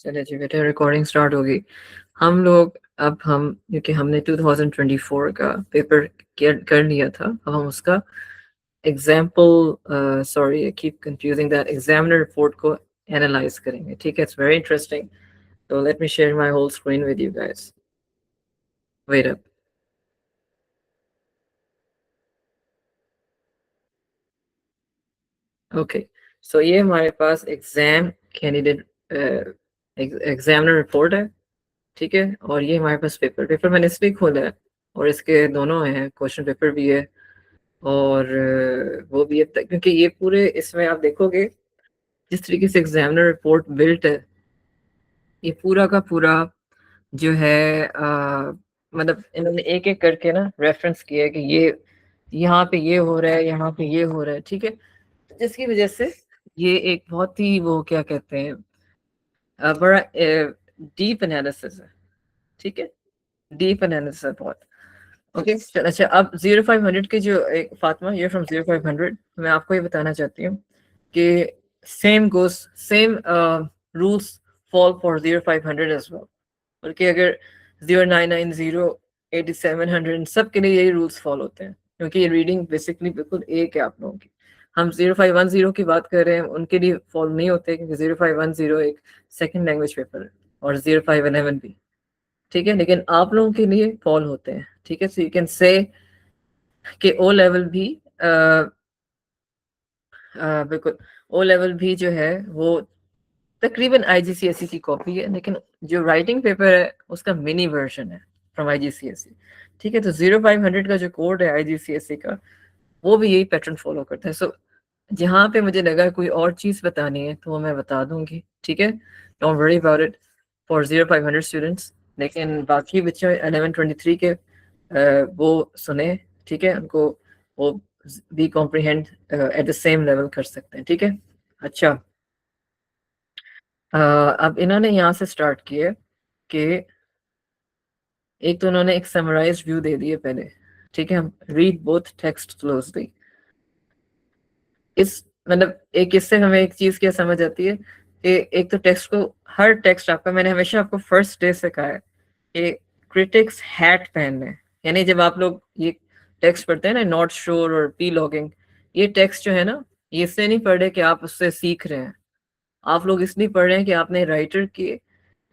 चले जी बेटा, recording start हो गई। हम लोग अब हम क्योंकि हमने 2024 का पेपर कर लिया था, अब हम उसका example sorry I keep confusing that examiner report को एनालाइज करेंगे। ठीक है, इट्स वेरी इंटरेस्टिंग। तो let me share my whole screen with you guys. Wait up. Okay, so ये हमारे पास एग्जाम कैंडिडेट एग्जामिनर रिपोर्ट है। ठीक है, और ये हमारे पास पेपर मैंने इसलिए खोला है, और इसके दोनों हैं, क्वेश्चन पेपर भी है और वो भी है, क्योंकि ये पूरे इसमें आप देखोगे जिस तरीके से एग्जामिनर रिपोर्ट बिल्ट है, ये पूरा का पूरा जो है मतलब इन्होंने एक एक करके ना रेफरेंस किया है कि ये यहाँ पे ये हो रहा है, यहाँ पे ये हो रहा है। ठीक है, जिसकी वजह से ये एक बहुत ही वो क्या कहते हैं बड़ा डीप एनालिसिस है। ठीक है, डीप एनालिसिस है बहुत। ओके, अच्छा अब 0500 के जो एक फातिमा, ये फ्रॉम 0500 मैं आपको ये बताना चाहती हूँ कि same rules fall for 0500 as well. बल्कि अगर 0990 8700 इन सब के लिए यही रूल्स फॉलो होते हैं, क्योंकि ये रीडिंग बेसिकली बिल्कुल एक है आप लोगों की। हम 0510 की बात कर रहे हैं, उनके लिए फॉलो नहीं होते, क्योंकि 0510 एक सेकेंड लैंग्वेज पेपर है और 0511 भी। ठीक है, लेकिन आप लोगों के लिए फॉल होते हैं। ठीक है, सो यू कैन से कि ओ लेवल भी बिल्कुल ओ लेवल भी जो है वो तकरीबन आईजीसीएसई की कॉपी है, लेकिन जो राइटिंग पेपर है उसका मिनी वर्जन है फ्रॉम आईजीसीएसई। ठीक है, तो 0500 का जो कोड है आईजीसीएसई का, वो भी यही पैटर्न फॉलो करता है। सो जहाँ पे मुझे लगा कोई और चीज़ बतानी है तो वो मैं बता दूंगी। ठीक है, don't worry about it for 0500 students. लेकिन बाकी बच्चों 1123 के वो सुने। ठीक है, उनको वो भी comprehend at the same level कर सकते हैं। ठीक है, अच्छा अब इन्होंने यहाँ से स्टार्ट किया कि एक तो उन्होंने एक समराइज्ड व्यू दे दिए पहले। ठीक है, हम रीड बोथ टेक्स्ट क्लोजली। इस मतलब एक इससे हमें एक चीज क्या समझ आती है कि एक तो टेक्स्ट को, हर टेक्स्ट आपका, मैंने हमेशा आपको फर्स्ट डे से कहा है कि क्रिटिक्स हैट पहनना है। यानी जब आप लोग ये टेक्स्ट पढ़ते हैं ना, नॉट श्योर और पी लॉगिंग, ये टेक्स्ट जो है ना, ये इससे नहीं पढ़ रहे कि आप उससे सीख रहे हैं। आप लोग इसलिए पढ़ रहे हैं कि आपने राइटर के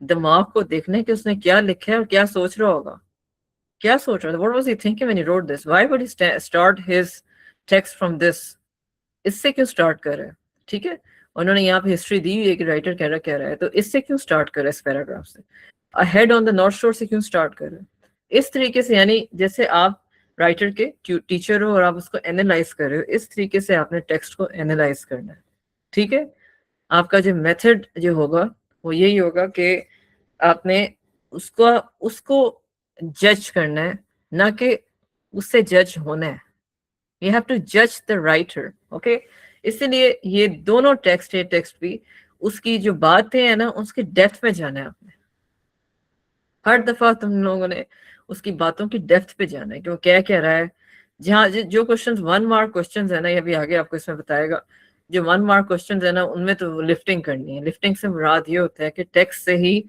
दिमाग को देखना है कि उसने क्या लिखा है और क्या सोच रहा होगा, क्या सोच रहा था, what was he thinking when he wrote this, why would he start his text from this, इससे क्यों स्टार्ट कर रहा है। ठीक है, उन्होंने यहाँ पे हिस्ट्री दी हुई है कि राइटर कह रहा है, तो इससे क्यों स्टार्ट कर रहा है, इस पैराग्राफ से अहेड ऑन द नॉर्थ शोर से क्यों स्टार्ट कर रहे हैं, इस तरीके से। यानी जैसे आप राइटर के टीचर हो और आप उसको एनालाइज कर रहे हो, इस तरीके से आपने टेक्स्ट को एनालाइज करना है। ठीक है, आपका जो मेथड जो होगा वो यही होगा कि आपने उसको उसको जज करना है, ना कि उससे जज होना है। यू हैव टू जज द राइटर। ओके, इसलिए ये दोनों टेक्स्ट, ये टेक्स्ट भी, उसकी जो बातें हैं ना, उसकी डेप्थ में जाना है आपने। हर दफा तुम लोगों ने उसकी बातों की डेप्थ पे जाना है कि वो क्या कह रहा है। जहाँ जो क्वेश्चंस 1 मार्क क्वेश्चंस है ना, ये भी आगे आपको इसमें बताएगा, जो 1 मार्क क्वेश्चंस है ना, उनमें तो लिफ्टिंग करनी है। लिफ्टिंग से मुराद ये होता है कि टेक्स्ट से ही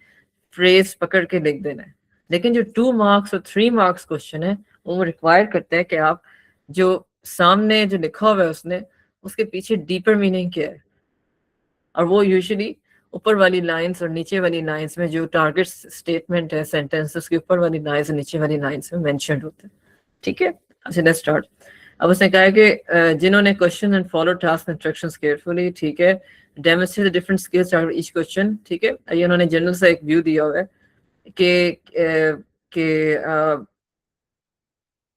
फ्रेज पकड़ के लिख देना है। लेकिन जो 2 मार्क्स और 3 मार्क्स क्वेश्चन है, वो रिक्वायर करता है कि आप जो सामने जो लिखा हुआ है उसने, उसके पीछे डीपर मीनिंग क्या है, और वो यूजुअली ऊपर वाली लाइंस और नीचे वाली लाइंस में जो टारगेट स्टेटमेंट है सेंटेंस, उसके ऊपर वाली लाइंस और नीचे वाली लाइंस में मेंशन होते हैं। ठीक है, अच्छा लेट्स स्टार्ट। अब उसने कहा है कि जिन्होंने question and follow task instructions carefully, ठीक है, demonstrate the different skills out each question. ठीक है, ये उन्होंने जनरल सा एक व्यू दिया हुआ है कि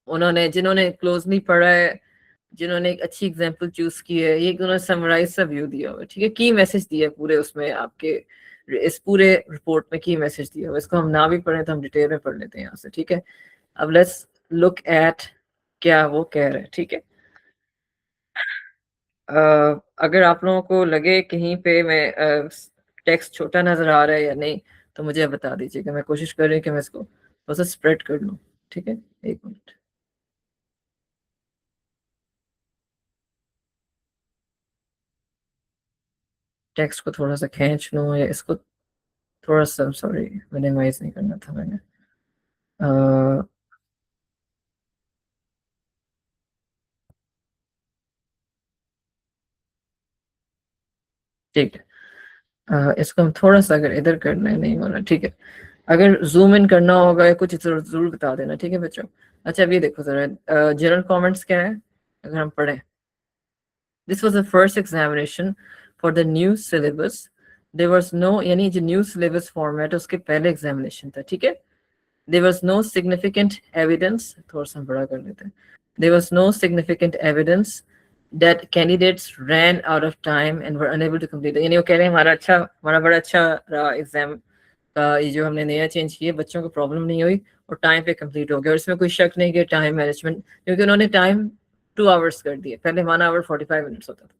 उन्होंने जिन्होंने क्लोजली पढ़ा है, जिन्होंने एक अच्छी एग्जांपल चूज की है, ये उन्होंने समराइज सा व्यू दिया हुआ है। ठीक है, की मैसेज दिया है पूरे उसमें आपके, इस पूरे रिपोर्ट में की मैसेज दिया हुआ है। इसको हम ना भी पढ़े तो हम डिटेल में पढ़ लेते हैं यहाँ से। ठीक है, अब लेट्स लुक एट क्या वो कह रहे हैं। ठीक है, अगर आप लोगों को लगे कहीं पे मैं टेक्स्ट छोटा नजर आ रहा है या नहीं, तो मुझे बता दीजिएगा। मैं कोशिश कर रही हूँ कि मैं इसको थोड़ा सा स्प्रेड कर लूँ। ठीक है, एक मिनट। टेक्स्ट को थोड़ा सा खींच लूँ या इसको थोड़ा सा सॉरी मिनिमाइज नहीं करना था मैंने। ठीक है, इसको हम थोड़ा सा अगर इधर करना है, नहीं होना, ठीक है। अगर जूम इन करना होगा या कुछ जरूर बता देना, ठीक है बच्चों। अच्छा अभी देखो जरा जनरल कमेंट्स क्या है, अगर हम पढ़ें। This was the first examination for the new syllabus, there was no, यानी जो न्यू सिलेबस फॉर्मेट है उसके पहले एग्जामिनेशन था, ठीक है। There was no significant evidence, थोड़ा सा बड़ा कर लेते हैं। There was no significant evidence that candidates ran out of time and were unable to complete it। यानी वो कह रहे हैं हमारा बड़ा अच्छा रहा एग्जाम का, ये जो हमने नया चेंज किया, बच्चों को प्रॉब्लम नहीं हुई और टाइम पे कंप्लीट हो गया। और इसमें कोई शक नहीं कि टाइम मैनेजमेंट, क्योंकि उन्होंने टाइम 2 आवर्स कर दिए, पहले 1 आवर 45 मिनट्स होता था।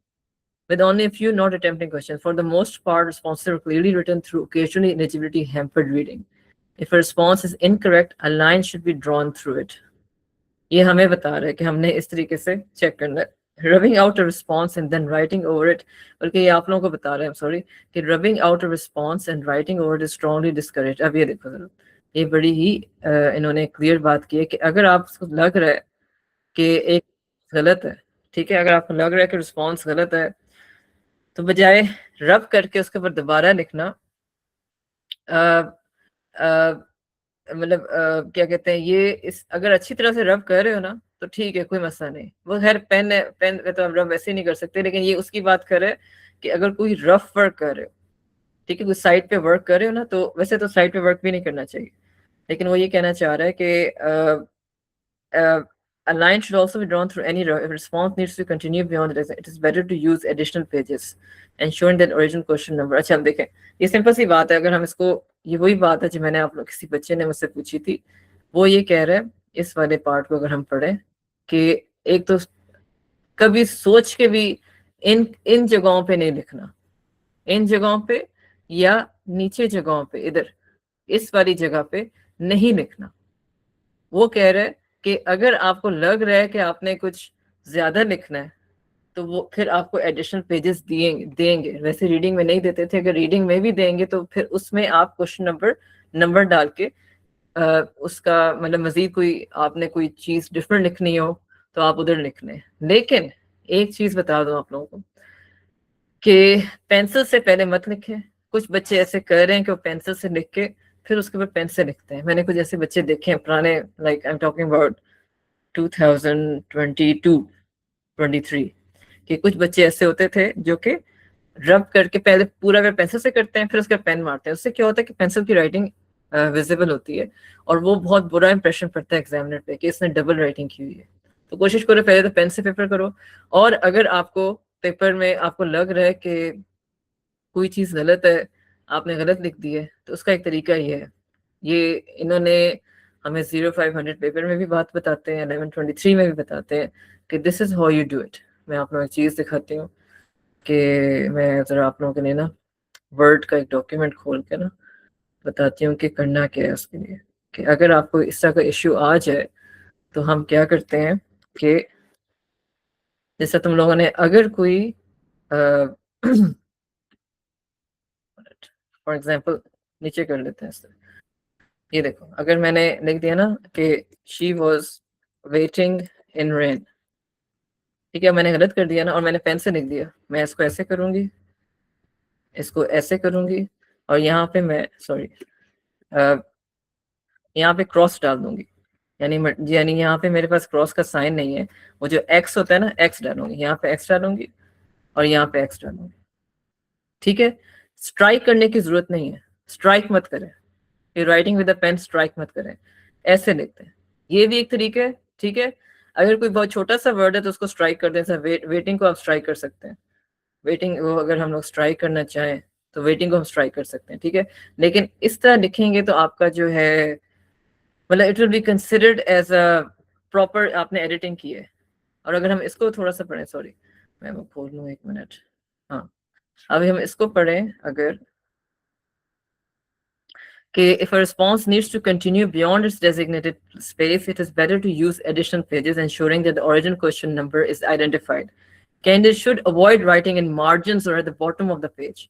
With only a few not attempting questions, for the most part responses were clearly written through occasionally eligibility hampered reading. If a response is incorrect, a line should be drawn through it। ये हमें बता रहा है कि हमने इस तरीके से चेक करना है। Rubbing out a response and then writing over it, बल्कि ये आप लोगों को बता रहे हैं, सॉरी, कि rubbing out a response and writing over it is strongly discourage. अब ये देखो जरा, ये बड़ी ही इन्होंने क्लियर बात की है कि अगर आपको लग रहा है कि एक गलत है, ठीक है, अगर आपको लग रहा है कि रिस्पॉन्स गलत है, तो बजाय रब करके उसके ऊपर दोबारा लिखना, मतलब क्या कहते हैं, ये इस अगर अच्छी तरह से रब कर रहे हो ना तो ठीक है, कोई मसला नहीं। वो खैर पेन है, पेन पे तो हम रब वैसे ही नहीं कर सकते, लेकिन ये उसकी बात कर रहे हैं कि अगर कोई रफ वर्क कर रहे हो, ठीक है, कोई साइड पे वर्क कर रहे हो ना, तो वैसे तो साइड पे वर्क भी नहीं करना चाहिए, लेकिन वो ये कहना चाह रहा है कि a line should also be drawn through any row. If response needs to continue beyond it is better to use additional pages, ensuring that original question number। अच्छा हम देखें, ये सिंपल सी बात है। अगर हम इसको, ये वही बात है जो मैंने आप लोग, किसी बच्चे ने मुझसे पूछी थी, वो ये कह रहा है इस वाले पार्ट को अगर हम पढ़ें कि एक तो कभी सोच के भी इन इन जगहों पे नहीं लिखना, इन जगहों पे या नीचे जगहों पे, इधर इस वाली जगह पे नहीं लिखना। वो कह रहे हैं कि अगर आपको लग रहा है कि आपने कुछ ज्यादा लिखना है, तो वो फिर आपको एडिशनल पेजेस देंगे। वैसे रीडिंग में नहीं देते थे, अगर रीडिंग में भी देंगे तो फिर उसमें आप क्वेश्चन नंबर डाल के उसका मतलब मजीद कोई आपने कोई चीज डिफरेंट लिखनी हो तो आप उधर लिखने। लेकिन एक चीज बता दूं आप लोगों को कि पेंसिल से पहले मत लिखें। कुछ बच्चे ऐसे कर रहे हैं कि वो पेंसिल से लिख के फिर उसके ऊपर पेन से लिखते हैं। मैंने कुछ ऐसे बच्चे देखे हैं पुराने, like I am talking about 2022 23, कि कुछ बच्चे ऐसे होते थे जो कि रब करके पहले पूरा अगर पेंसिल से करते हैं फिर उसका पेन मारते हैं। उससे क्या होता है कि पेंसिल की राइटिंग विजिबल होती है और वो बहुत बुरा इंप्रेशन पड़ता है एग्जामिनर पे कि इसने डबल राइटिंग की हुई है। तो कोशिश करो पहले तो पेन से पेपर करो, और अगर आपको पेपर में आपको लग रहा है कि कोई चीज गलत है, आपने गलत लिख दी है, तो उसका एक तरीका ये है, ये इन्होंने हमें 0500 पेपर में भी बात बताते हैं, 1123 में भी बताते हैं कि this is how you do it. मैं आप लोगों को एक चीज दिखाती हूँ कि मैं जरा आप लोगों के लिए ना वर्ड का एक डॉक्यूमेंट खोल के ना बताती हूँ कि करना क्या है उसके लिए। कि अगर आपको इस तरह का इश्यू आ जाए तो हम क्या करते हैं कि जैसे तुम लोगों ने अगर कोई फॉर एग्जाम्पल नीचे कर लेते हैं इस, ये देखो, अगर मैंने लिख दिया ना कि she was waiting in rain, ठीक है, मैंने गलत कर दिया ना और मैंने पेन से लिख दिया। मैं इसको ऐसे करूंगी, इसको ऐसे करूंगी, और यहाँ पे मैं सॉरी यहाँ पे क्रॉस डाल दूंगी। यानी यहाँ पे मेरे पास क्रॉस का साइन नहीं है, वो जो एक्स होता है ना, एक्स डालूंगी, यहाँ पे एक्स डालूंगी और यहाँ पे एक्स डालूंगी, ठीक है। स्ट्राइक करने की जरूरत नहीं है, स्ट्राइक मत करें, ये writing with a pen strike मत करें, ऐसे लिखते हैं। ये भी एक तरीका है, ठीक है। अगर कोई बहुत छोटा सा वर्ड है तो उसको स्ट्राइक कर दें। वेटिंग को आप स्ट्राइक कर सकते हैं, वेटिंग वो अगर हम लोग स्ट्राइक करना चाहें तो वेटिंग को हम स्ट्राइक कर सकते हैं, ठीक है। लेकिन इस तरह लिखेंगे तो आपका जो है मतलब it will be considered as a proper आपने एडिटिंग की है। और अगर हम इसको थोड़ा सा पढ़ें, सॉरी मैं वो खोल लूँ, एक मिनट, हाँ, अभी हम इसको पढ़ें अगर if a response needs to continue beyond its designated space, it is better to use additional pages, ensuring that the original question number is identified. Candidates should avoid writing in margins or at the bottom of the page.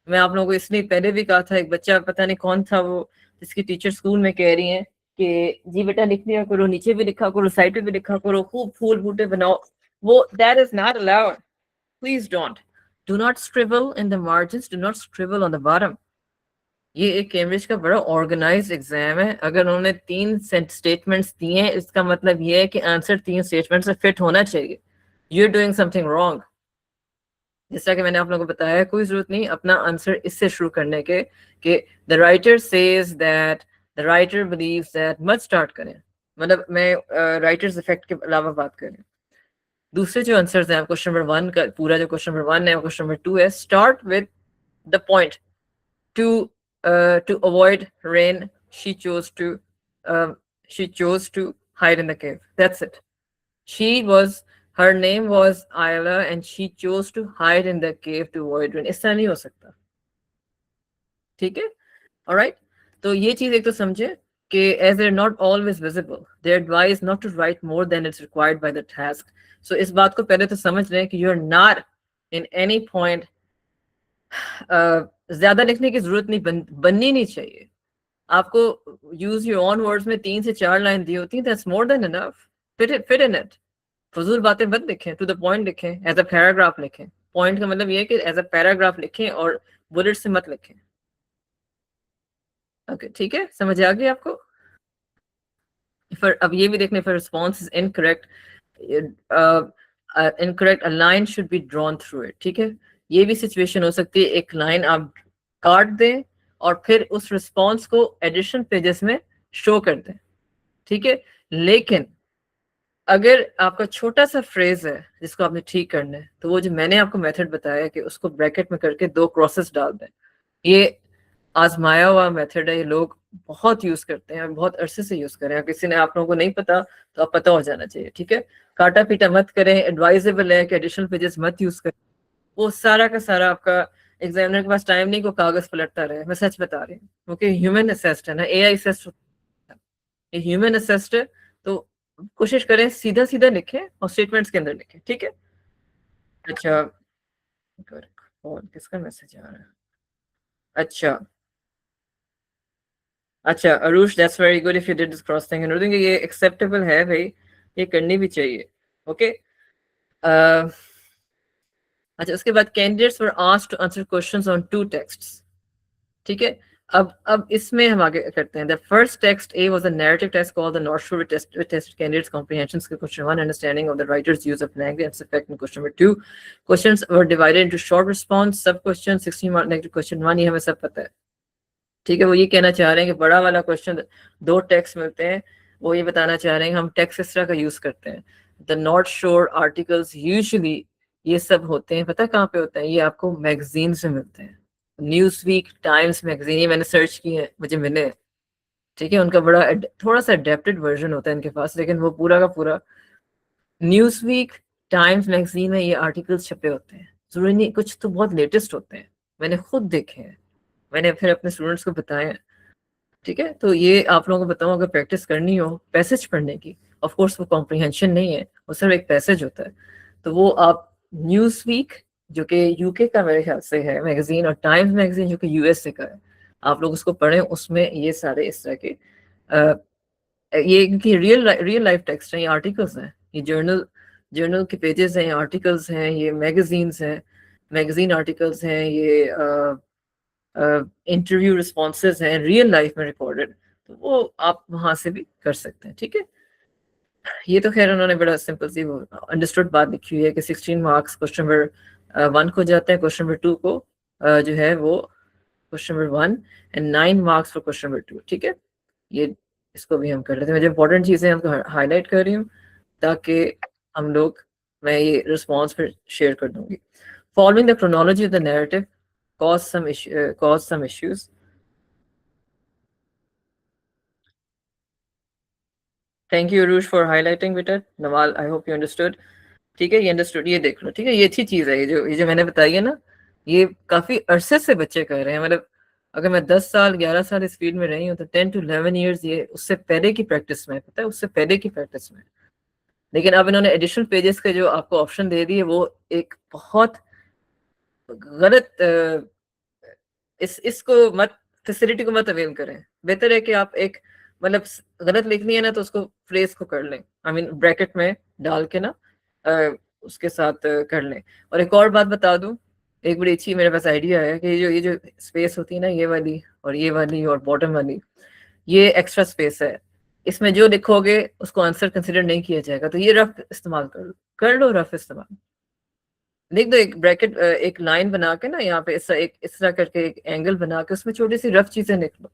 मैं आप लोगों को इसलिए पहले भी कहा था, एक बच्चा पता नहीं कौन था वो, जिसकी टीचर स्कूल में कह रही हैं कि जी बेटा लिख लिया करो, नीचे भी लिखा करो, साइड पे भी लिखा करो, खूब फूल बूटे बनाओ, वो that is not allowed, please don't, do not scribble in the margins, do not scribble on the bottom. ये एक कैम्ब्रिज का बड़ा ऑर्गेनाइज्ड एग्जाम है, अगर उन्होंने 3 स्टेटमेंट्स दिए हैं इसका मतलब ये है कि आंसर 3 स्टेटमेंट से फिट होना चाहिए, you are doing something wrong. जैसा कि मैंने आप लोगों को बताया, कोई जरूरत नहीं अपना आंसर इससे शुरू करने के कि the writer says that, the writer believes that, मत स्टार्ट करें, मतलब मैं राइटर्स इफेक्ट के अलावा बात करें। दूसरे जो आंसर्स हैं क्वेश्चन नंबर 1 का, पूरा जो क्वेश्चन नंबर 1 है क्वेश्चन नंबर 2 है, start with the point, to to avoid rain she chose to um, she chose to hide in the cave, that's it. She was, her name was Ayla and she chose to hide in the cave to avoid rain, ऐसा नहीं हो सकता, ठीक है? Alright, तो ये चीज एक तो समझे कि as they are not always visible, they are advise not to write more than it's required by the task. So इस बात को पहले तो समझ लें कि you are not in any point, ज्यादा लिखने की जरूरत नहीं, बननी नहीं चाहिए आपको। यूज योर ओन वर्ड्स में 3 से 4 लाइन दी होती है, that's more than enough, fit in it. फजूल बातें मत लिखें, टू द पॉइंट लिखें, एज अ पैराग्राफ लिखें। पॉइंट का मतलब ये है कि एज अ पैराग्राफ लिखें और बुलेट से मत लिखें। ओके ठीक है, समझ आ गई आपको? फिर अब ये भी देखने, फिर response is incorrect, incorrect, a line should be drawn through it, ठीक है? ये भी सिचुएशन हो सकती है, एक लाइन आप काट दें और फिर उस रिस्पॉन्स को एडिशन पेजेस में शो कर दें, ठीक है? लेकिन अगर आपका छोटा सा फ्रेज है जिसको आपने ठीक करना है, तो वो जो मैंने आपको मेथड बताया कि उसको ब्रैकेट में करके 2 क्रॉसेस डाल दें, ये आजमाया हुआ मेथड है, ये लोग बहुत यूज करते हैं, बहुत अरसे से यूज कर रहे हैं। किसी ने, आप लोगों को नहीं पता तो अब पता हो जाना चाहिए, ठीक है? काटा पीटा मत करें, एडवाइजेबल है कि एडिशनल पेजेस मत यूज करें। वो सारा का सारा आपका एग्जामिनर के पास टाइम नहीं को कागज पलटता रहे, मैं सच बता रही हूँ, क्योंकि ह्यूमन असेस्ड है ना, एआई असेस्ड, ये ह्यूमन असेस्ड है। तो कोशिश करें सीधा सीधा लिखें और स्टेटमेंट्स के अंदर लिखें, ठीक है? अच्छा, कौन, किसका मैसेज आ रहा है? अच्छा अच्छा Arush, that's very good if you did this cross thing, and ये एक्सेप्टेबल है भाई, ये करनी भी चाहिए। ओके, अच्छा उसके बाद candidates were asked to answer questions on 2 texts, ठीक है? अब इसमें हम आगे करते हैं। The first text A was a narrative text called the North Shore, test candidates comprehension के question 1, understanding of the writer's use of language and effect in question number 2। Questions were divided into short response, sub question 16 mark negative question 1, ये हमें सब पता है, ठीक है? वो ये कहना चाह रहे हैं कि बड़ा वाला क्वेश्चन 2 टेक्स्ट मिलते हैं, वो ये बताना चाह रहे हैं हम टेक्स्ट इस तरह का यूज करते हैं। द नॉर्थ शोर आर्टिकल्स यूजुअली ये सब होते हैं, पता कहाँ पे होते हैं? ये आपको मैगजीन से मिलते हैं, न्यूज वीक, टाइम्स मैगजीन, ये मैंने सर्च किए हैं, मुझे मिले, ठीक है? उनका बड़ा थोड़ा सा अडेप्टेड वर्जन होता है इनके पास, लेकिन वो पूरा का पूरा न्यूज वीक, टाइम्स मैगजीन में ये आर्टिकल्स छपे होते हैं। जरूरी नहीं, कुछ तो बहुत लेटेस्ट होते हैं, मैंने खुद देखे हैं, मैंने फिर अपने स्टूडेंट्स को बताया, ठीक है? तो ये आप लोगों को बताऊं, अगर प्रैक्टिस करनी हो पैसेज पढ़ने की, ऑफ कोर्स वो कॉम्प्रिहेंशन नहीं है, वो सिर्फ एक पैसेज होता है, तो वो आप न्यूज वीक जो कि यूके का मेरे ख्याल से है मैगजीन, और टाइम्स मैगजीन जो कि यूएसए का है, आप लोग उसको पढ़ें, उसमें ये सारे इस तरह के ये इनकी रियल लाइफ टेक्स्ट हैं, ये आर्टिकल्स हैं, ये जर्नल के पेजेस हैं, आर्टिकल्स हैं, ये मैगजीन्स हैं, मैगजीन आर्टिकल्स हैं, ये इंटरव्यू रिस्पॉन्सेज हैं रियल लाइफ में रिकॉर्डेड, तो वो आप वहां से भी कर सकते हैं, ठीक है? ये तो खैर उन्होंने बड़ा सिंपल सी वो अंडरस्टूड बात लिखी हुई है कि 16 मार्क्स क्वेश्चन नंबर 1 को जाते हैं, क्वेश्चन नंबर 2 को जो है वो question number 1, and 9 marks for question number 2, ठीक है? ये इसको भी हम कर लेते हैं, जो इंपॉर्टेंट चीजें हमको हाईलाइट कर रही हूँ ताकि हम लोग, मैं ये रिस्पॉन्स फिर शेयर कर दूंगी। Following the chronology of the narrative caused some issues. Thank you Arush for highlighting बेटा। Nawal, I hope you understood, ठीक है? ये अंडरस्टूड, ये देख लो, ठीक है? ये अच्छी चीज है, ये जो मैंने बताई है ना, ये काफी अरसे से बच्चे कर रहे हैं, मतलब अगर मैं 10 साल 11 साल इस फील्ड में रही हूँ तो 10 to 11 years ये उससे पहले की प्रैक्टिस में, पता है, उससे पहले की प्रैक्टिस में। लेकिन अब इन्होंने एडिशनल पेजेस के जो आपको ऑप्शन दे दिए, वो एक बहुत गलत इसको मत, फैसिलिटी को मत अवेल करें। बेहतर है कि आप एक मतलब गलत लिखनी है ना तो उसको फ्रेज को कर लें, आई मीन ब्रैकेट में डाल के ना उसके साथ कर लें। और एक और बात बता दूं, एक बड़ी अच्छी मेरे पास आइडिया है कि ये जो स्पेस होती है ना, ये वाली और बॉटम वाली, ये एक्स्ट्रा स्पेस है, इसमें जो लिखोगे उसको आंसर कंसिडर नहीं किया जाएगा, तो ये रफ इस्तेमाल कर लो रफ इस्तेमाल। लिख दो एक ब्रैकेट, एक लाइन बना के ना यहाँ पे इस तरह करके एक एंगल बना के उसमें छोटी सी रफ चीजें लिख लो,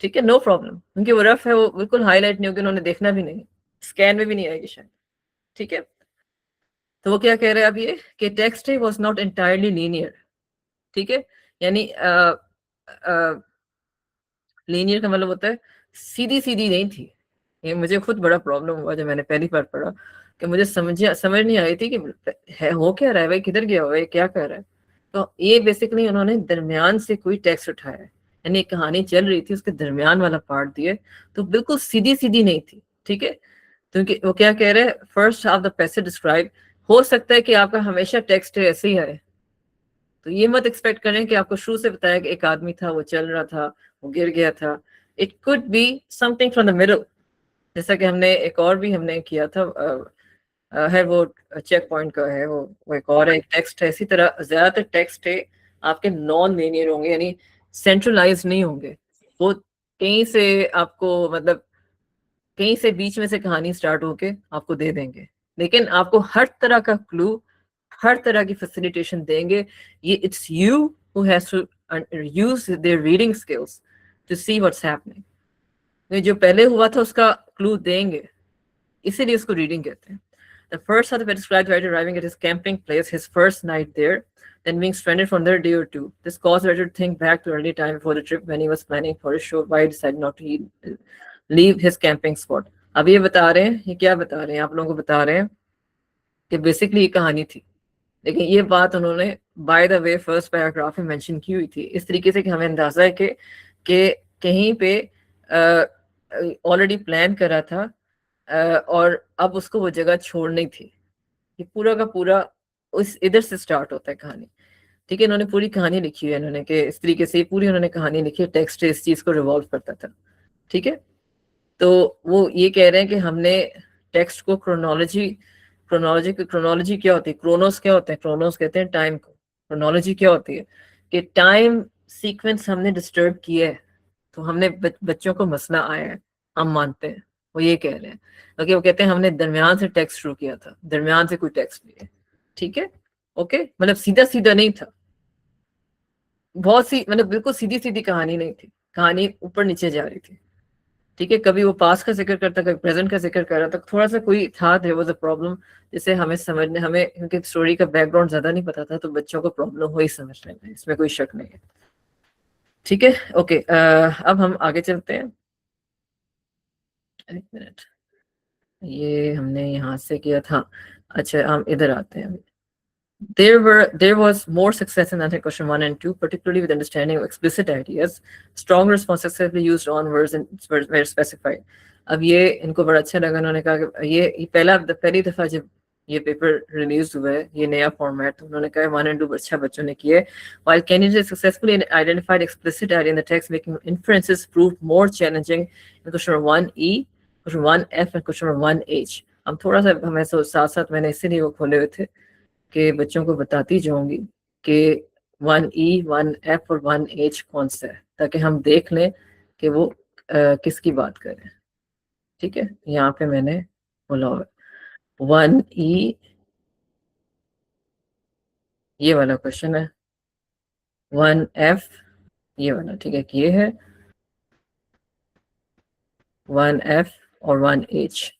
ठीक है, नो प्रॉब्लम, क्योंकि वो रफ है, वो बिल्कुल हाईलाइट नहीं होगी, उन्होंने देखना भी नहीं, स्कैन में भी नहीं आएगी शायद, ठीक है। तो वो क्या कह रहे हैं अब ये कि text was not entirely linear, ठीक है, यानी लीनियर का मतलब होता है सीधी सीधी नहीं थी। ये मुझे खुद बड़ा प्रॉब्लम हुआ जब मैंने पहली बार पढ़ा कि मुझे समझ नहीं आई थी कि है हो क्या रहा है भाई, किधर गया हुआ है, क्या कर रहा है। तो ये बेसिकली उन्होंने दरमियान से कोई टेक्स्ट उठाया है, यानी एक कहानी चल रही थी उसके दरमियान वाला पार्ट दिए, तो बिल्कुल सीधी सीधी नहीं थी, ठीक है। क्योंकि वो क्या कह रहे हैं, first half the passage describe, हो सकता है कि आपका हमेशा टेक्स्ट ऐसे ही आए, तो ये मत एक्सपेक्ट करें कि आपको शुरू से बताया कि एक आदमी था, वो चल रहा था, वो गिर गया था। It could be something from the middle, जैसा कि हमने एक और भी हमने किया था, है वो चेक पॉइंट का है, वो एक और है, एक टेक्स्ट है, इसी तरह ज्यादातर टेक्स्ट है आपके नॉन लीनियर होंगे, यानी सेंट्रलाइज नहीं होंगे, वो कहीं से आपको मतलब कहीं से बीच में से कहानी स्टार्ट होके आपको दे देंगे, लेकिन आपको हर तरह का क्लू, हर तरह की फैसिलिटेशन देंगे। ये it's you who has to use their reading skills to see what's happening. जो पहले हुआ था उसका क्लू देंगे, इसीलिए उसको रीडिंग कहते हैं। The first half described Ryder arriving at his camping place, his first night there, then being stranded for another day or two. This caused Ryder to think back to early time before the trip when he was planning for his show, why he decided not to leave his camping spot. अब ये बता रहे हैं, ये क्या बता रहे हैं, आप लोगों को बता रहे हैं कि बेसिकली ये कहानी थी, लेकिन ये बात उन्होंने by the way first paragraph में मेंशन की हुई थी, इस तरीके से कि हमें अंदाजा है कि कहीं पे ऑलरेडी प्लान करा था और अब उसको वो जगह छोड़नी थी। ये पूरा का पूरा उस इधर से स्टार्ट होता है कहानी, ठीक है। इन्होंने पूरी कहानी लिखी है इन्होंने कि इस तरीके से पूरी उन्होंने कहानी लिखी है, टेक्स्ट इस चीज को रिवॉल्व करता था, ठीक है। तो वो ये कह रहे हैं कि हमने टेक्स्ट को क्रोनोलॉजी क्या होती है, क्रोनोस क्या होते हैं, क्रोनोस कहते हैं टाइम को, क्रोनोलॉजी क्या होती है कि टाइम सीक्वेंस हमने डिस्टर्ब किया है, तो हमने बच्चों को मसला आया है, हम मानते हैं, वो ये कह रहे हैं, क्योंकि वो कहते हैं हमने दरमियान से टेक्स्ट शुरू किया था, दरमियान से कोई टेक्स्ट नहीं है, ठीक है, ओके, मतलब सीधा सीधा नहीं था, बहुत सी मतलब बिल्कुल सीधी सीधी कहानी नहीं थी, कहानी ऊपर नीचे जा रही थी, ठीक है। कभी वो पास्ट का जिक्र करता, कभी प्रेजेंट का जिक्र कर रहा था, थोड़ा सा कोई था, देयर वाज अ प्रॉब्लम, जिसे हमें समझने, हमें क्योंकि स्टोरी का बैकग्राउंड ज्यादा नहीं पता था, तो बच्चों को प्रॉब्लम हुई समझने में, इसमें कोई शक नहीं है, ठीक है, ओके। अब हम आगे चलते हैं, एक मिनट, ये हमने यहाँ से किया था, अच्छा हम इधर आते हैं। There was more success in answering question 1 and 2, particularly with understanding of explicit ideas. Strong response successfully used on words and were specified. अब ये इनको बड़ा अच्छा लगा, उन्होंने कहा कि ये पहली दफा जब ये पेपर रिलीज हुआ है, ये नया फॉर्मेट, तो उन्होंने कहा 1 and 2 अच्छा बच्चों ने किए। While candidates successfully identified explicit idea in the text, making inferences proved more challenging in question number 1E, question 1F and question number 1H. हम थोड़ा सा हमें साथ साथ मैंने इसीलिए वो खोले हुए थे कि बच्चों को बताती जाऊंगी कि 1E 1F और 1H कौन सा है, ताकि हम देख लें कि वो किसकी बात कर रहे हैं, ठीक है। यहाँ पे मैंने बोला हुआ 1E ये वाला क्वेश्चन है, 1F ये वाला, ठीक है, ये है 1F और 1H।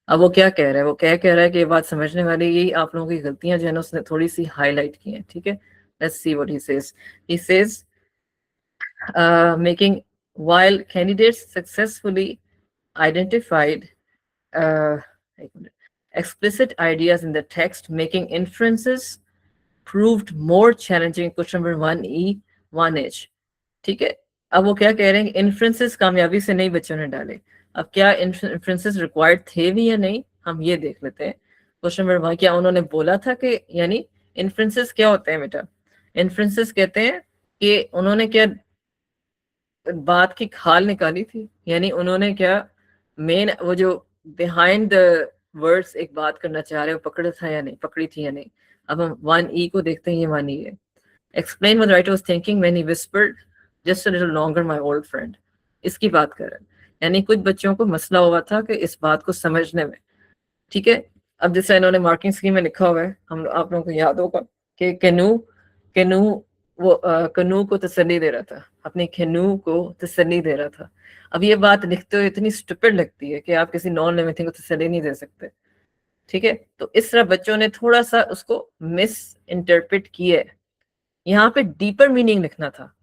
अब वो क्या कह रहा है, वो क्या कह रहा है कि ये बात समझने वाली, यही आप लोगों की गलतियां जो है ना उसने थोड़ी सी हाईलाइट की हैं, ठीक है। Let's see what he says making while candidates successfully identified uh, explicit ideas in the text, making inferences proved more challenging. Question number 1E 1H, ठीक है। अब वो क्या कह रहे हैं, इन्फ्रेंसेस कामयाबी से नहीं बच्चों ने डाले, अब क्या इन्फ्रेंसेस रिक्वायर्ड थे भी या नहीं, हम ये देख लेते हैं। क्वेश्चन नंबर 1, क्या उन्होंने बोला था कि, यानी इन्फ्रेंसेस क्या होते हैं बेटा, इन्फ्रेंसेस कहते हैं कि उन्होंने क्या बात की खाल निकाली थी, यानी उन्होंने क्या मेन वो जो बिहाइंड द वर्ड्स एक बात करना चाह रहे हो पकड़ा था या नहीं, पकड़ी थी या नहीं। अब हम 1E को देखते हैं, ये 1E है। Explain what the writer was thinking when he whispered just a little longer my old friend। इसकी बात कर रहे हैं, यानी कुछ बच्चों को मसला हुआ था कि इस बात को समझने में, ठीक है। अब जैसे इन्होंने मार्किंग स्कीम में लिखा हुआ है, हम आप लोगों को याद होगा कि कैनू कैनू वो कनू को तसल्ली दे रहा था, अपनी कैनू को तसल्ली दे रहा था। अब ये बात लिखते हुए इतनी स्टूपिड लगती है कि आप किसी नॉन लिविंग थिंग को तसल्ली नहीं दे सकते, ठीक है। तो इस तरह बच्चों ने थोड़ा सा उसको मिस इंटरप्रेट किया है। यहाँ पे डीपर मीनिंग लिखना था।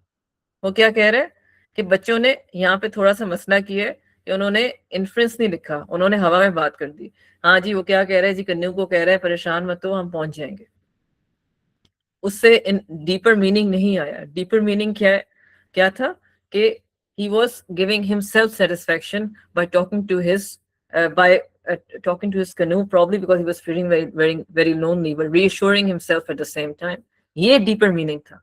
वो क्या कह रहे हैं कि बच्चों ने यहाँ पे थोड़ा सा मसला किया है कि उन्होंने इन्फ्रेंस नहीं लिखा, उन्होंने हवा में बात कर दी। हाँ जी, वो क्या कह रहे हैं जी, कन्नू को कह रहे हैं परेशान मत हो, हम पहुंच जाएंगे। उससे डीपर मीनिंग नहीं आया। डीपर मीनिंग क्या था कि he was giving himself satisfaction by talking to his talking to his canoe, probably because he was feeling very lonely, but reassuring himself at the same time। ये deeper meaning था,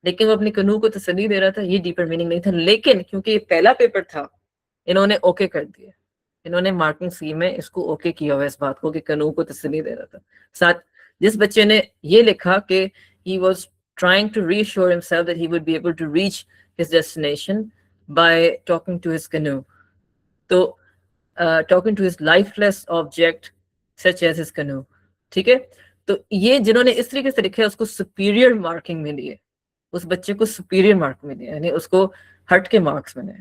लेकिन वो अपनी कनू को तसल्ली दे रहा था, ये डीपर मीनिंग नहीं था। लेकिन क्योंकि ये पहला पेपर था, इन्होंने ओके कर दिया, इन्होंने मार्किंग स्कीम में इसको ओके किया हुआ इस बात को कि कनू को तसल्ली दे रहा था। साथ जिस बच्चे ने ये लिखा कि he was trying to reassure himself that he would be able to reach his destination by talking to his canoe, तो talking to his lifeless object such as his canoe, ठीक है। तो ये जिन्होंने इस तरीके से लिखा है उसको सुपीरियर मार्किंग मिली है, उस बच्चे को सुपीरियर मार्क मिले, यानी उसको हट के मार्क्स मिले।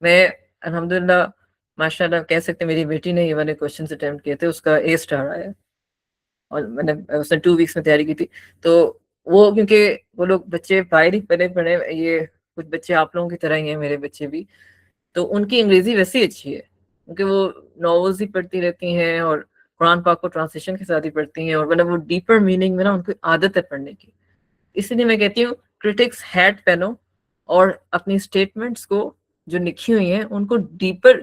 मैं अल्हम्दुलिल्लाह माशाल्लाह कह सकते मेरी बेटी ने ये वाले क्वेश्चन अटेम्प्ट किए थे, उसका A स्टार आया, और मैंने उसने 2 वीक्स में तैयारी की थी। तो वो क्योंकि वो लोग बच्चे बाहर ही पढ़े पढ़े, ये कुछ बच्चे आप लोगों की तरह ही हैं, मेरे बच्चे भी, तो उनकी अंग्रेजी वैसे ही अच्छी है क्योंकि वो नॉवेल्स ही पढ़ती रहती हैं और कुरान पाक को ट्रांसलेशन के साथ ही पढ़ती हैं, और मतलब वो डीपर मीनिंग में ना उनको आदत है पढ़ने की। इसलिए मैं कहती हूँ क्रिटिक्स हैट पहनो और अपनी स्टेटमेंट्स को जो लिखी हुई हैं उनको डीपर,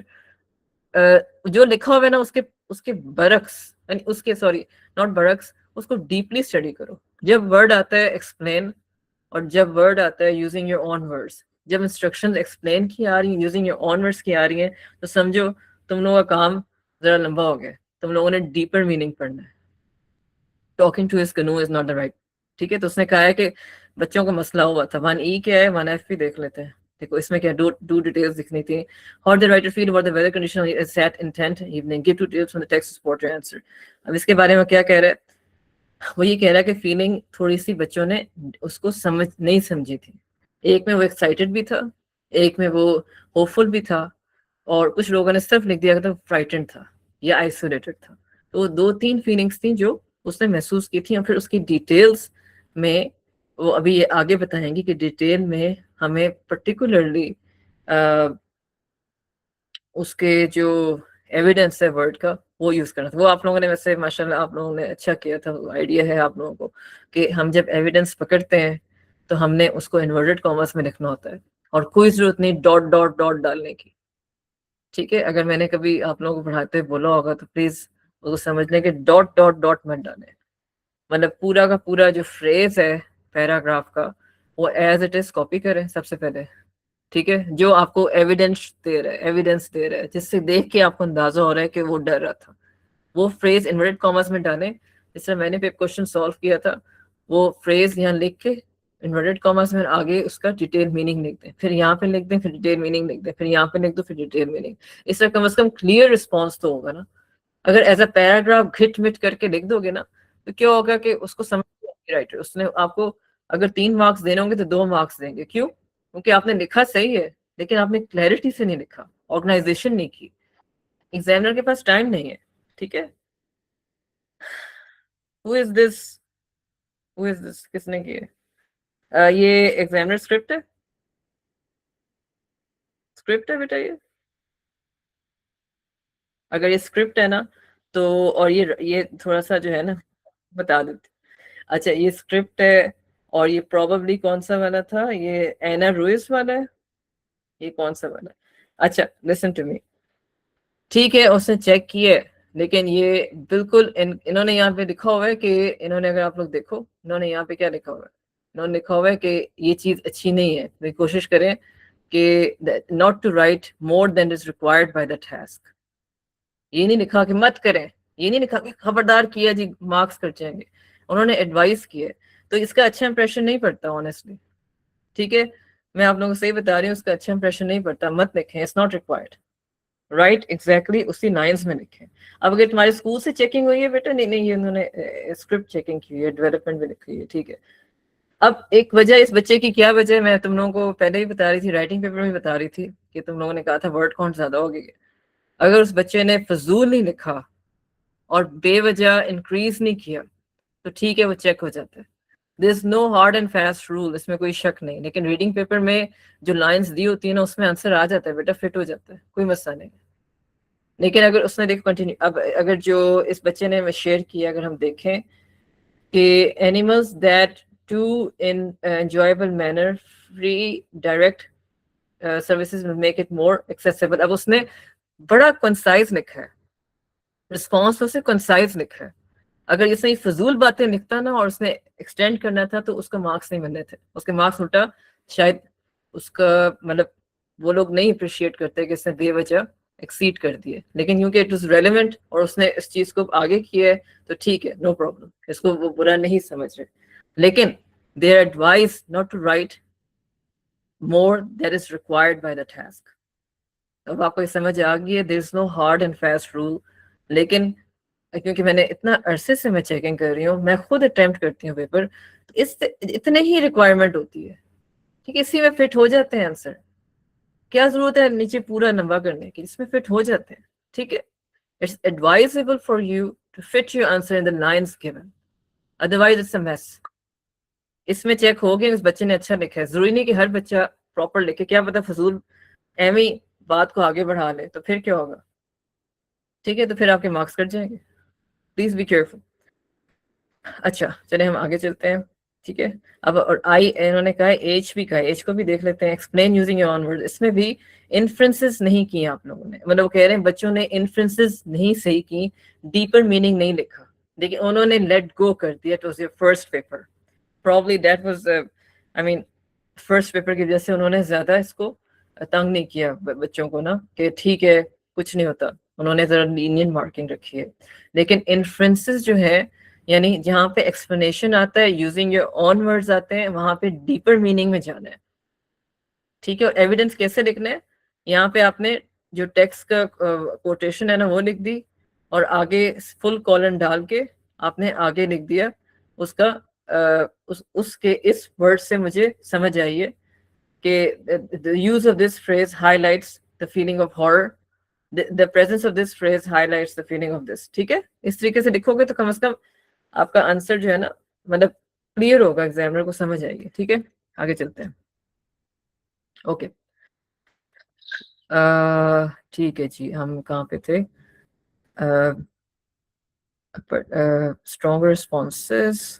जो लिखा हुआ है ना उसके उसके बरक्स, यानी उसके सॉरी नॉट बरक्स, उसको डीपली स्टडी करो। जब वर्ड आता है एक्सप्लेन, और जब वर्ड आता है यूजिंग योर ओन वर्ड्स, जब इंस्ट्रक्शंस एक्सप्लेन की आ रही हैं, यूजिंग योर ओन वर्ड्स की आ रही हैं, तो समझो तुम लोगों का काम जरा लंबा हो गया, तुम लोगों ने डीपर मीनिंग पढ़ना है। टॉकिंग टू हिज कनू इज नॉट द राइट, ठीक है। तो उसने कहा है कि बच्चों का मसला हुआ था। 1E क्या है, 1F भी देख लेते हैं। देखो इसमें क्या दो डिटेल्स दिखनी थी। How the writer feel about the weather condition is set intent evening, give 2 details from the text support your answer. अब इसके बारे में क्या कह रहा है, वो ये कह रहा है कि फीलिंग थोड़ी सी बच्चों ने उसको नहीं समझी थी। एक में वो एक्साइटेड भी था, एक में वो होपफुल भी था, और कुछ लोगों ने सिर्फ लिख दिया था फ्राइटेंड था या आइसोलेटेड था। तो 2-3 फीलिंग्स थी जो उसने महसूस की थी, और फिर उसकी डिटेल्स में वो अभी ये आगे बताएंगे कि डिटेल में हमें पर्टिकुलरली उसके जो एविडेंस है वर्ड का वो यूज करना था। वो आप लोगों ने वैसे माशाल्लाह आप लोगों ने अच्छा किया था, आइडिया है आप लोगों को कि हम जब एविडेंस पकड़ते हैं तो हमने उसको इन्वर्टेड कॉमर्स में लिखना होता है, और कोई जरूरत नहीं डॉट डॉट डॉट डालने की, ठीक है। अगर मैंने कभी आप लोगों को पढ़ाते बोला होगा तो प्लीज उसको समझ लें कि डॉट डॉट डॉट मत डालें, मतलब पूरा का पूरा जो फ्रेज है पैराग्राफ का वो एज इट इज कॉपी करें सबसे पहले, ठीक है। जो आपको एविडेंस दे रहा है जिससे देख के आपको अंदाजा हो रहा है कि वो डर रहा था, वो फ्रेज इन्वर्टेड कॉमर्स में डालें। जिस तरह मैंने क्वेश्चन सॉल्व किया था, वो फ्रेज यहाँ लिख के इन्वर्टेड कॉमर्स में आगे उसका डिटेल मीनिंग लिख दें, फिर यहाँ पे लिख दें, फिर डिटेल मीनिंग लिख दें, फिर यहाँ पे लिख दो, फिर डिटेल मीनिंग। इस तरह कम से कम क्लियर रिस्पॉन्स तो होगा ना। अगर एज अ पैराग्राफ घिट मिट करके लिख दोगे ना तो क्या होगा कि उसको समझ राइटर उसने आपको अगर 3 मार्क्स देने होंगे तो 2 मार्क्स देंगे। क्यों? क्योंकि आपने लिखा सही है लेकिन आपने क्लैरिटी से नहीं लिखा, ऑर्गेनाइजेशन नहीं की, एग्जामिनर के पास टाइम नहीं है, ठीक है। Who is this, who is this, किसने की है? ये एग्जामिनर स्क्रिप्ट है, स्क्रिप्ट है बेटा ये। अगर ये स्क्रिप्ट है ना तो, और ये थोड़ा सा जो है ना बता देते। अच्छा ये स्क्रिप्ट है, और ये प्रोबेबली कौन सा वाला था, ये एना रुइस वाला है, ये कौन सा वाला है? अच्छा लिसन टू मी, ठीक है उसने चेक किया है, लेकिन ये बिल्कुल इन्होंने यहाँ पे लिखा हुआ है कि इन्होंने, अगर आप लोग देखो इन्होंने यहाँ पे क्या लिखा हुआ है, उन्होंने लिखा हुआ है कि ये चीज अच्छी नहीं है, तो कोशिश करें कि not to write more than is required by the task. ये नहीं लिखा कि मत करें, ये नहीं लिखा कि खबरदार किया जी मार्क्स कट जाएंगे, उन्होंने एडवाइस की है, तो इसका अच्छा इंप्रेशन नहीं पड़ता ऑनेस्टली। ठीक है, मैं आप लोगों को सही बता रही हूँ, उसका अच्छा इंप्रेशन नहीं पड़ता, मत लिखें, it's not required. Right, exactly उसी लाइंस में लिखें। अब अगर तुम्हारे स्कूल से चेकिंग हुई है बेटा, नहीं नहीं ये उन्होंने स्क्रिप्ट चेकिंग की है, डेवलपमेंट में लिखी है, ठीक है। अब एक वजह इस बच्चे की क्या वजह, मैं तुम लोगों को पहले ही बता रही थी, राइटिंग पेपर में बता रही थी कि तुम लोगों ने कहा था वर्ड काउंट ज्यादा हो गई है। अगर उस बच्चे ने फजूल नहीं लिखा और बेवजह इंक्रीज नहीं किया तो ठीक है, वो चेक हो जाता है। There is no hard and fast rule, इसमें कोई शक नहीं। लेकिन रीडिंग पेपर में जो लाइंस दी होती है ना, उसमें आंसर आ जाता है बेटा, फिट हो जाता है, कोई मसला नहीं। लेकिन अगर उसने देखो कंटिन्यू, अब अगर जो इस बच्चे ने शेयर किया, अगर हम देखें कि animals that too in enjoyable manner free direct services make it more accessible. अब उसने बड़ा कंसाइज लिखा है, रिस्पॉन्स उससे कंसाइज लिखा है। अगर इसने फजूल बातें लिखता ना और उसने एक्सटेंड करना था तो उसका मार्क्स नहीं बनने थे, उसके मार्क्स उल्टा शायद उसका मतलब वो लोग नहीं अप्रिशिएट करते कि इसने बेवजह एक्सीड कर दिए। लेकिन क्योंकि इट वाज रेलेवेंट और उसने इस चीज को आगे किया है तो ठीक है, नो प्रॉब्लम, इसको वो बुरा नहीं समझ रहे। लेकिन their advice not to write more that is required by the task. अब आपको ये समझ आ गई है, there is no hard and fast rule. लेकिन क्योंकि मैंने इतना अरसे से मैं चेकिंग कर रही हूँ, मैं खुद अटेम्प्ट करती हूँ पेपर, तो इस इतने ही रिक्वायरमेंट होती है, ठीक है, इसी में फिट हो जाते हैं आंसर। क्या जरूरत है नीचे पूरा लंबा करने की, इसमें फिट हो जाते हैं, ठीक है। It's advisable for you to fit your answer in the lines given, otherwise it's a mess. इसमें चेक हो गया, इस बच्चे ने अच्छा लिखा है, जरूरी नहीं कि हर बच्चा प्रॉपर लिखे, क्या पता फजूल एमी बात को आगे बढ़ा ले, तो फिर क्या होगा, ठीक है, तो फिर आपके मार्क्स कट जाएंगे। Please be careful. अच्छा चले हम आगे चलते हैं, ठीक है। अब और आई इन्होंने कहा है, एज भी कहा है, एज को भी देख लेते हैं। Explain using your own words, इसमें भी इन्फ्रेंसेस नहीं किए आप लोगों ने, मतलब वो कह रहे हैं बच्चों ने इन्फ्रेंसेस नहीं सही की, डीपर मीनिंग नहीं लिखा, लेकिन उन्होंने लेट गो कर दिया। It was your first paper, probably that was I mean first paper की वजह से उन्होंने ज्यादा इसको तंग नहीं किया बच्चों को ना, कि ठीक है कुछ नहीं होता, उन्होंने जरा लीनियंट मार्किंग रखी है। लेकिन इन्फ्रेंसेस जो है, यानी जहाँ पे एक्सप्लेनेशन आता है, यूजिंग योर ऑन वर्ड्स आते हैं, वहां पे डीपर मीनिंग में जाना है, ठीक है। और एविडेंस कैसे लिखना है, यहाँ पे आपने जो टेक्स्ट का कोटेशन है ना वो लिख दी, और आगे फुल कॉलन डाल के आपने आगे लिख दिया उसका उसके इस वर्ड से मुझे समझ आई है कि the use of this phrase highlights the feeling of horror, the presence of this phrase highlights the feeling of this, ठीक है। इस तरीके से लिखोगे तो कम से कम आपका आंसर जो है ना, मतलब क्लियर होगा, एग्जामिनर को समझ आएगी, ठीक है। आगे चलते हैं, ओके। ठीक है जी, हम कहाँ पे थे, स्ट्रॉन्गर रिस्पॉन्सेस,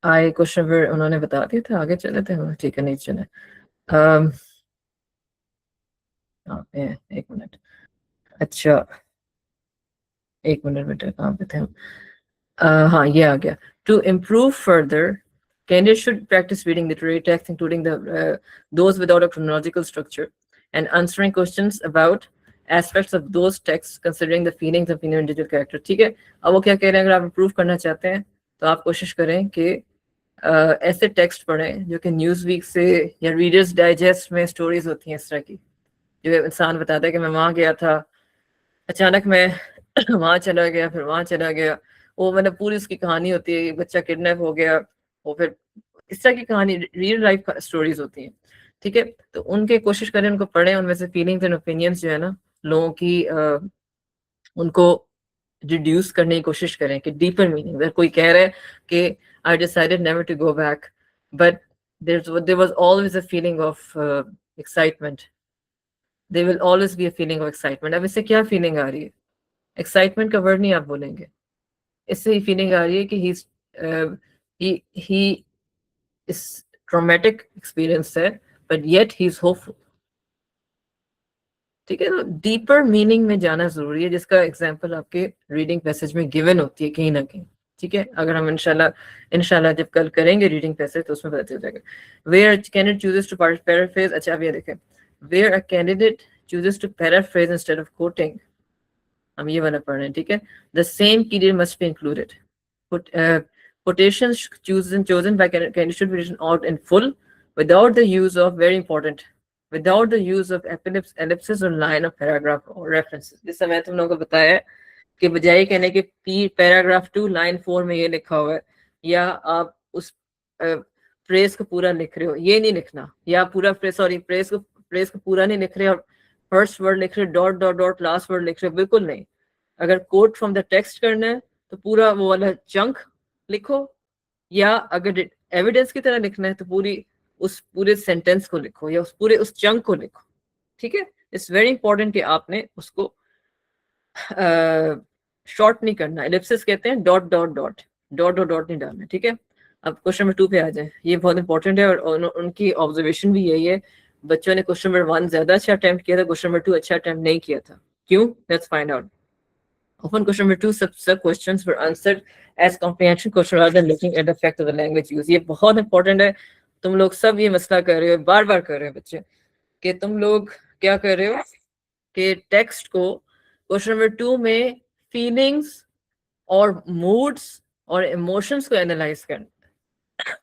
आई क्वेश्चन उन्होंने बता दिया था, आगे चले थे हम, ठीक है, नहीं चले। एक मिनट, अच्छा एक मिनट बेटा, कहाँ पे थे हम, हाँ ये आ गया। To improve further, candidates should practice reading literary texts, including those without a chronological structure, and answering questions about aspects of those texts, considering the feelings of individual character, ठीक है। अब वो क्या कह रहे हैं, अगर आप इम्प्रूव करना चाहते हैं तो आप कोशिश करें कि ऐसे टेक्स्ट पढ़ें जो कि न्यूज़ वीक से या रीडर्स डाइजेस्ट में स्टोरीज होती हैं इस तरह की, जो इंसान बताता है कि मैं वहाँ गया था, अचानक मैं वहां चला गया, फिर वहां चला गया, वो मतलब पूरी उसकी कहानी होती है, बच्चा किडनैप हो गया, वो फिर इस तरह की कहानी, रियल लाइफ स्टोरीज होती हैं, ठीक है। तो उनके कोशिश करें, उनको पढ़ें, उनमें से फीलिंग्स एंड ओपिनियंस जो है ना लोगों की, उनको रिड्यूस करने की कोशिश करें कि डीपर मीनिंग, अगर कोई कह रहा है कि I decided never to go back, but there was always a feeling of excitement, there will always be a feeling of excitement. अब इससे क्या फीलिंग आ रही है, एक्साइटमेंट का वर्ड नहीं आप बोलेंगे, इससे ही फीलिंग आ रही है कि ही इस ट्रॉमेटिक एक्सपीरियंस है, but yet he is hopeful, ठीक है। तो डीपर मीनिंग में जाना जरूरी है, जिसका एग्जांपल आपके रीडिंग पैसेज में गिवन होती है कहीं ना कहीं, ठीक है, अगर हम इंशाल्लाह जब कल करेंगे रीडिंग पैसेज तो उसमें पता चल जाएगा। Where candidate chooses to paraphrase, अच्छा अब ये देखें, where a candidate chooses to paraphrase instead of quoting, हम ये वाला पढ़ रहे हैं, ठीक है। The same period must be included, quotations chosen by candidate should be written out in full without the use of, very important, without the use of ellipsis or line of paragraph or references। जैसे मैं तुम लोगों को बताया है कि बजाय कहने के पैराग्राफ 2 लाइन 4 में ये लिखा हुआ है, या आप उस फ्रेज को पूरा लिख रहे हो, ये नहीं लिखना, या पूरा फ्रेज को पूरा नहीं लिख रहे और फर्स्ट वर्ड लिख रहे हो, dot dot dot last word लिख रहे हो, बिल्कुल नहीं। अगर कोट फ्रॉम द टेक्स्ट करना है तो पूरा वो वाला चंक लिखो, या अगर एविडेंस की तरह लिखना है तो उस पूरे सेंटेंस को लिखो या उस चंक को लिखो, ठीक है। इट्स वेरी इंपॉर्टेंट कि आपने उसको शॉर्ट नहीं करना, एलिप्सिस कहते हैं, dot dot dot dot dot dot नहीं डालना, ठीक है। अब क्वेश्चन नंबर 2 पे आ जाए, ये बहुत इंपॉर्टेंट है और उनकी ऑब्जर्वेशन भी यही है, बच्चों ने क्वेश्चन नंबर 1 ज्यादा अच्छा अटेम्प्ट किया था, क्वेश्चन नंबर 2 अच्छा अटेम्प्ट नहीं किया था, क्यों? Let's find out. Often question number 2 sub questions were answered as comprehension question rather than looking at the fact of the language use। ये बहुत इंपॉर्टेंट है, तुम लोग सब ये मसला कर रहे हो, बार बार कर रहे हो बच्चे, कि तुम लोग क्या कर रहे हो कि टेक्स्ट को क्वेश्चन नंबर 2 में फीलिंग्स और मूड्स और इमोशंस को एनालाइज करना,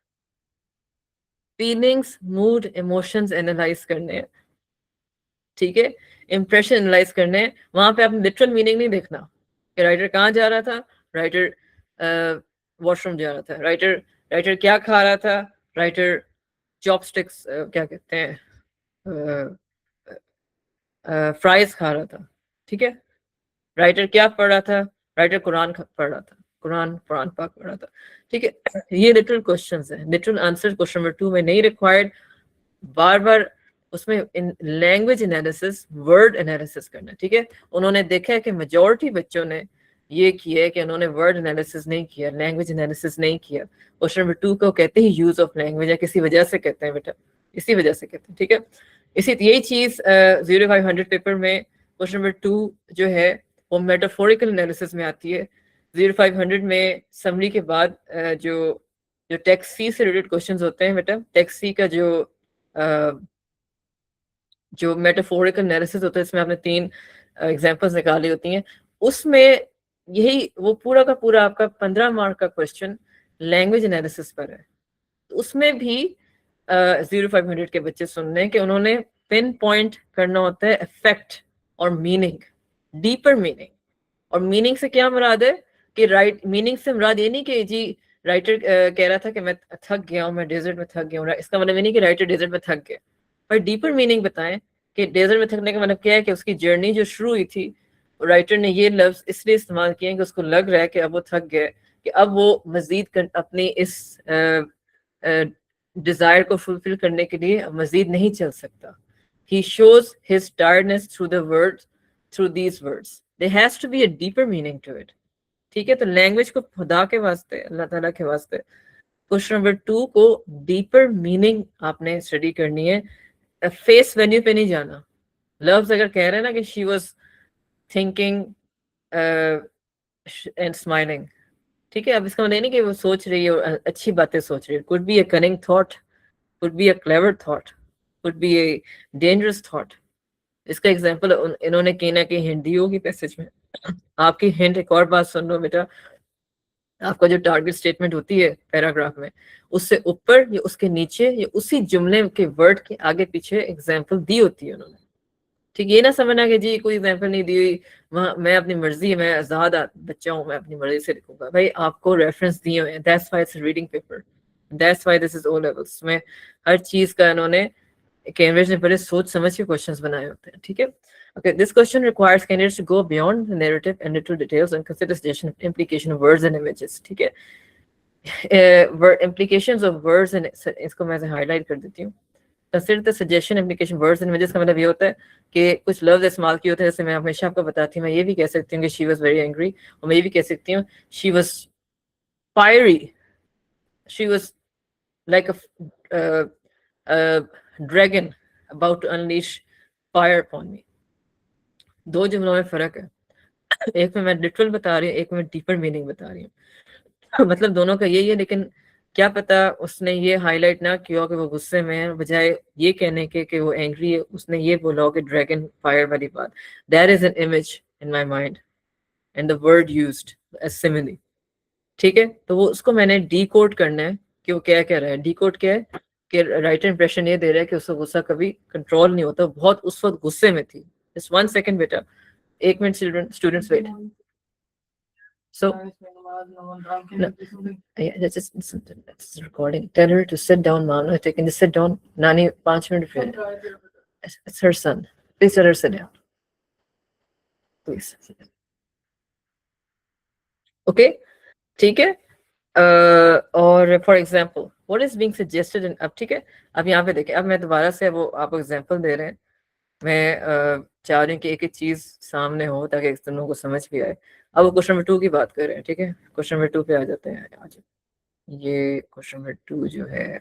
फीलिंग्स मूड इमोशंस एनालाइज करने हैं, ठीक है, इंप्रेशन एनालाइज करने हैं। वहां पे आपने लिटरल मीनिंग नहीं देखना कि राइटर कहाँ जा रहा था, राइटर वॉशरूम जा रहा था, राइटर क्या खा रहा था, राइटर चॉपस्टिक्स क्या कहते हैं फ्राइज खा रहा था, ठीक है। राइटर क्या पढ़ रहा था, राइटर कुरान पढ़ रहा था, कुरान पाक पढ़ रहा था, ठीक है। ये लिटरल क्वेश्चंस है, लिटरल आंसर क्वेश्चन नंबर 2 में नहीं रिक्वायर्ड, बार बार उसमें in language analysis word analysis करना, ठीक है। उन्होंने देखा है कि मेजॉरिटी बच्चों ने ये किया है कि उन्होंने वर्ड एनालिसिस नहीं किया, लैंग्वेज एनालिसिस नहीं किया। क्वेश्चन नंबर 2 को कहते हैं यूज ऑफ लैंग्वेज, या किसी वजह से कहते हैं बेटा, इसी वजह से कहते हैं, ठीक है। यही चीज 0500 पेपर में क्वेश्चन नंबर 2 जो है वो मेटाफोरिकल एनालिसिस में आती है। 0500 में समरी के बाद जो टेक्स्ट सी से रिलेटेड क्वेश्चंस होते हैं बेटा, टेक्स्ट सी का जो मेटाफोरिकल एनालिसिस होता है, इसमें आपने 3 एग्जांपल्स निकाली होती हैं, उसमें यही वो पूरा का पूरा आपका 15 मार्क का क्वेश्चन लैंग्वेज एनालिसिस पर है। तो उसमें भी 0500 के बच्चे सुन रहे हैं कि उन्होंने पिन पॉइंट करना होता है इफेक्ट और मीनिंग, डीपर मीनिंग। और मीनिंग से क्या मुराद है कि मीनिंग से मुराद ये नहीं कि जी राइटर कह रहा था कि मैं थक गया हूँ, मैं डेजर्ट में थक गया हूँ, इसका मतलब ये नहीं कि राइटर डेजर्ट में थक गया, पर डीपर मीनिंग बताएं कि डेजर्ट में थकने का मतलब क्या है कि उसकी जर्नी जो शुरू हुई थी, राइटर ने ये लफ्ज इसलिए इस्तेमाल किए कि उसको लग रहा है कि अब वो थक गया, कि अब वो मजीद अपनी इस डिजायर को फुलफिल करने के लिए मजीद नहीं चल सकता। He shows his tiredness through the words, through these words. There has to be a deeper meaning to it. ठीक है, तो लैंग्वेज को खुदा के वास्ते, अल्लाह ताला के वास्ते, क्वेश्चन नंबर 2 को डीपर मीनिंग आपने स्टडी करनी है, फेस वैल्यू पे नहीं जाना। लफ्ज अगर कह रहे हैं ना कि she was thinking and smiling, ठीक है, अब इसका मतलब नहीं कि वो सोच रही है और अच्छी बातें सोच रही है, could be a cunning thought, could be a clever thought, could be a dangerous thought. इसका एग्जांपल इन्होंने कहीं ना कहीं हिंट दी होगी पैसेज में। आपकी हिंट एक और बात सुन लो बेटा, आपका जो टारगेट स्टेटमेंट होती है पैराग्राफ में, उससे ऊपर या उसके नीचे या उसी जुमले के वर्ड के आगे पीछे एग्जांपल दी होती है उन्होंने, ठीक, ये ना समझना कि जी कोई एग्जांपल नहीं दी हुई, वहाँ मैं अपनी मर्जी, मैं आजाद बच्चा हूँ, मैं अपनी मर्जी से लिखूंगा। भाई आपको रेफरेंस दिए हुए हैं, that's why it's reading paper, that's why this is O levels में हर चीज का इन्होंने कैम्ब्रिज ने पहले सोच समझ के क्वेश्चंस बनाए होते हैं, ठीक है। Okay, this question requires candidates to go beyond the narrative and literal details and consider suggestion implication of words and images, ठीक है। implications of words and इसको मैं हाईलाइट कर देती हूँ। Consider the suggestion implication words and images का मतलब ये होता है कि कुछ लफ्ज इस्तेमाल किए होते हैं, जैसे मैं हमेशा आपको बताती हूँ, मैं ये भी कह सकती हूँ कि she was very angry, और मैं ये भी कह सकती हूँ she was fiery, she was like a dragon about to unleash fire upon me। दो जुमलों में फर्क है, एक में मैं लिटरल बता रही हूँ, एक में डीपर मीनिंग बता रही हूँ। मतलब दोनों का यही है, लेकिन क्या पता उसने ये हाईलाइट ना किया कि वो गुस्से में है, बजाय ये कहने के कि वो एंग्री है, उसने ये बोला हो कि ड्रैगन फायर वाली बात. That is an image in my mind and the word used as simile. ठीक है, तो वो उसको मैंने डी कोड करना है कि वो क्या कह रहा है. डी कोड क्या है कि राइट इंप्रेशन ये दे रहा है कि उसका गुस्सा कभी कंट्रोल नहीं होता, बहुत उस वक्त गुस्से में थी. जस्ट 1 सेकंड बेटा, 1 minute students wait. So, no, yeah, that's recording. Tell her to sit down, mom. No, they can just sit down. Nani, 5 minutes. It's her son. Please let her sit down. Please. Okay, ठीक है. और for example what is being suggested in. अब ठीक है, अब यहाँ पे देखें, अब मैं दोबारा से वो आपको एग्जाम्पल दे रहे हैं. मैं चाह रही हूँ कि एक एक चीज सामने हो ताकि एक दोनों को समझ भी आए. अब वो क्वेश्चन नंबर 2 की बात कर रहे हैं. ठीक है, क्वेश्चन नंबर 2 पे आ जाते हैं. आज ये क्वेश्चन नंबर 2 जो है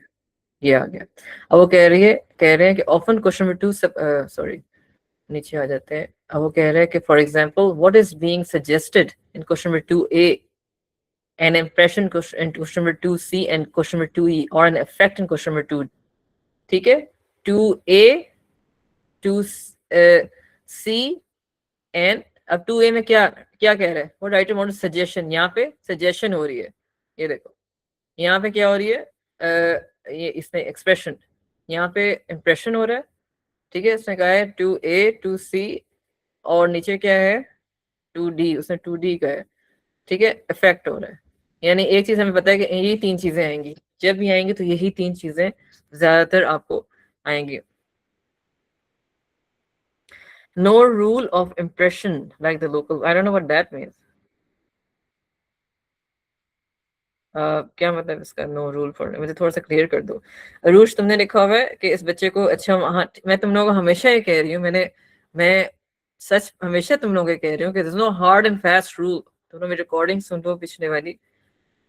ये आ गया. अब वो कह रहे हैं कि ऑफन क्वेश्चन नंबर 2 सॉरी नीचे आ जाते हैं. अब वो कह रहे हैं कि for example what is being suggested in question number 2A, an impression in question number 2C and question number 2E, or an effect in question number 2. ठीक है, 2A 2C and अब 2A में क्या क्या कह रहा है. वो राइटर वांट सजेशन. यहाँ पे सजेशन हो रही है. ये देखो यहाँ पे क्या हो रही है. ये इसने एक्सप्रेशन, यहाँ पे इंप्रेशन हो रहा है. ठीक है, इसने कहा है 2A 2C और नीचे क्या है 2D, उसने 2D का है. ठीक है, इफेक्ट हो रहा है. यानी एक चीज हमें पता है कि यही 3 चीजें आएंगी. जब भी आएंगी तो यही 3 चीजें ज्यादातर आपको आएंगी. No rule of impression like the local. I don't know what that means. क्या मतलब इसका नो रूल फॉर. मुझे थोड़ा सा क्लियर कर दो. अरूज, तुमने लिखा हुआ है कि इस बच्चे को अच्छा. हाँ, मैं तुम लोगों को हमेशा ये कह रही हूँ, मैं सच हमेशा तुम लोगों को कह रही हूँ कि no hard and fast rule. तुम लोग मेरी रिकॉर्डिंग सुन लो पिछले वाली.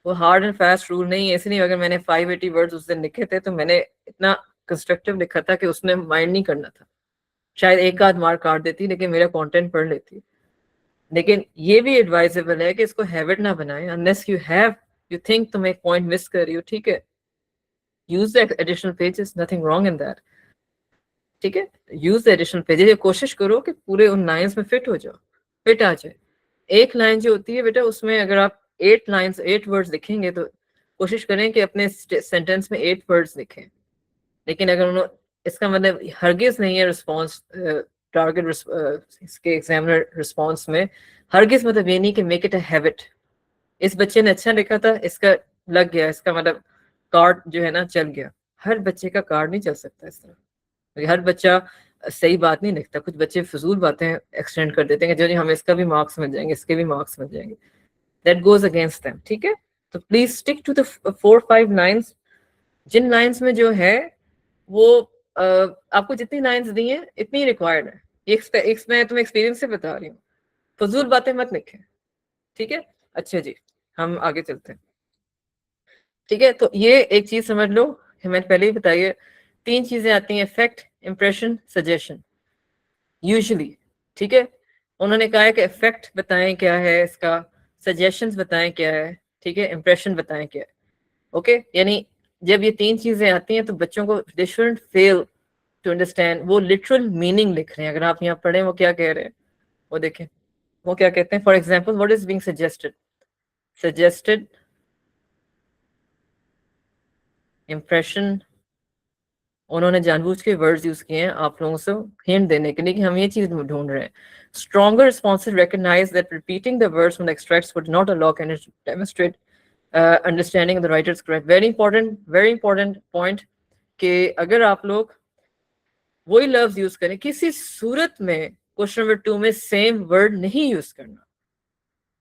वो हार्ड एंड फास्ट रूल नहीं है. इसलिए अगर मैंने 580 वर्ड्स उस दिन लिखे थे तो मैंने इतना कंस्ट्रक्टिव लिखा था कि उसने माइंड नहीं करना था. शायद एक आध मार्क काट देती लेकिन मेरा कंटेंट पढ़ लेती. लेकिन ये भी एडवाइजेबल है कि इसको हैबिट ना बनाएं अनलेस यू थिंक तुम एक पॉइंट मिस कर रही हो. ठीक है, use the additional pages, nothing wrong in that. ठीक है, यूज द एडिशनल पेजेस. ये कोशिश करो कि पूरे उन लाइंस में फिट हो जाओ, फिट आ जाए. एक लाइन जो होती है बेटा उसमें अगर आप 8 लाइंस 8 वर्ड्स लिखेंगे तो कोशिश करें कि अपने सेंटेंस में 8 वर्ड्स लिखें. लेकिन अगर उन्होंने, इसका मतलब हरगिज नहीं है रिस्पॉन्स टारगेट इसके एग्जामिनर रिस्पॉन्स में हरगिज मतलब ये नहीं कि मेक इट अ हैबिट. इस बच्चे ने अच्छा लिखा था, इसका लग गया, इसका मतलब कार्ड जो है ना चल गया. हर बच्चे का कार्ड नहीं चल सकता इस तरह. हर बच्चा सही बात नहीं लिखता. कुछ बच्चे फजूल बातें एक्सटेंड कर देते हैं जो हम इसका भी मार्क्स मिल जाएंगे, इसके भी मार्क्स मिल जाएंगे. That goes against them. ठीक है, तो please stick to the 4-5 lines. जिन लाइंस में जो है वो आपको जितनी लाइंस दी हैं इतनी रिक्वायर्ड है. एक मैं तुम्हें एक्सपीरियंस से बता रही हूँ. फजूल बातें मत लिखें. ठीक है, अच्छा जी, हम आगे चलते हैं. ठीक है, तो ये एक चीज समझ लो, मैंने पहले ही बताई है. 3 चीजें आती हैं, इफेक्ट, इंप्रेशन, सजेशन, यूजुअली. ठीक है, उन्होंने कहा है कि इफेक्ट बताएं क्या है इसका, सजेशंस बताएं क्या है, ठीक है, इंप्रेशन बताएं क्या है. ओके, यानी जब ये 3 चीजें आती हैं तो बच्चों को they shouldn't fail to understand. वो लिटरल मीनिंग लिख रहे हैं. अगर आप यहाँ पढ़ें वो क्या कह रहे हैं, वो देखें. वो क्या कहते हैं, for example what is being suggested impression. उन्होंने जानबूझ के वर्ड्स यूज किए हैं आप लोगों से हिंट देने के लिए कि हम ये चीज ढूंढ रहे हैं. Stronger responses recognize that repeating the words from the extracts would not allow and demonstrate understanding of the writer's correct. Very important point कि अगर आप लोग वही लफ्ज यूज करें किसी सूरत में क्वेश्चन नंबर 2 में सेम वर्ड नहीं यूज करना,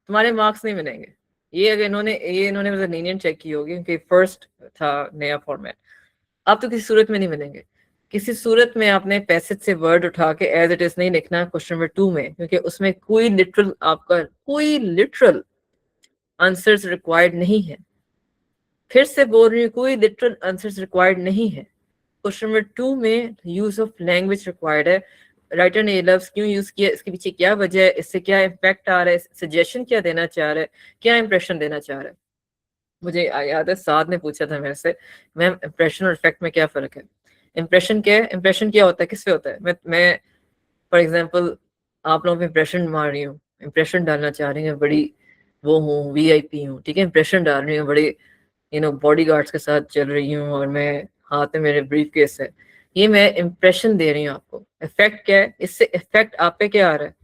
तुम्हारे मार्क्स नहीं मिलेंगे. ये अगर इन्होंने मतलब लीनियंट चेक की होगी क्योंकि फर्स्ट था नया फॉर्मेट. आप तो किसी सूरत में नहीं मिलेंगे. किसी सूरत में आपने पैसेज से वर्ड उठा के एज इट इज नहीं लिखना क्वेश्चन नंबर 2 में, क्योंकि उसमें कोई लिटरल आंसर्स रिक्वायर्ड नहीं है. फिर से बोल रही हूँ, कोई लिटरल आंसर्स रिक्वायर्ड नहीं है. क्वेश्चन नंबर 2 में यूज ऑफ लैंग्वेज रिक्वायर्ड है. राइटर ने ये लफ्ज क्यों यूज किया, इसके पीछे क्या वजह है, इससे क्या इम्पैक्ट आ रहा है, सजेशन क्या देना चाह रहा है, क्या इंप्रेशन देना चाह रहा है. मुझे याद है साद ने पूछा था मेरे से, मैम इम्प्रेशन और इफेक्ट में क्या फ़र्क है? इम्प्रेशन क्या है? इम्प्रेशन क्या होता है, किससे होता है? मैं फॉर एग्जांपल आप लोगों पे इम्प्रेशन मार रही हूँ, इम्प्रेशन डालना चाह रही हूँ, बड़ी वो हूँ, वीआईपी हूँ, ठीक है, इम्प्रेशन डाल रही हूँ, बड़ी बॉडीगार्ड्स के साथ चल रही हूँ और मैं हाथ में मेरे ब्रीफ केस है, ये मैं इम्प्रेशन दे रही हूँ आपको। इफेक्ट क्या है? इससे इफेक्ट आप पे क्या आ रहा है?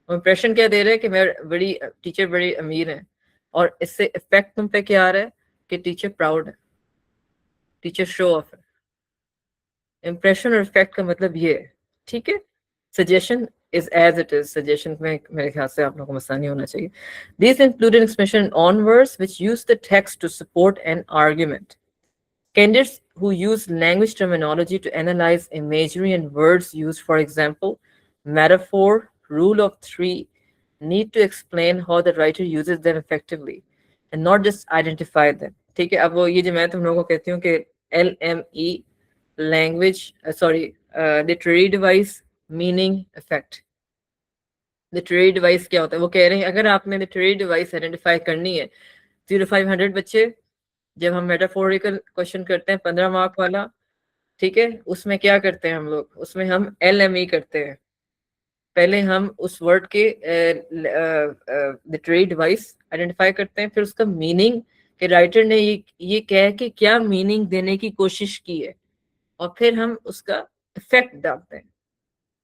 इम्प्रेशन क्या दे रहे हैं कि मैं बड़ी टीचर बड़ी अमीर है, और इससे इफेक्ट तुम पे क्या आ रहा है कि टीचर प्राउड है, टीचर शो ऑफ है। इम्प्रेशन और इफेक्ट का मतलब ये है, ठीक है। Suggestion is as it is, suggestion में मेरे ख्याल से आप लोगों को मसला नहीं होना चाहिए। These include an expression on words which use the text to support an argument. Candidates who use language terminology to analyze imagery and words used, for example, metaphor, rule of three, need to explain how the writer uses them effectively and not just identify them. ठीक है, अब वो ये जो मैं तुम लोगों को कहती हूँ कि LME language sorry literary device meaning effect. Literary device क्या होता है? वो कह रहे हैं अगर आपने लिटरेरी डिवाइस आइडेंटिफाई करनी है, 0500 बच्चे जब हम मेटाफोरिकल क्वेश्चन करते हैं 15 मार्क वाला, ठीक है, उसमें क्या करते हैं हम लोग? उसमें हम LME करते हैं। पहले हम उस वर्ड के लिटरेरी डिवाइस आइडेंटिफाई करते हैं, फिर उसका मीनिंग कि राइटर ने ये कह के क्या मीनिंग देने की कोशिश की है, और फिर हम उसका इफेक्ट डालते हैं।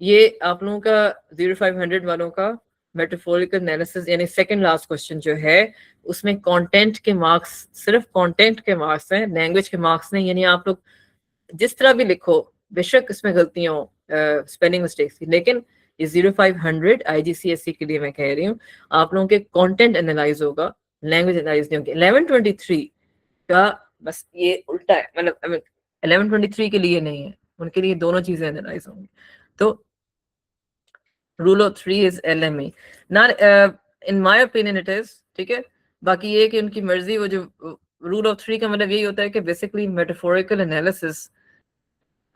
ये आप लोगों का 0500 वालों का मेटाफोरिकल एनालिसिस यानी सेकंड लास्ट क्वेश्चन जो है, उसमें कंटेंट के मार्क्स, सिर्फ कंटेंट के मार्क्स हैं, लैंग्वेज के मार्क्स नहीं। यानी आप लोग जिस तरह भी लिखो, बेशक इसमें गलतियां हो, स्पेलिंग मिस्टेक्स की, लेकिन ये 0500 IGCSE के लिए मैं कह रही हूँ, आप लोगों के कंटेंट एनालाइज होगा, लैंग्वेज एनालाइज नहीं होगी। 1123 का बस ये उल्टा है, मतलब 1123 के लिए नहीं है, उनके लिए दोनों चीजें एनालाइज होंगी। तो rule of three is LME, not in my opinion it is, ठीक है। बाकी ये कि उनकी मर्जी, वो जो रूल ऑफ थ्री का मतलब यही होता है कि बेसिकली मेटाफोरिकल एनालिसिस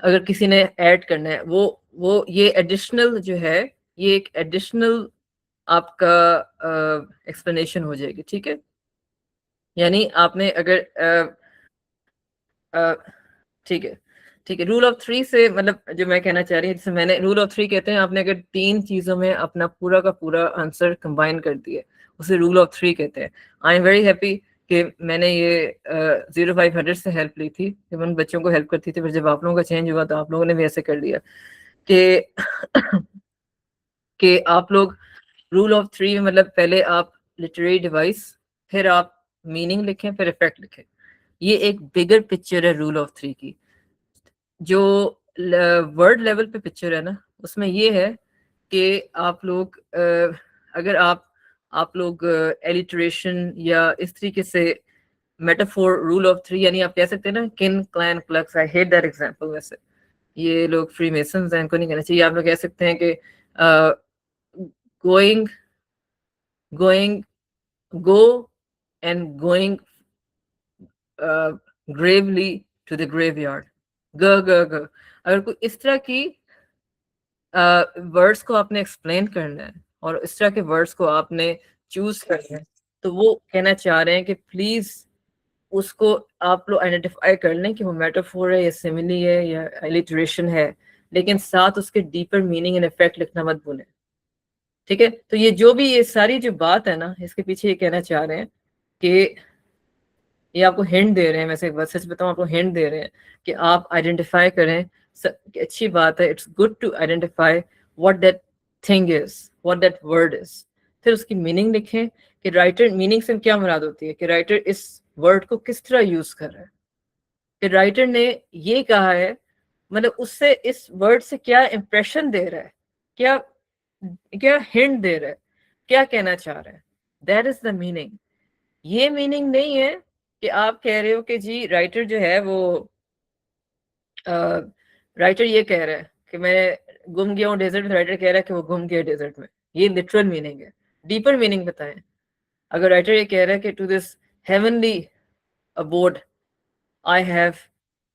अगर किसी ने ऐड करना है, वो ये एडिशनल जो है, ये एक एडिशनल आपका एक्सप्लेनेशन हो जाएगी, ठीक है। यानी आपने अगर ठीक है, ठीक है, रूल ऑफ थ्री से मतलब जो मैं कहना चाह रही हूँ, जैसे मैंने रूल ऑफ थ्री कहते हैं, आपने अगर 3 चीजों में अपना पूरा का पूरा आंसर कंबाइन कर दिया, उसे रूल ऑफ थ्री कहते हैं। आई एम वेरी हैप्पी कि मैंने ये 0500 से हेल्प ली थी, जब उन बच्चों को हेल्प करती थी, फिर जब आप लोगों का चेंज हुआ तो आप लोगों ने भी ऐसे कर लिया कि कि आप लोग रूल ऑफ थ्री में मतलब पहले आप लिटरेरी डिवाइस, फिर आप मीनिंग लिखें, फिर इफेक्ट लिखें। ये एक बिगर पिक्चर है रूल ऑफ थ्री की। जो वर्ड लेवल पे पिक्चर है ना, उसमें ये है कि आप लोग अगर आप लोग एलिटरेशन या इस तरीके से मेटाफोर रूल ऑफ थ्री, यानी आप कह सकते हैं ना किन क्लैन क्लक्स, आई हेट दैट एग्जांपल, वैसे ये लोग फ्री मेसन्स हैं, इनको नहीं कहना चाहिए। आप लोग कह सकते हैं कि going going go and going gravely to the graveyard, ग ग ग। अगर कोई इस तरह की वर्ड्स को आपने एक्सप्लेन करना है और इस तरह के वर्ड्स को आपने चूज करना है, तो वो कहना चाह रहे हैं कि प्लीज उसको आप लोग आइडेंटिफाई कर लें कि वो मेटाफोर है या सिमिली है या एलिटरेशन है, लेकिन साथ उसके डीपर मीनिंग एंड इफेक्ट लिखना मत भूलें, ठीक है। तो ये जो भी ये सारी जो बात है ना, इसके पीछे ये कहना चाह रहे हैं कि ये आपको हिंट दे रहे हैं, वैसे एक बात सच बताऊं, आपको हिंट दे रहे हैं कि आप आइडेंटिफाई करें। अच्छी बात है, it's good to identify what that thing is, what that word is, फिर उसकी मीनिंग लिखें कि राइटर, मीनिंग से क्या मुराद होती है कि राइटर इस वर्ड को किस तरह यूज कर रहा है, कि राइटर ने ये कहा है, मतलब उससे इस वर्ड से क्या इंप्रेशन दे रहा है, क्या क्या हिंट दे रहा है, क्या कहना चाह रहा है, दैट इज द मीनिंग। ये मीनिंग नहीं है कि आप कह रहे हो कि जी राइटर जो है वो राइटर ये कह रहा है कि मैं गुम गया हूँ डेजर्ट में, राइटर कह रहा है कि वो गुम गया डेजर्ट में, ये लिटरल मीनिंग है। डीपर मीनिंग बताएं। अगर राइटर ये कह रहा है कि to this heavenly abode I have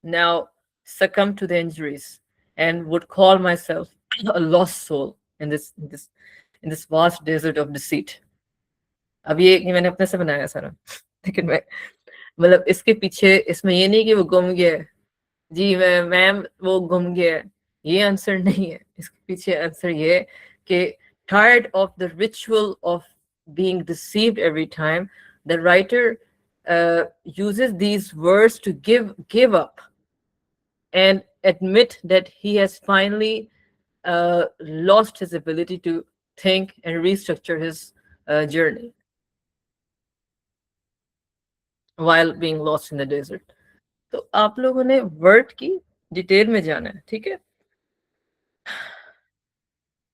now succumbed to the injuries and would call myself a lost soul in this vast desert of deceit. अब ये मैंने अपने से बनाया सारा, लेकिन मैं मतलब इसके पीछे इसमें ये नहीं कि वो गुम गया है, जी मैम वो गुम गया है, ये आंसर नहीं है। इसके पीछे आंसर ये है कि tired of the ritual of being deceived every time, the writer uses these words to give up and admit that he has finally lost his ability to think and restructure his journey while being lost in the desert. तो आप लोगों ने word की detail में जाना है, ठीक है?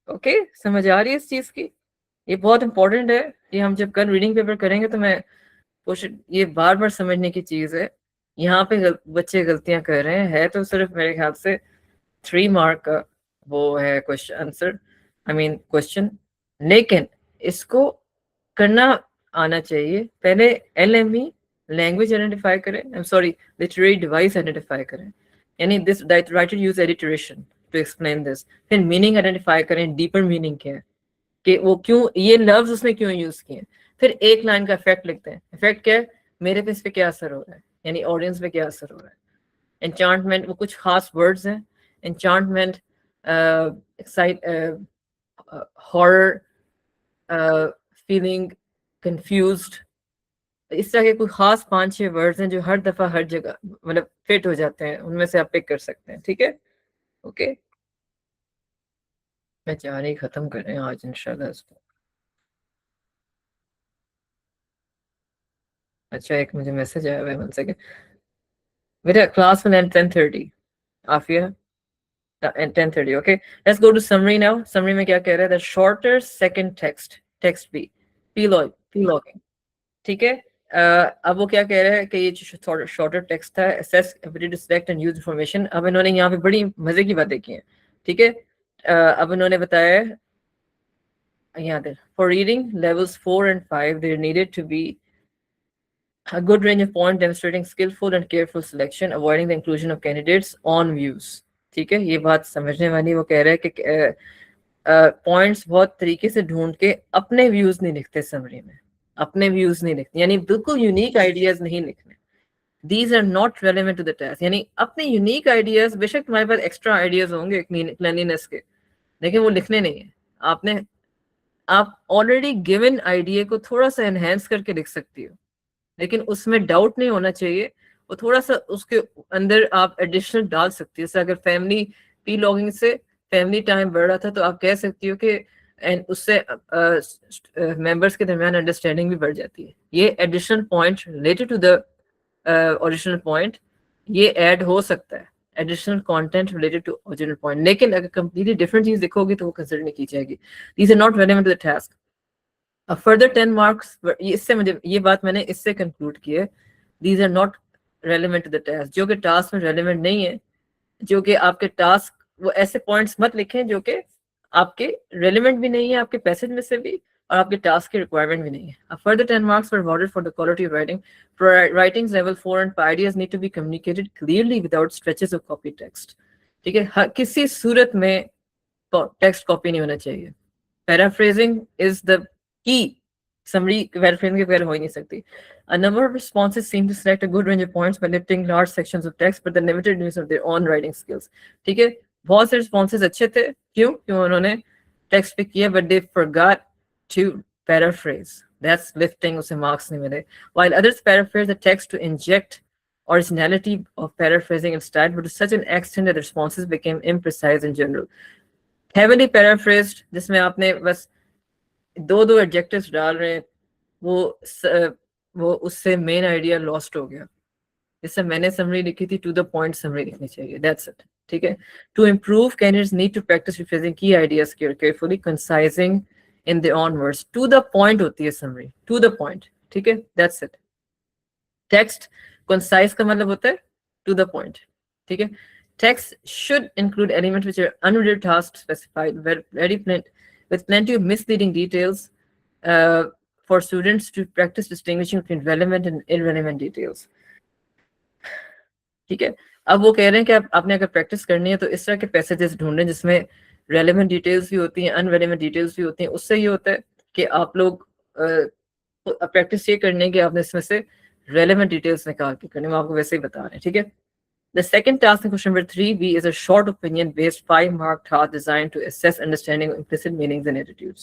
ओके, समझ आ रही है इस चीज की? ये बहुत इंपॉर्टेंट है कि हम जब कल रीडिंग पेपर करेंगे तो मैं कोशिश ये बार बार समझने की चीज है। यहाँ पे बच्चे गलतियां कर रहे हैं, है तो सिर्फ मेरे ख्याल से 3 मार्क का वो है question answer, I mean question, लेकिन इसको करना आना चाहिए। पहले LME लैंग्वेज आइडेंटिफाई करें, I am sorry literary device identify करें, यानी this writer use alliteration to explain this. फिर मीनिंग आइडेंटिफाई करें, डीपर मीनिंग क्या है, कि वो क्यों ये लफ्ज उसने क्यों यूज किए। फिर एक लाइन का इफेक्ट लिखते हैं, इफेक्ट क्या है, मेरे पे इस पे क्या असर हो रहा है, यानी ऑडियंस पे क्या असर हो रहा है। एन्चांटमेंट, वो कुछ खास वर्ड्स हैं, enchantment, excite, horror, feeling confused, इस तरह के कुछ खास 5-6 वर्ड्स हैं जो हर दफा हर जगह मतलब फिट हो जाते हैं, उनमें से आप पिक कर सकते हैं, ठीक है? ओके, मैं चाह रही खत्म कर रहे हैं आज इंशाल्लाह इसको। अच्छा, एक मुझे मैसेज आया हुआ है, 1 सेकंड। मेरा क्लास में 10:30 Aafia and 10:30, okay, let's go to summary now. Summary में क्या कह रहा है, the shorter second text B, P-logging, ठीक है? अब वो क्या कह रहा है कि ये जो शॉर्टर टेक्स्ट था, assess ability to select and use information, अब इन्होंने यहाँ पे बड़ी मजे की बातें की हैं, ठीक है? अब इन्होंने बताया यहाँ पे for reading levels 4 and 5 there needed to be a good range of points demonstrating skillful and careful selection, avoiding the inclusion of candidates on views, ठीक है? ये बात समझने वाली। वो कह रहा है कि पॉइंट्स बहुत तरीके से ढूंढ के अपने व्यूज नहीं लिखते समरी में, अपने व्यूज नहीं लिखते, यानी बिल्कुल यूनिक आइडियाज नहीं लिखने। These are not relevant to the test, यानी अपने यूनिक आइडियाज, बेशक तुम्हारे पास एक्स्ट्रा आइडियाज होंगे क्लीनलीनेस के, लेकिन वो लिखने नहीं है। आपने आप ऑलरेडी गिवन आइडिया को थोड़ा सा एनहेंस करके लिख सकती हो, लेकिन उसमें डाउट नहीं होना चाहिए, वो थोड़ा सा उसके अंदर आप एडिशनल डाल सकती हो। जैसे अगर फैमिली पी लॉगिंग से फैमिली टाइम बढ़ रहा था तो आप कह सकती हो कि एंड उससे मेंबर्स के दरमियान अंडरस्टैंडिंग भी बढ़ जाती है। ये additional point related to the original point ये ऐड हो सकता है, additional content related to original point, लेकिन अगर कंप्लीटली डिफरेंट चीज लिखोगी तो वो कंसिडर नहीं की जाएगी। These are not relevant to the task. Further 10 marks, इससे मुझे ये बात मैंने इससे कंक्लूड की है, these are not relevant to the task, जो कि टास्क में रेलेवेंट नहीं है, जो कि आपके टास्क, वो ऐसे पॉइंट्स मत लिखें जो कि आपके रेलेवेंट भी नहीं है, आपके पैसेज में से भी, और आपके टास्क की रिक्वायरमेंट भी नहीं है। Further 10 marks were awarded for the quality of writing. Writings level 4 and 5 ideas need to be communicated clearly without stretches of copy text, ठीक है? किसी सूरत में टेक्स्ट कॉपी नहीं होना चाहिए। Paraphrasing is the key, summary paraphrasing के बगैर हो ही नहीं सकती। A number of responses seem to select a good range of points by lifting large sections of text, but the limited use of their own writing skills, ठीक है? बहुत से responses अच्छे थे, क्यों उन्होंने text पिक किया, but they forgot to paraphrase, that's lifting, उसे marks नहीं मिले। While others paraphrase the text to inject originality of paraphrasing and style, but to such an extent that the responses became imprecise in general. Heavily paraphrased, जिसमें आपने बस दो adjectives डाल रहे हैं, वो उससे मेन आइडिया लॉस्ट हो गया। जैसे मैंने समरी लिखी थी, टू द पॉइंट समरी लिखनी चाहिए, दैट्स इट, ठीक है? To improve candidates need to practise rephrasing key ideas carefully, concising in the own words. To the point होती है समरी, टू द पॉइंट, ठीक है? That's it. टेक्स्ट कंसाइज का मतलब होता है टू द पॉइंट, ठीक है? Text should include elements which are unrelated tasks specified, with plenty of misleading details for students to practice distinguishing between relevant and irrelevant details, ठीक है? अब वो कह रहे हैं कि आपने अगर प्रैक्टिस करनी है तो इस तरह के पैसेजेस ढूंढें जिसमें रेलेवेंट डिटेल्स भी होती हैं, अनरेलेवेंट डिटेल्स भी होती हैं। उससे ये होता है कि आप लोग तो प्रैक्टिस ये करनी है कि आपने इसमें से रेलेवेंट डिटेल्स निकाल के करने, मैं आपको वैसे ही बता रहे हैं, ठीक है। The second task in question number 3B is a short opinion based 5-mark task designed to assess understanding of implicit meanings and attitudes.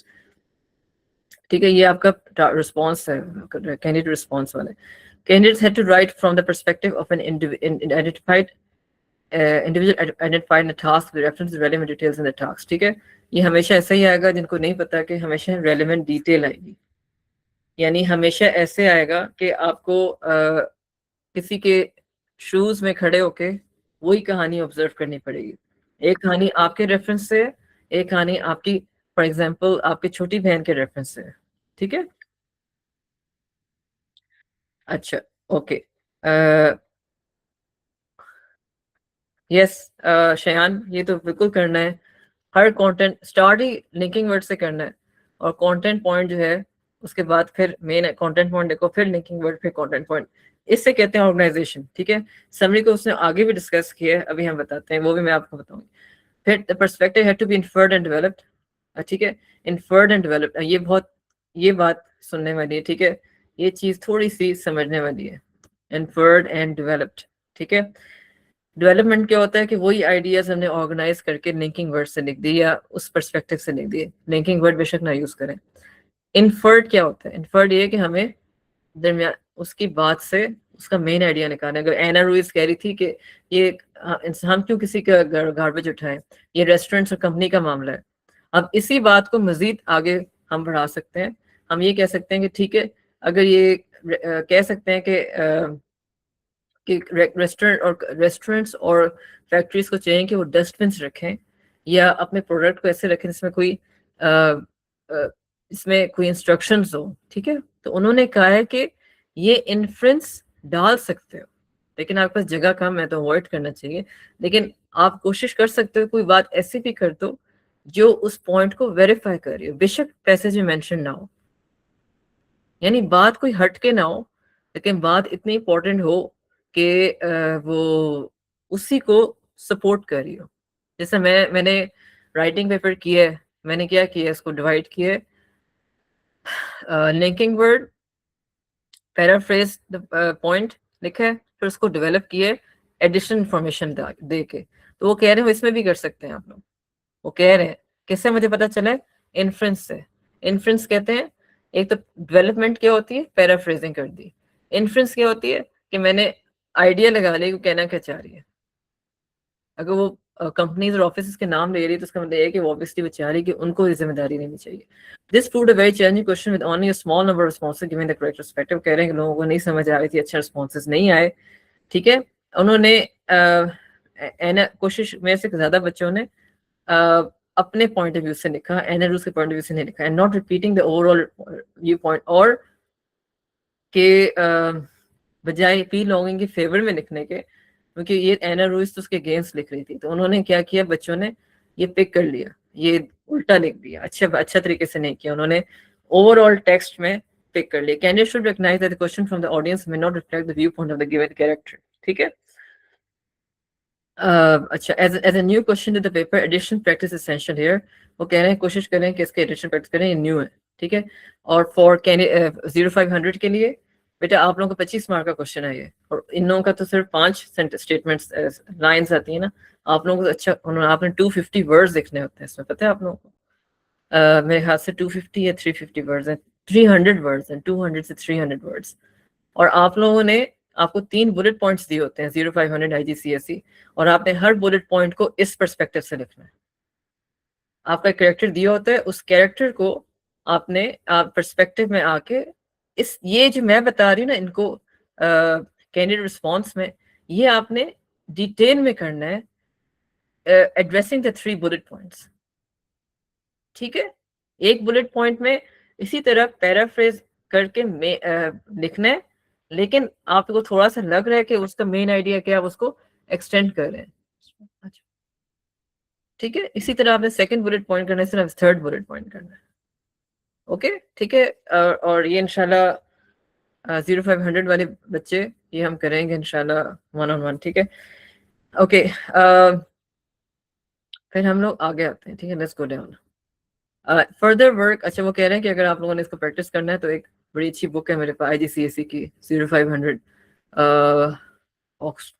ठीक है, ये आपका रिस्पॉन्स है, कैंडिडेट रिस्पॉन्स वाले। Candidates had to write from the perspective of an individual identified in a task with reference to relevant details in the task, ठीक है। ये हमेशा ऐसा ही आएगा, जिनको नहीं पता कि हमेशा relevant detail आएगी, यानी हमेशा ऐसे आएगा कि आपको किसी के शूज में खड़े होके वही कहानी ऑब्जर्व करनी पड़ेगी। एक कहानी आपके रेफरेंस से, एक कहानी आपकी फॉर एग्जांपल आपकी छोटी बहन के रेफरेंस से, ठीक है। अच्छा, ओके, यस शयान, ये तो बिल्कुल करना है। हर कंटेंट स्टार्ट ही लिंकिंग वर्ड से करना है, और कंटेंट पॉइंट जो है उसके बाद फिर मेन कंटेंट पॉइंट देखो, फिर लिंकिंग वर्ड, फिर कंटेंट पॉइंट। इससे कहते हैं ऑर्गेनाइजेशन, ठीक है। समरी को उसने आगे भी डिस्कस किया है, अभी हम बताते हैं, वो भी मैं आपको बताऊंगी। फिर the perspective had to be inferred and developed, ठीक है। इन्फर्ड एंड डेवलप्ड, ये बात सुनने वाली है, ठीक है। ये चीज थोड़ी सी समझने वाली है, इन्फर्ड एंड डेवलप्ड, ठीक है। डेवलपमेंट क्या होता है कि वही आइडियाज हमने ऑर्गेनाइज करके लिंकिंग वर्ड से लिख दी या उस पर्सपेक्टिव से लिख दिए, लिंकिंग वर्ड बेशक ना यूज करें। इन्फर्ड क्या होता है? इन्फर्ड ये कि हमें दरमियान उसकी बात से उसका मेन आइडिया निकालना है। अगर एना रूइज कह रही थी कि ये हम क्यों किसी का गार्बेज उठाएं, ये रेस्टोरेंट्स और कंपनी का मामला है। अब इसी बात को मजीद आगे हम बढ़ा सकते हैं, हम ये कह सकते हैं कि ठीक है, अगर ये कह सकते हैं कि रेस्टोरेंट्स और फैक्ट्रीज को चाहिए कि वो डस्टबिन रखें या अपने प्रोडक्ट को ऐसे रखें जिसमें इसमें कोई इंस्ट्रक्शंस हो, ठीक है। तो उन्होंने कहा है कि ये इन्फ्रेंस डाल सकते हो, लेकिन आपके पास जगह कम है तो अवॉइड करना चाहिए। लेकिन आप कोशिश कर सकते हो कोई बात ऐसी भी कर दो जो उस पॉइंट को वेरीफाई कर रही हो, बेशक पैसेज में मेंशन ना हो, यानी बात कोई हट के ना हो, लेकिन बात इतनी इंपॉर्टेंट हो कि वो उसी को सपोर्ट कर रही हो। जैसे मैंने राइटिंग पेपर किया है, मैंने क्या किया, इसको डिवाइड किया है, linking word, paraphrase the point लिखा है, फिर उसको डेवलप किया है एडिशनल इंफॉर्मेशन दे के। तो वो कह रहे हैं इसमें भी कर सकते हैं आप लोग। वो कह रहे हैं किससे मुझे पता चला, इन्फ्रेंस से। इन्फ्रेंस कहते हैं, एक तो डेवलपमेंट क्या होती है, पैराफ्रेजिंग कर दी। इन्फ्रेंस क्या होती है कि मैंने आइडिया लगा लिया कि कहना क्या चाह रही है। अगर वो कंपनीज और ऑफिस के नाम ले रही है तो उसका मतलब ये है कि वो ऑब्वियसली वो चाह रही है कि उनको ये जिम्मेदारी लेनी चाहिए। This proved a very challenging question with only a small number of responses given the correct perspective. कह रहे हैं कि लोगों को नहीं समझ आ रही थी, अच्छे रिस्पांसेस नहीं आए, ठीक है। उन्होंने कोशिश में से ज्यादा बच्चों ने अपने पॉइंट ऑफ व्यू से लिखा, एनएलयूज के पॉइंट ऑफ व्यू से नहीं लिखा, and not repeating the overall view point, और के बजाय पी लॉन्गिंग के फेवर में लिखने के, क्योंकि ये एना रूइस तो उसके अगेंस्ट लिख रही थी, तो उन्होंने क्या किया, बच्चों ने ये पिक कर लिया, ये उल्टा लिख दिया, अच्छा तरीके से नहीं किया, उन्होंने ओवरऑल टेक्स्ट में पिक कर लिया। Candidate should recognise that the question from the audience may not reflect the view point of the given character, ठीक है। अच्छा, as a new question to the paper, addition practice essential here. वो कह रहे हैं कोशिश करें कि इसके एडिशन प्रैक्टिस करें, ये न्यू है, ठीक है। और फॉर 0500 के लिए बेटा आप लोगों को 25 मार्क का क्वेश्चन है ये, और इन लोगों का तो सिर्फ 5 स्टेटमेंट्स लाइंस आती है ना। आप लोगों को अच्छा, आपने 250 वर्ड्स लिखने होते हैं इसमें, पता है आप लोगों को? मेरे ख्याल से 250 या 350 वर्ड्स हैं, 300 वर्ड्स हैं, 200 से 300 वर्ड्स। और आप लोगों ने, आपको 3 बुलेट पॉइंट्स दिए होते हैं 0500 IGCSE, और आपने हर बुलेट पॉइंट को इस पर्सपेक्टिव से लिखना है। आपका कैरेक्टर दिया होता है, उस कैरेक्टर को आपने पर्सपेक्टिव में आके, इस ये जो मैं बता रही हूँ ना इनको कैंडिडेट रिस्पॉन्स में, ये आपने डिटेल में करना है, एड्रेसिंग द 3 बुलेट पॉइंट्स, ठीक है। एक बुलेट पॉइंट में इसी तरह पैराफ्रेज करके लिखना है, लेकिन आपको थोड़ा सा लग रहा है कि उसका मेन आइडिया क्या है, आप उसको एक्सटेंड कर रहे हैं, अच्छा, ठीक है। इसी तरह आपने सेकंड बुलेट पॉइंट करना है, इस तरह थर्ड बुलेट पॉइंट करना है, ओके, ठीक है। और ये इंशाल्लाह 0500 वाले बच्चे ये हम करेंगे इंशाल्लाह 1-on-1, ठीक है, ओके। फिर हम लोग आगे आते हैं, ठीक है, let's go down further work. अच्छा, वो कह रहे हैं कि अगर आप लोगों ने इसको प्रैक्टिस करना है तो एक बड़ी अच्छी बुक है मेरे पास IGCSE की 0500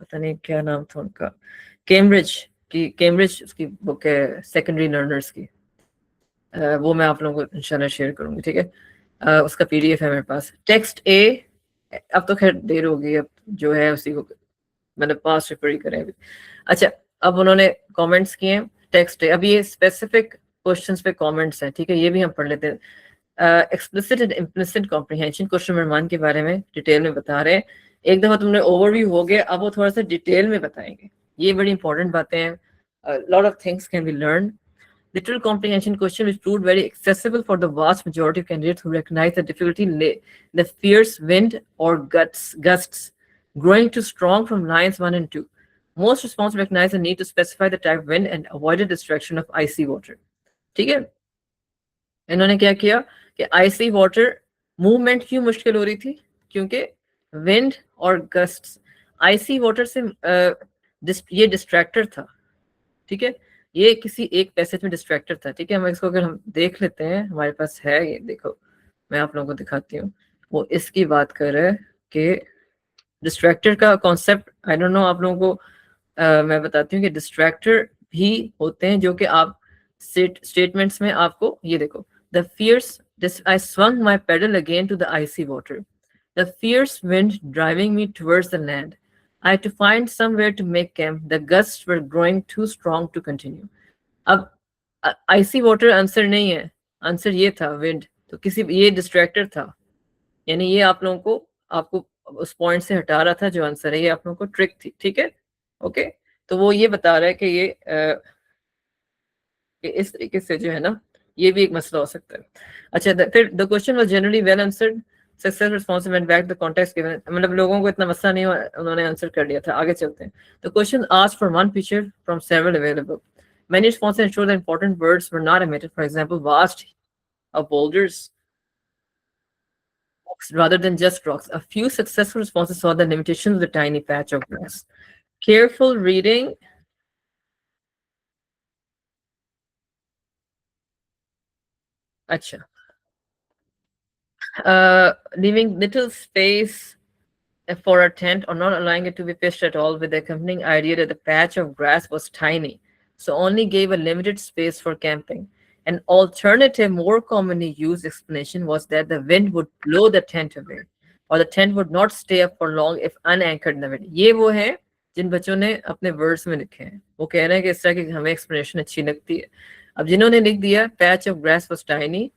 पता नहीं क्या नाम था उनका, कैम्ब्रिज की बुक है सेकेंडरी लर्नर्स की। वो मैं आप लोगों को इंशाल्लाह शेयर करूंगी, ठीक है। उसका PDF है मेरे पास। टेक्स्ट ए, अब तो खैर देर हो गई, अब जो है उसी को मैंने पास रेफर ही करें अभी। अच्छा, अब उन्होंने कमेंट्स किए हैं टेक्स्ट ए। अब ये स्पेसिफिक क्वेश्चंस पे कमेंट्स हैं, ठीक है, ये भी हम पढ़ लेते हैं। Explicit and implicit comprehension question number 1 के बारे में डिटेल में बता रहे हैं। एक दफा तुमने ओवरव्यू हो गया, अब वो थोड़ा सा डिटेल में बताएंगे। ये बड़ी इंपॉर्टेंट बातें हैं। Lot of things can be learn. Literal comprehension question which proved very accessible for the vast majority of candidates who recognize the difficulty the fierce wind or gusts growing too strong from lines 1 and 2. Most responses recognize the need to specify the type of wind and avoid the distraction of icy water. ठीक है, इन्होंने क्या किया कि आइसी water movement क्यों मुश्किल हो रही थी, क्योंकि विंड और गस्ट्स। आइसी वाटर से ये डिस्ट्रैक्टर था, ठीक है, ये किसी एक पैसेज में डिस्ट्रैक्टर था, ठीक है। हम इसको अगर हम देख लेते हैं, हमारे पास है ये, देखो मैं आप लोगों को दिखाती हूँ। वो इसकी बात कर रहा है कि डिस्ट्रैक्टर का कॉन्सेप्ट, आई डोंट नो आप लोगों को मैं बताती हूँ कि डिस्ट्रैक्टर भी होते हैं जो कि आप स्टेटमेंट्स में आपको, ये देखो, the fierce I swung my pedal again to the icy water. The fierce wind driving me towards the land. I had to find somewhere to make camp. The gusts were growing too strong to continue. अब icy water answer नहीं है, answer ये था wind, तो किसी ये distractor था, यानी ये आप लोगों को, आपको उस पॉइंट से हटा रहा था जो आंसर है, ये आप लोगों को ट्रिक थी, ठीक है, ओके। तो वो ये बता रहा है कि ये कि इस तरीके से जो है ना, ये भी एक मसला हो सकता है। अच्छा, फिर the question was generally well answered, success response went back the context given, मतलब लोगों को इतना मसला नहीं हुआ, उन्होंने आंसर कर लिया था। आगे चलते हैं। The question asked for one feature from several available, many responses ensure that important words were not omitted, for example vast of boulders rather than just rocks. A few successful responses saw the limitations of the tiny patch of grass. Careful reading अच्छा, leaving little space for a tent or not allowing it to be pitched at all, with the accompanying idea that the patch of grass was tiny, so only gave a limited space for camping. An alternative, more commonly used explanation was that the wind would blow the tent away, or the tent would not stay up for long if unanchored in the wind. ये वो है जिन बच्चों ने अपने वर्ड्स में लिखे हैं, वो कह रहे हैं कि इस तरह की हमें एक्सप्लेनेशन अच्छी लगती है। अब जिन्होंने लिख दिया patch of grass was tiny,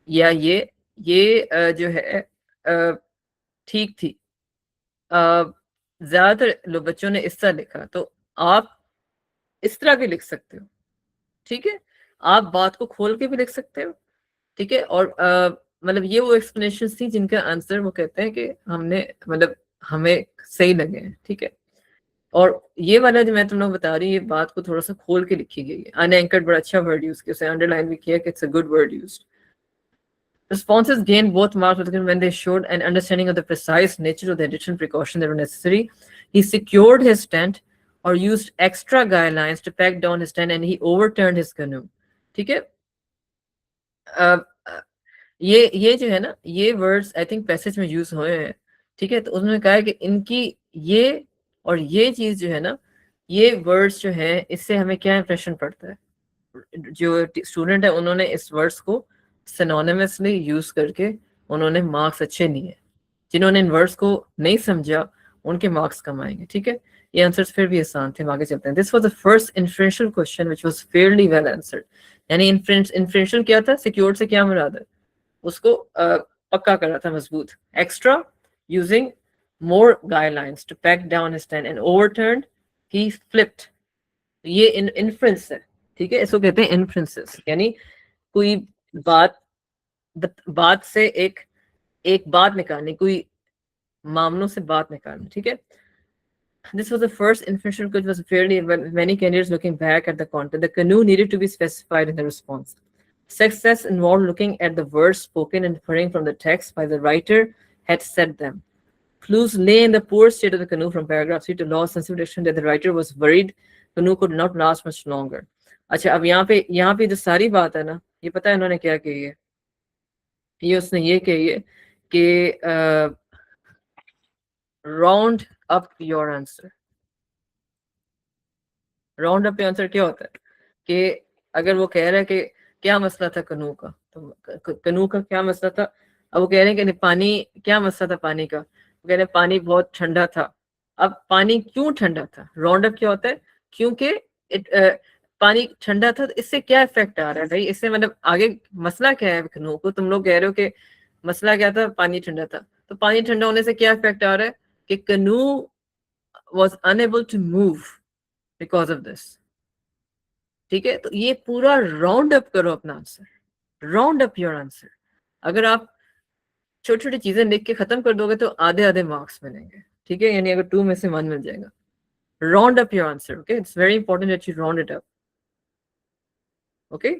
या ये जो है ठीक थी, ज्यादातर लोग बच्चों ने इस तरह लिखा, तो आप इस तरह भी लिख सकते हो, ठीक है, आप बात को खोल के भी लिख सकते हो, ठीक है। और मतलब ये वो एक्सप्लेनेशन थी जिनका आंसर वो कहते हैं कि हमने, मतलब हमें सही लगे हैं, ठीक है। और ये वाला जो मैं तुम लोग बता रही हूँ, ये बात को थोड़ा सा खोल के लिखी गई है। अनएंकर्ड बड़ा अच्छा वर्ड यूज किया, उसे अंडरलाइन भी किया कि it's a good word used. Responses gained both marks when they showed an understanding of the precise nature of the additional precautions that were necessary. He secured his tent or used extra guy lines to pack down his tent, and he overturned his canoe. ठीक है, ये जो है ना, ये words I think passage में use हुए हैं, ठीक है। तो उन्होंने कहा है कि इनकी ये और ये चीज जो है ना, ये वर्ड्स जो है, इससे हमें क्या इंप्रेशन पड़ता है, जो स्टूडेंट है उन्होंने इस वर्ड्स को सिनोनिमसली यूज करके उन्होंने मार्क्स अच्छे लिए। जिन्होंने इन वर्ड्स को नहीं समझा उनके मार्क्स कम आएंगे, ठीक है। ये आंसर्स फिर भी आसान थे, आगे चलते हैं। This was the first inferential question which was fairly well answered. यानी इन्फ्रेंशियल क्या था, सिक्योर्ड से क्या मुराद है, उसको पक्का कर रहा था, मजबूत। Extra, using more guidelines to pack down his tent, and overturned, he flipped. ये इन्फ्रेंस है, ठीक है, इसको कहते हैं इन्फ्रेंसेस, यानी कोई बात से एक बात निकालनी, कोई मामलों से बात निकालनी, ठीक है। This was the first inferential which was fairly many candidates looking back at the content. The canoe needed to be specified in the response. Success involved looking at the words spoken and inferring from the text by the writer had said them. Clues lay in the poor state of the canoe from paragraph 3 to Law's sensible direction that the writer was worried canoe could not last much longer. अच्छा, अब यहाँ पे जो सारी बात है ना, ये पता है इन्होंने क्या कही है, ये उसने ये कही है कि round up your answer. Round up your answer क्या होता है कि अगर वो कह रहा है कि क्या मसला था कनू का, तो कनू का क्या मसला था, अब वो कह रहे हैं कि पानी, क्या मसला था पानी का, वो कह रहे हैं पानी बहुत ठंडा था। अब पानी क्यों ठंडा था, राउंड अप क्या होता है, क्योंकि पानी ठंडा था, तो इससे क्या इफेक्ट आ रहा है भाई, इससे मतलब आगे मसला क्या है कनू को, तुम लोग कह रहे हो कि मसला क्या था, पानी ठंडा था, तो पानी ठंडा होने से क्या इफेक्ट आ रहा है कि कनू was unable to move because of this। ठीक है, तो ये पूरा राउंड अप करो अपना answer, round up your answer. अगर आप छोटी छोटी चीजें लिख के खत्म कर दोगे तो आधे आधे मार्क्स मिलेंगे, ठीक है, यानी अगर 2 में से 1 मिल जाएगा। Round up your answer, okay, it's very important that you round it up, okay,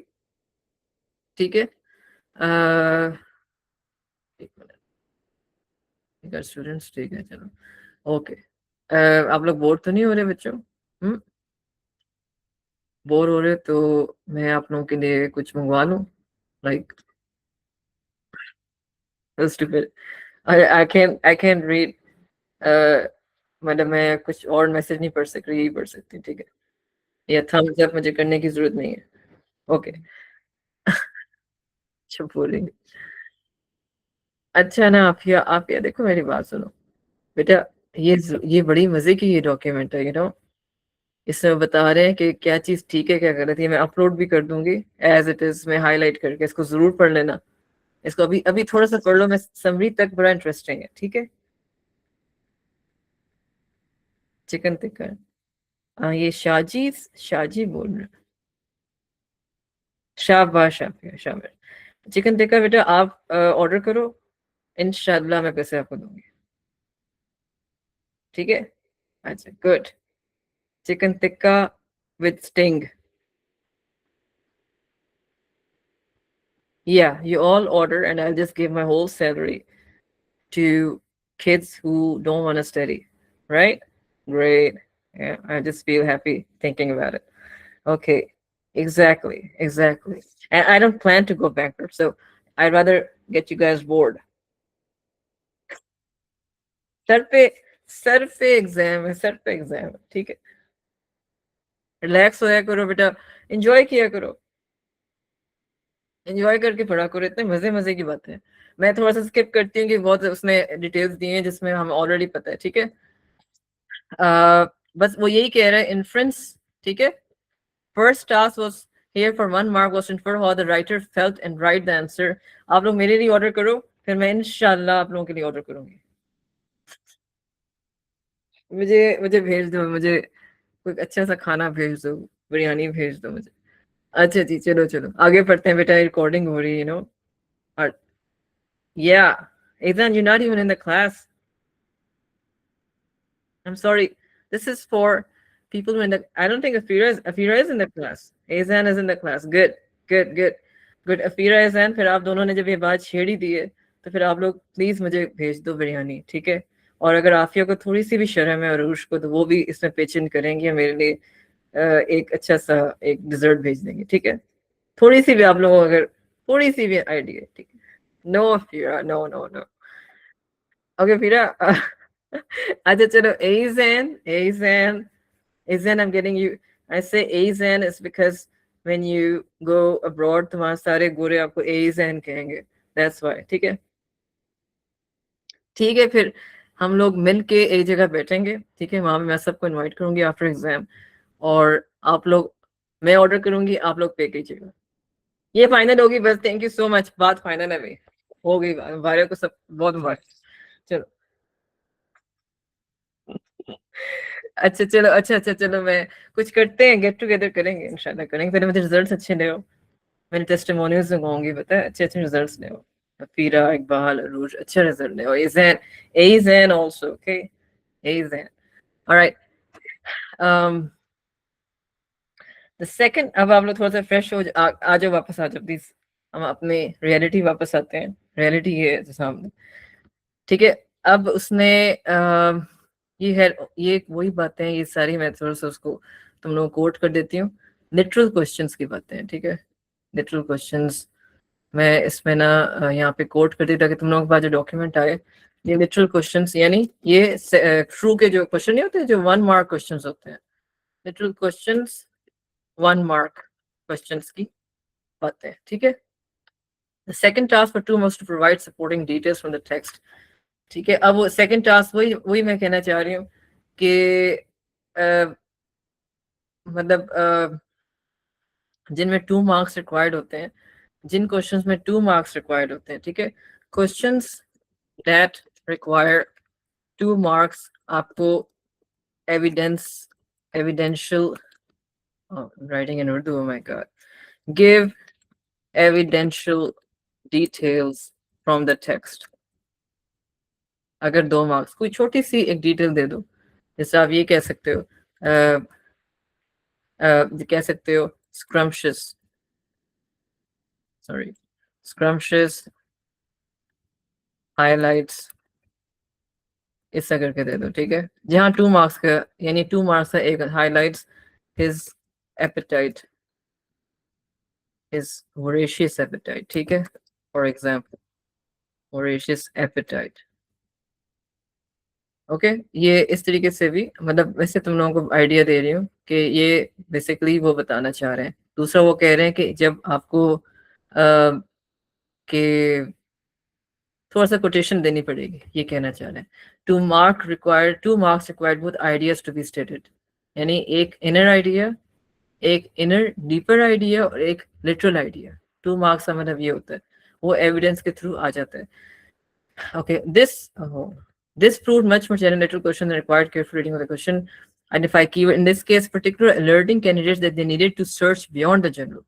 ठीक है। एक मिनट स्टूडेंट्स, ठीक है, चलो, ओके। आप लोग बोर तो नहीं हो रहे बच्चों? बोर हो रहे तो मैं आप लोगों के लिए कुछ मंगवा लूं, like stupid। I can't read। मतलब मैं कुछ और मैसेज नहीं पढ़ सक रही, यही पढ़ सकती, ठीक है, या थम्स अप मुझे करने की जरूरत नहीं है, ओके। चुप बोलेंगे। अच्छा ना, आप ये देखो, मेरी बात सुनो बेटा, ये बड़ी मजे की ये डॉक्यूमेंट है, इसमें बता रहे हैं कि क्या चीज ठीक है क्या गलत है, मैं अपलोड भी कर दूंगी एज इट इज में हाईलाइट करके, इसको जरूर पढ़ लेना। इसको अभी अभी थोड़ा सा पढ़ लो, मैं समरी तक बड़ा इंटरेस्टिंग है, ठीक है। चिकन टिक्का, ये शाजी बोल रहे हैं। शाबाश शाबाश शाबाश। चिकन टिक्का बेटा आप ऑर्डर करो, इंशाल्लाह मैं पैसे आपको दूंगी, ठीक है। अच्छा good, chicken tikka with sting. Yeah, you all order and I'll just give my whole salary to kids who don't want to study, right? Great. Yeah, I just feel happy thinking about it. Okay, exactly. And I don't plan to go bankrupt, so I'd rather get you guys bored. Sir पे sir पे exam है, sir पे exam है, ठीक है, relax होया करो बेटा, एंजॉय किया करो, एंजॉय करके पढ़ा करो, इतने मजे मजे की बात है। मैं थोड़ा सा स्किप करती हूँ कि बहुत उसने डिटेल्स दी हैं जिसमें हमें ऑलरेडी पता है, ठीक है। बस वो यही कह रहे हैं, इन्फ्रेंस, ठीक है। First task was here for 1 mark was to infer how the writer felt and write the answer। आप लोग मेरे लिए ऑर्डर करो, फिर मैं इंशाल्लाह आप लोगों के लिए ऑर्डर करूंगी। मुझे मुझे भेज दो, मुझे कोई अच्छा सा खाना भेज दो, बिरयानी भेज दो मुझे। अच्छा जी, चलो चलो आगे पढ़ते हैं बेटा, रिकॉर्डिंग हो रही है, और yeah, Ethan, you're not even in the class। I'm sorry, this is for people who are in the, I don't think Afira is in the class, Ethan is in the class, good Afira Ethan, फिर आप दोनों ने जब ये बात छेड़ी दी है तो फिर आप लोग प्लीज मुझे भेज दो बिरयानी, ठीक है। और अगर आफिया को थोड़ी सी भी शर्म है और अरूश को, तो वो भी इसमें पिच इन करेंगे मेरे लिए, एक अच्छा सा एक डिजर्ट भेज देंगे, ठीक है। थोड़ी सी भी आप लोगों को अगर थोड़ी सी भी आइडिया, ठीक है। नो फिरा, नो नो नो, ओके फिरा। अच्छा चलो, Azan, I'm getting you, I say Azan is because when you go abroad तुम्हारे सारे गोरे आपको Azan कहेंगे, that's why, ठीक है। ठीक है, फिर हम लोग मिल के एक जगह बैठेंगे, ठीक है, वहां पे मैं सबको इनवाइट करूंगी आफ्टर एग्जाम, और आप लोग, मैं ऑर्डर करूंगी, आप लोग पे कीजिएगा। ये फाइनल होगी बस, थैंक यू सो मच, बात फाइनल है भाई, हो गई बात, भाई को सब बहुत मुबारक। चलो, अच्छा चलो, अच्छा चलो, मैं कुछ करते हैं, गेट टुगेदर करेंगे, इंशाल्लाह करेंगे, पहले मुझे रिजल्ट्स अच्छे ले आओ, मैंने टेस्टिमोनियल्स मंगवाऊंगी, पता है, अच्छे अच्छे रिजल्ट्स ले आओ, फीरा, इकबाल, अरूज, अच्छे रिजल्ट ले आओ, Azan also, okay, Azan, alright. The second, अब आप लोग थोड़ा सा फ्रेश हो आ जाओ, वापस आ जाओ प्लीज, हम अपने रियलिटी वापस आते हैं, रियलिटी ये है जो सामने, ठीक है। अब उसने ये है, ये वही बातें हैं, ये सारी मैं थोड़ा सा उसको तुम लोगों को कोट कर देती हूँ, लिटरल क्वेश्चंस की बातें हैं, ठीक है, लिटरल क्वेश्चंस मैं इसमें ना यहाँ पे कोट कर दी ताकि तुम लोगों के पास जो डॉक्यूमेंट आए ये लिटरल क्वेश्चंस, यानी ये ट्रू के जो क्वेश्चन नहीं होते जो 1 मार्क क्वेश्चंस होते हैं, लिटरल क्वेश्चंस 1 मार्क क्वेश्चंस की बातें, ठीक है। The second task for 2 was to provide supporting details from the text, ठीक है। अब वो सेकंड टास्क वही मैं कहना चाह रही हूँ कि मतलब जिनमें 2 मार्क्स रिक्वायर्ड होते हैं, जिन क्वेश्चंस में 2 मार्क्स रिक्वायर्ड होते हैं, ठीक है, क्वेश्चंस दैट रिक्वायर 2 मार्क्स, आपको evidential writing in Urdu, my God, give evidential details from the text. अगर 2 मार्क्स, कोई छोटी सी एक डिटेल दे दो, जैसे आप ये कह सकते हो कह सकते हो scrumptious highlights, ऐसा करके दे दो, ठीक है। जहाँ 2 मार्क्स का, यानी 2 मार्क्स का एक highlights his appetite, his voracious appetite, ठीक है, for example voracious appetite, okay. ये इस तरीके से भी, मतलब वैसे तुम लोगों को आइडिया दे रही हूँ कि ये बेसिकली वो बताना चाह रहे हैं। दूसरा वो कह रहे हैं कि जब आपको कि थोड़ा सा कोटेशन देनी पड़ेगी, ये कहना चाह रहे हैं। 2 marks required both ideas to be stated, यानी एक इनर आइडिया, एक इनर डीपर आइडिया और एक लिटरल आइडिया। 2 मार्क्स का मतलब ये होता है, वो एविडेंस के थ्रू आ जाता है। Okay, this proved much more general question than required careful reading of the question. Identify keyword. In this case, particular alerting candidates that they needed to search beyond the general.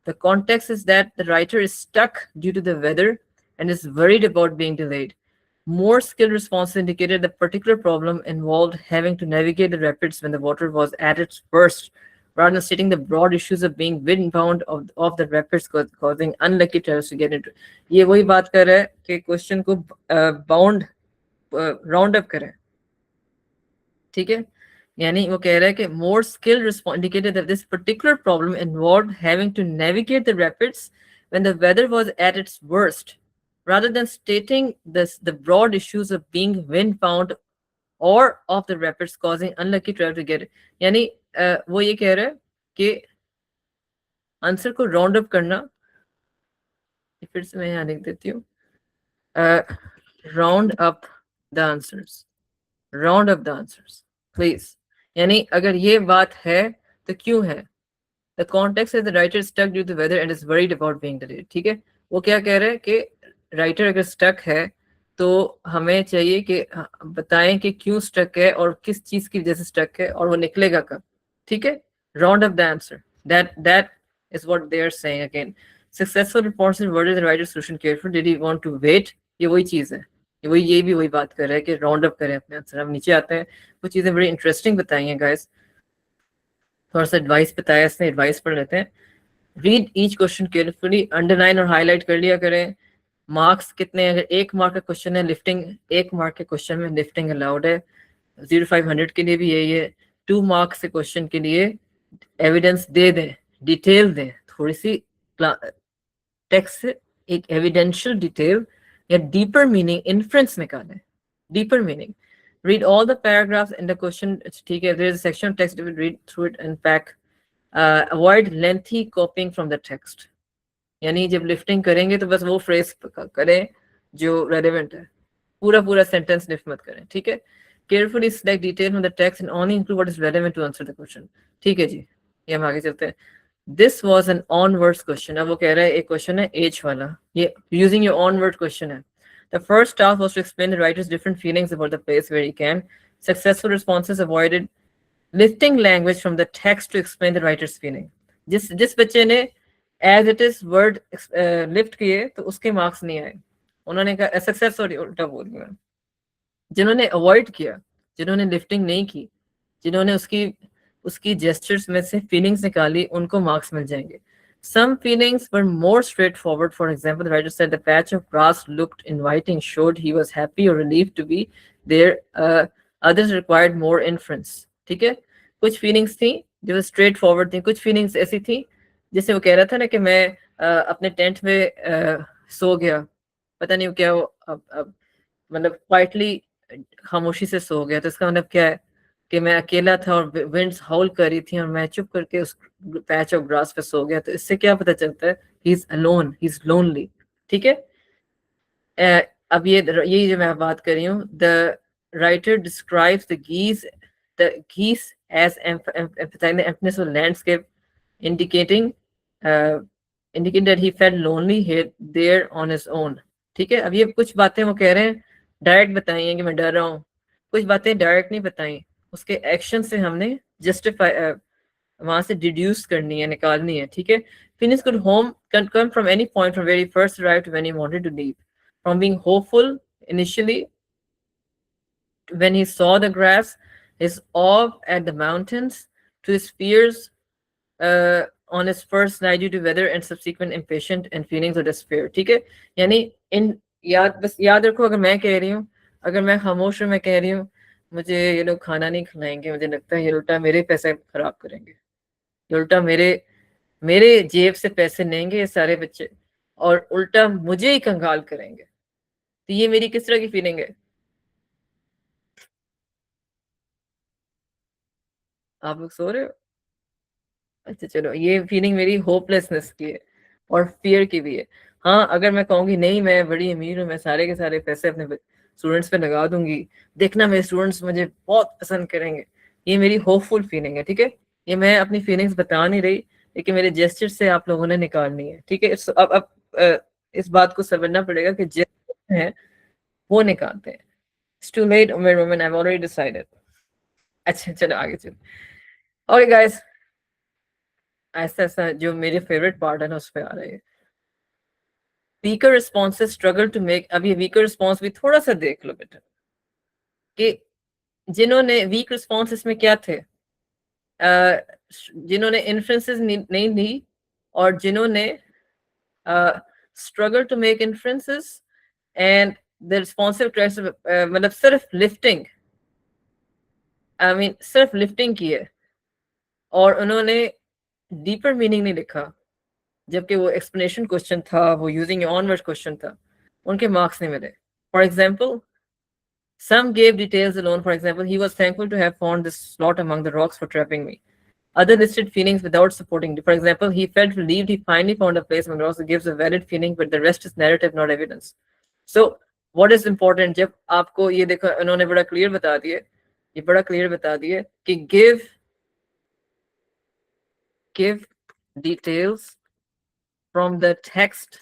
The context is that the writer is stuck due to the weather and is worried about being delayed. More skilled responses indicated the particular problem involved having to navigate the rapids when the water was at its worst, rather than stating the broad issues of being windbound of the rapids causing unlucky travelers to get into. ये वही बात कर रहा है कि question को bound round up करें, ठीक है। यानी वो कह रहा है कि more skilled response indicated that this particular problem involved having to navigate the rapids when the weather was at its worst, rather than stating the broad issues of being windbound or of the rapids causing unlucky travel to get it. यानी वो ये कह रहा है कि answer को round up करना, फिर से मैं यहाँ लिख देती हूँ, round up the answers, round up the answers please. यानी अगर ये बात है तो क्यों है? The context is the writer stuck due to weather and is worried about being delayed, ठीक है। वो क्या कह रहे हैं कि राइटर अगर स्टक है तो हमें चाहिए कि बताएं कि क्यों स्टक है और किस चीज की वजह से स्टक है और वो निकलेगा कब, ठीक है। Round up the answer, that is what they are saying again. Successful responses worded the writer's solution careful. Did he want to wait? ये वही चीज है, ये भी वही बात कर रहा है कि राउंड अप करें अपने आंसर। अब नीचे आते हैं, वो चीजें बड़ी इंटरेस्टिंग बताई हैं गाइस। थोड़ा सा एडवाइस बताया इसने, एडवाइस पढ़ लेते हैं। Read each question carefully, underline और हाईलाइट कर लिया करें। मार्क्स कितने, अगर 1 मार्क का क्वेश्चन है लिफ्टिंग, 1 मार्क के क्वेश्चन में लिफ्टिंग अलाउड है। 0500 के लिए भी यही है। 2 मार्क्स के क्वेश्चन के लिए एविडेंस दे दें, डिटेल दें, थोड़ी सी टेक्स्ट से एक एविडेंशियल डिटेल या डीपर मीनिंग इन्फ्रेंस निकालें, deeper meaning. read all the paragraphs in the question, ठीक है, there is a section of text, you will read through it and pack. Avoid lengthy copying from the text, यानी जब lifting करेंगे तो बस वो phrase करें जो रेलेवेंट है, पूरा सेंटेंस लिफ्ट मत करें, ठीक है। Carefully select detail from the text and only include what is relevant to answer the question, ठीक है जी। ये हम आगे चलते हैं। This was an own words question. अब वो कह रहा है एक क्वेश्चन है एज वाला, ये using your on word question है। The first task was to explain the writer's different feelings about the place where he can. Successful responses avoided lifting language from the text to explain the writer's feeling. जिस बच्चे ने as it is word lift किए तो उसके marks नहीं आए। उन्होंने कहा सक्सेस, सॉरी उल्टा बोल गया, जिन्होंने अवॉइड किया, जिन्होंने लिफ्टिंग नहीं की, जिन्होंने उसकी जेस्चर्स में से फीलिंग्स निकाली, उनको मार्क्स मिल जाएंगे। Some feelings were more straightforward. For example, the writer said the patch of grass looked inviting, showed he was happy or relieved to be there. Others required more inference. ठीक है, कुछ feelings थी जो straight forward थी, कुछ feelings ऐसी थी जैसे वो कह रहा था ना कि मैं अपने टेंट में सो गया, पता नहीं क्या वो अब मतलब क्वाइटली खामोशी से सो गया, तो इसका मतलब क्या है कि मैं अकेला था और विंड्स हाउल कर रही थी और मैं चुप करके उस पैच ऑफ ग्रास पे सो गया, तो इससे क्या पता चलता है, he is alone, he is lonely. ठीक है। अब ये जो मैं बात कर रही हूँ, द राइटर डिस्क्राइब्स द गीस as emphasizing the emptiness of landscape, indicating indicating that he felt lonely here there on his own। ठीक है। अब ये कुछ बातें वो कह रहे हैं डायरेक्ट बताई हैं कि मैं डर रहा हूँ, कुछ बातें डायरेक्ट नहीं बताई, उसके एक्शन से हमने जस्टिफाई वहां से डिड्यूस करनी है, निकालनी है। ठीक है। Phoenix could home can come from any point from where he first arrived to when he wanted to leave. From being hopeful initially when he saw the grass, his awe at the mountains, to his fears on his first night due to weather and subsequent impatient and feelings of despair। ठीक है। यानी इन बस याद रखो, अगर मैं कह रही हूँ, अगर मैं खामोश हूँ, मैं कह रही हूँ मुझे ये लोग खाना नहीं खिलाएंगे, मुझे लगता है ये उल्टा मेरे पैसे खराब करेंगे, ये उल्टा मेरे मेरे जेब से पैसे लेंगे ये सारे बच्चे और उल्टा मुझे ही कंगाल करेंगे, तो ये मेरी किस तरह की फीलिंग है? आप लोग सो रहे हो? अच्छा चलो, ये फीलिंग मेरी होपलेसनेस की है और फियर की भी है। हाँ, अगर मैं कहूँगी नहीं मैं बड़ी अमीर हूँ, मैं सारे के सारे पैसे अपने स्टूडेंट्स पे लगा दूंगी, देखना मेरे स्टूडेंट्स मुझे बहुत पसंद करेंगे, ये मेरी होपफुल फीलिंग है। ठीक है। ये मैं अपनी फीलिंग्स बता नहीं रही, लेकिन मेरे जेस्चर से आप लोगों ने निकालनी है। ठीक है। अब इस बात को समझना पड़ेगा कि जेस्चर है वो निकालते हैं। It's too late, women, I've already decided। अच्छा चलो आगे चलो। ओके गाइस, ऐसा ऐसा जो मेरे फेवरेट पार्ट है ना उस पे आ रही है। Weaker responses struggle to make. अब ये वीकर रिस्पॉन्स भी थोड़ा सा देख लो बेटा, कि जिन्होंने वीक रिस्पॉन्स में क्या थे, जिन्होंने इन्फ्लुएंसेस नहीं ली और जिन्होंने struggle to make influences and the responsive मतलब सिर्फ लिफ्टिंग, आई मीन सिर्फ लिफ्टिंग की है और उन्होंने डीपर मीनिंग नहीं लिखा, जबकि वो एक्सप्लेनेशन क्वेश्चन था, वो यूजिंग ऑन वर्ड क्वेश्चन था, उनके मार्क्स नहीं मिले। For example, some gave details alone. For example, he was thankful to have found this slot among the rocks for trapping me. Other listed feelings without supporting. For example, he felt relieved he finally found a place among the rocks that gives a valid feeling, but the rest is narrative, not evidence. So, what is important? जब आपको ये देखो, उन्होंने बड़ा clear बता दिया, ये बड़ा क्लियर बता दिया कि give details from the text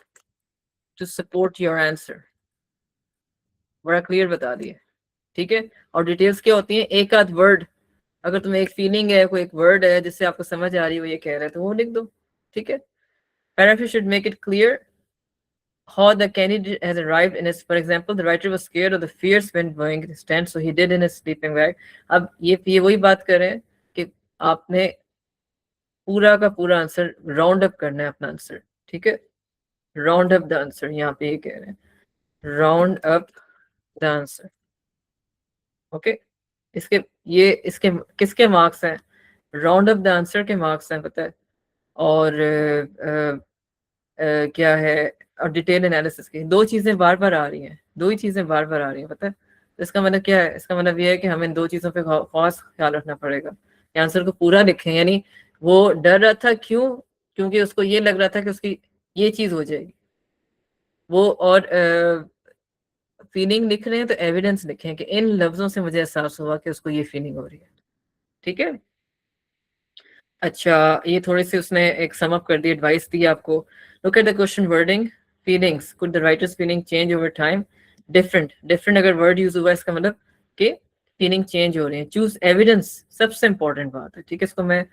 to support your answer। बड़ा क्लियर बता दिया। ठीक है। और डिटेल्स क्या होती हैं, एक आध वर्ड, अगर तुम्हें एक फीलिंग है, कोई एक वर्ड है जिससे आपको समझ आ रही है वो ये कह रहा है, तो वो लिख दो। ठीक है। Paragraph should make it clear how the candidate has arrived in his, for example, the writer was scared of the fierce wind blowing his tent, so he did in his sleeping bag। अब ये वही बात कर रहे हैं कि आपने पूरा का पूरा आंसर राउंड अप करना है अपना आंसर। ठीक है। राउंड अप द आंसर, यहाँ पे ये कह रहे हैं round up the answer. Okay. इसके किसके मार्क्स हैं? राउंड अप द आंसर के मार्क्स हैं, पता है। और क्या है, और डिटेल एनालिसिस की दो चीजें बार बार आ रही हैं, दो ही चीजें बार बार आ रही हैं, पता है। तो इसका मतलब क्या है? इसका मतलब ये है कि हमें दो चीजों पे खास ख्याल रखना पड़ेगा कि आंसर को पूरा लिखें। यानी वो डर रहा था, क्यों? क्योंकि उसको ये लग रहा था कि उसकी ये चीज हो जाएगी वो, और फीलिंग लिख रहे हैं तो एविडेंस लिखें कि इन लफ्जों से मुझे एहसास हुआ कि उसको ये फीलिंग हो रही है। ठीक है। अच्छा, ये थोड़ी सी उसने एक सम अप कर दी, एडवाइस दी आपको। Look at the question wording. Feelings, could the writers feeling change over time? Different different अगर वर्ड यूज हुआ इसका मतलब कि फीलिंग चेंज हो रही है। चूज एविडेंस, सबसे इंपॉर्टेंट बात है। ठीक है। इसको मैं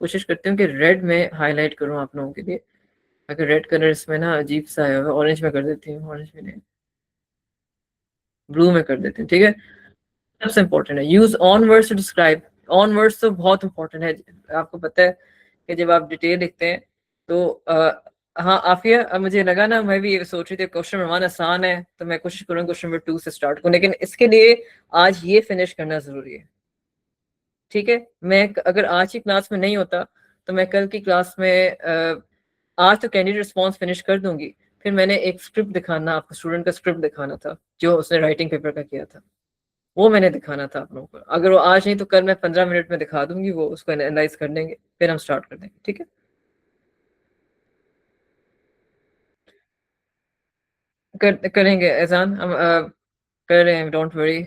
कोशिश करती हूँ कि रेड में हाईलाइट करूँ आप लोगों के लिए, अगर रेड कलर इसमें ना अजीब सा आया हुआ, ऑरेंज में कर देती हूँ, ऑरेंज में नहीं, ब्लू में कर देती हूँ। ठीक है। सबसे इंपॉर्टेंट है use own words to describe. Own words तो बहुत इंपॉर्टेंट है। आपको पता है कि जब आप डिटेल लिखते हैं तो हाँ आफिया, अब मुझे लगा ना, मैं भी ये सोच रही थी क्वेश्चन नंबर 1 आसान है, तो मैं कोशिश करूँगा क्वेश्चन नंबर 2 से स्टार्ट करूँ, लेकिन इसके लिए आज ये फिनिश करना जरूरी है। ठीक है। मैं अगर आज की क्लास में नहीं होता तो मैं कल की क्लास में आज तो कैंडिडेट रिस्पॉन्स फिनिश कर दूंगी, फिर मैंने एक स्क्रिप्ट दिखाना, आपको स्टूडेंट का स्क्रिप्ट दिखाना था जो उसने राइटिंग पेपर का किया था, वो मैंने दिखाना था आप लोगों को। अगर वो आज नहीं तो कल मैं 15 मिनट में दिखा दूंगी, वो उसको एनालाइज कर देंगे, फिर हम स्टार्ट कर देंगे, ठीक है? करेंगे एहसान, हम कर रहे हैं, डोंट वरी।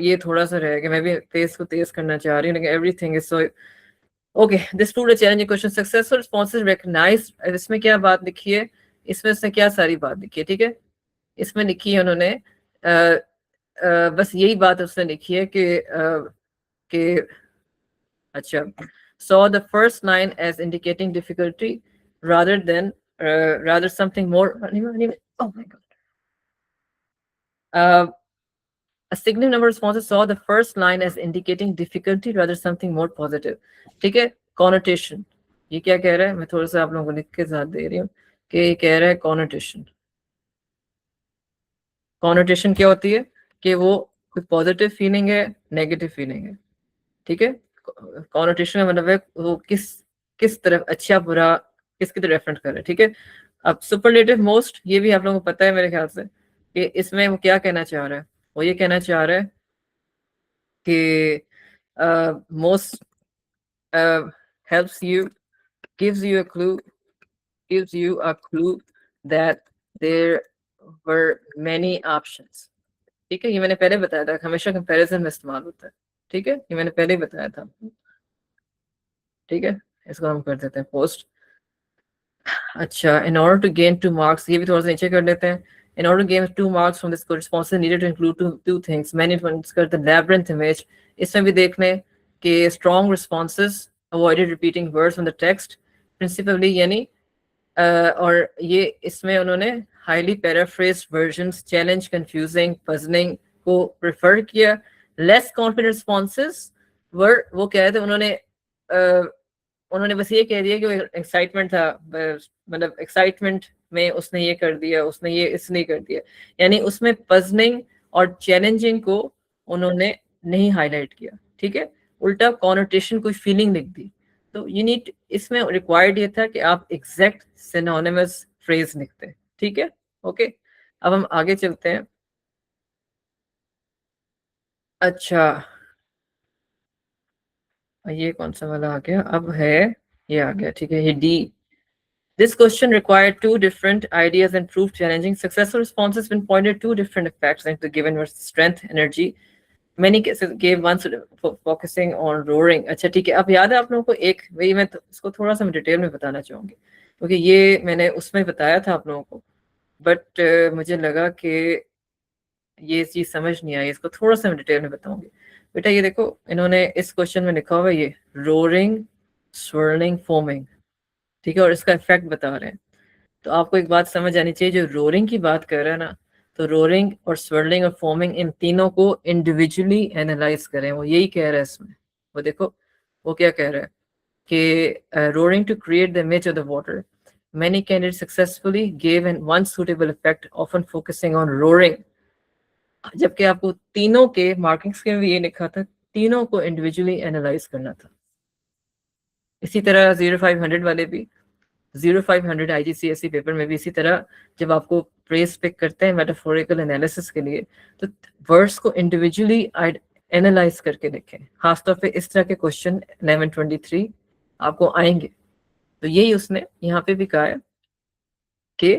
ये थोड़ा सा रहेगा, मैं भी पेस को तेज करना चाह रही हूँ, लेकिन everything is so okay. This proved a challenging question, successful responses recognise. इसमें क्या बात लिखी है, इसमें उसने क्या सारी बात लिखी है, ठीक है? इसमें लिखी है उन्होंने बस यही बात उसने लिखी है कि अच्छा, saw the first line as indicating difficulty rather than rather something more. Oh my god. A significant number of responses saw the first line as indicating difficulty rather something more positive. ठीक है? Connotation. ये क्या कह रहा है, मैं थोड़ा सा आप लोगों को लिख के साथ दे रही हूँ कि ये कह रहा है connotation. Connotation क्या होती है कि वो कोई पॉजिटिव फीलिंग है, नेगेटिव फीलिंग है, ठीक है? कॉनोटेशन का मतलब है वो किस तरफ, अच्छा बुरा, किसकी तरफ रेफरेंस कर रहा है, ठीक है? अब सुपरलेटिव मोस्ट, ये भी आप लोगों को पता है मेरे ख्याल से कि इसमें वो क्या कहना चाह रहा है। वो ये कहना चाह रहा है कि most helps you, gives you a clue, that there were many options, ठीक है? ये मैंने पहले बताया था, हमेशा कंपैरिजन में इस्तेमाल होता है, ठीक है? ये मैंने पहले ही बताया था, ठीक है? इसको हम कर देते हैं पोस्ट। अच्छा, in order to gain 2 marks, ये भी थोड़ा सा नीचे कर लेते हैं। In order to gain 2 marks from this response needed to include two things. मैंने कर the labyrinth image, इसमें भी देख लें कि strong responses avoided repeating words from the text principally, यानी और ये इसमें उन्होंने highly paraphrased versions, challenge, confusing, puzzling को prefer किया। less confident responses were, वो कह रहे थे उन्होंने बस ये कह दिया कि एक्साइटमेंट था, मतलब एक्साइटमेंट में उसने ये कर दिया, उसने ये इसलिए कर दिया, यानी उसमें पजलिंग और चैलेंजिंग को उन्होंने नहीं हाईलाइट किया, ठीक है? उल्टा कॉनोटेशन, कोई फीलिंग लिख दी। तो यू नीड, इसमें रिक्वायर्ड ये था कि आप एग्जैक्ट सिनोनिमस फ्रेज लिखते, ठीक है? ओके, अब हम आगे चलते हैं। अच्छा, ये कौन सा वाला आ गया, अब है ये आ गया, ठीक है? ये D. This question required two different ideas and proved challenging. Successful responses when pointed two different effects into the given versus strength, energy. Many cases gave one focusing on roaring. अच्छा ठीक है, अब याद है आप लोगों को एक, वही मैं इसको थोड़ा सा मैं डिटेल में बताना चाहूँगी, क्योंकि ये मैंने उसमें बताया था आप लोगों को, बट मुझे लगा कि ये चीज़ समझ नहीं आई, इसको थोड़ा सा मैं डिटेल में बताऊंगी। बेटा ये देखो, इन्होंने इस क्वेश्चन में लिखा हुआ है ये रोरिंग, स्वर्लिंग, फोमिंग, ठीक है? और इसका इफेक्ट बता रहे हैं। तो आपको एक बात समझ आनी चाहिए, जो रोरिंग की बात कर रहा है ना, तो रोरिंग और स्वर्लिंग और फॉर्मिंग, इन तीनों को इंडिविजुअली एनालाइज करें, वो यही कह रहा है इसमें। वो देखो वो क्या कह रहा है कि roaring to create the image of the water, many candidates successfully gave an one suitable effect, often focusing on roaring, जबकि आपको तीनों के मार्किंग्स के भी ये लिखा था, तीनों को इंडिविजुअली एनालाइज करना था। इसी तरह 0500 वाले भी, 0500 IGCSE पेपर में भी इसी तरह, जब आपको प्रेस पिक करते हैं मेटाफोरिकल एनालिसिस के लिए, तो वर्ड्स को इंडिविजुअली एनालाइज करके लिखें। खासतौर पे इस तरह के क्वेश्चन 1123 आपको आएंगे। तो यही उसने यहाँ पे भी कहा है कि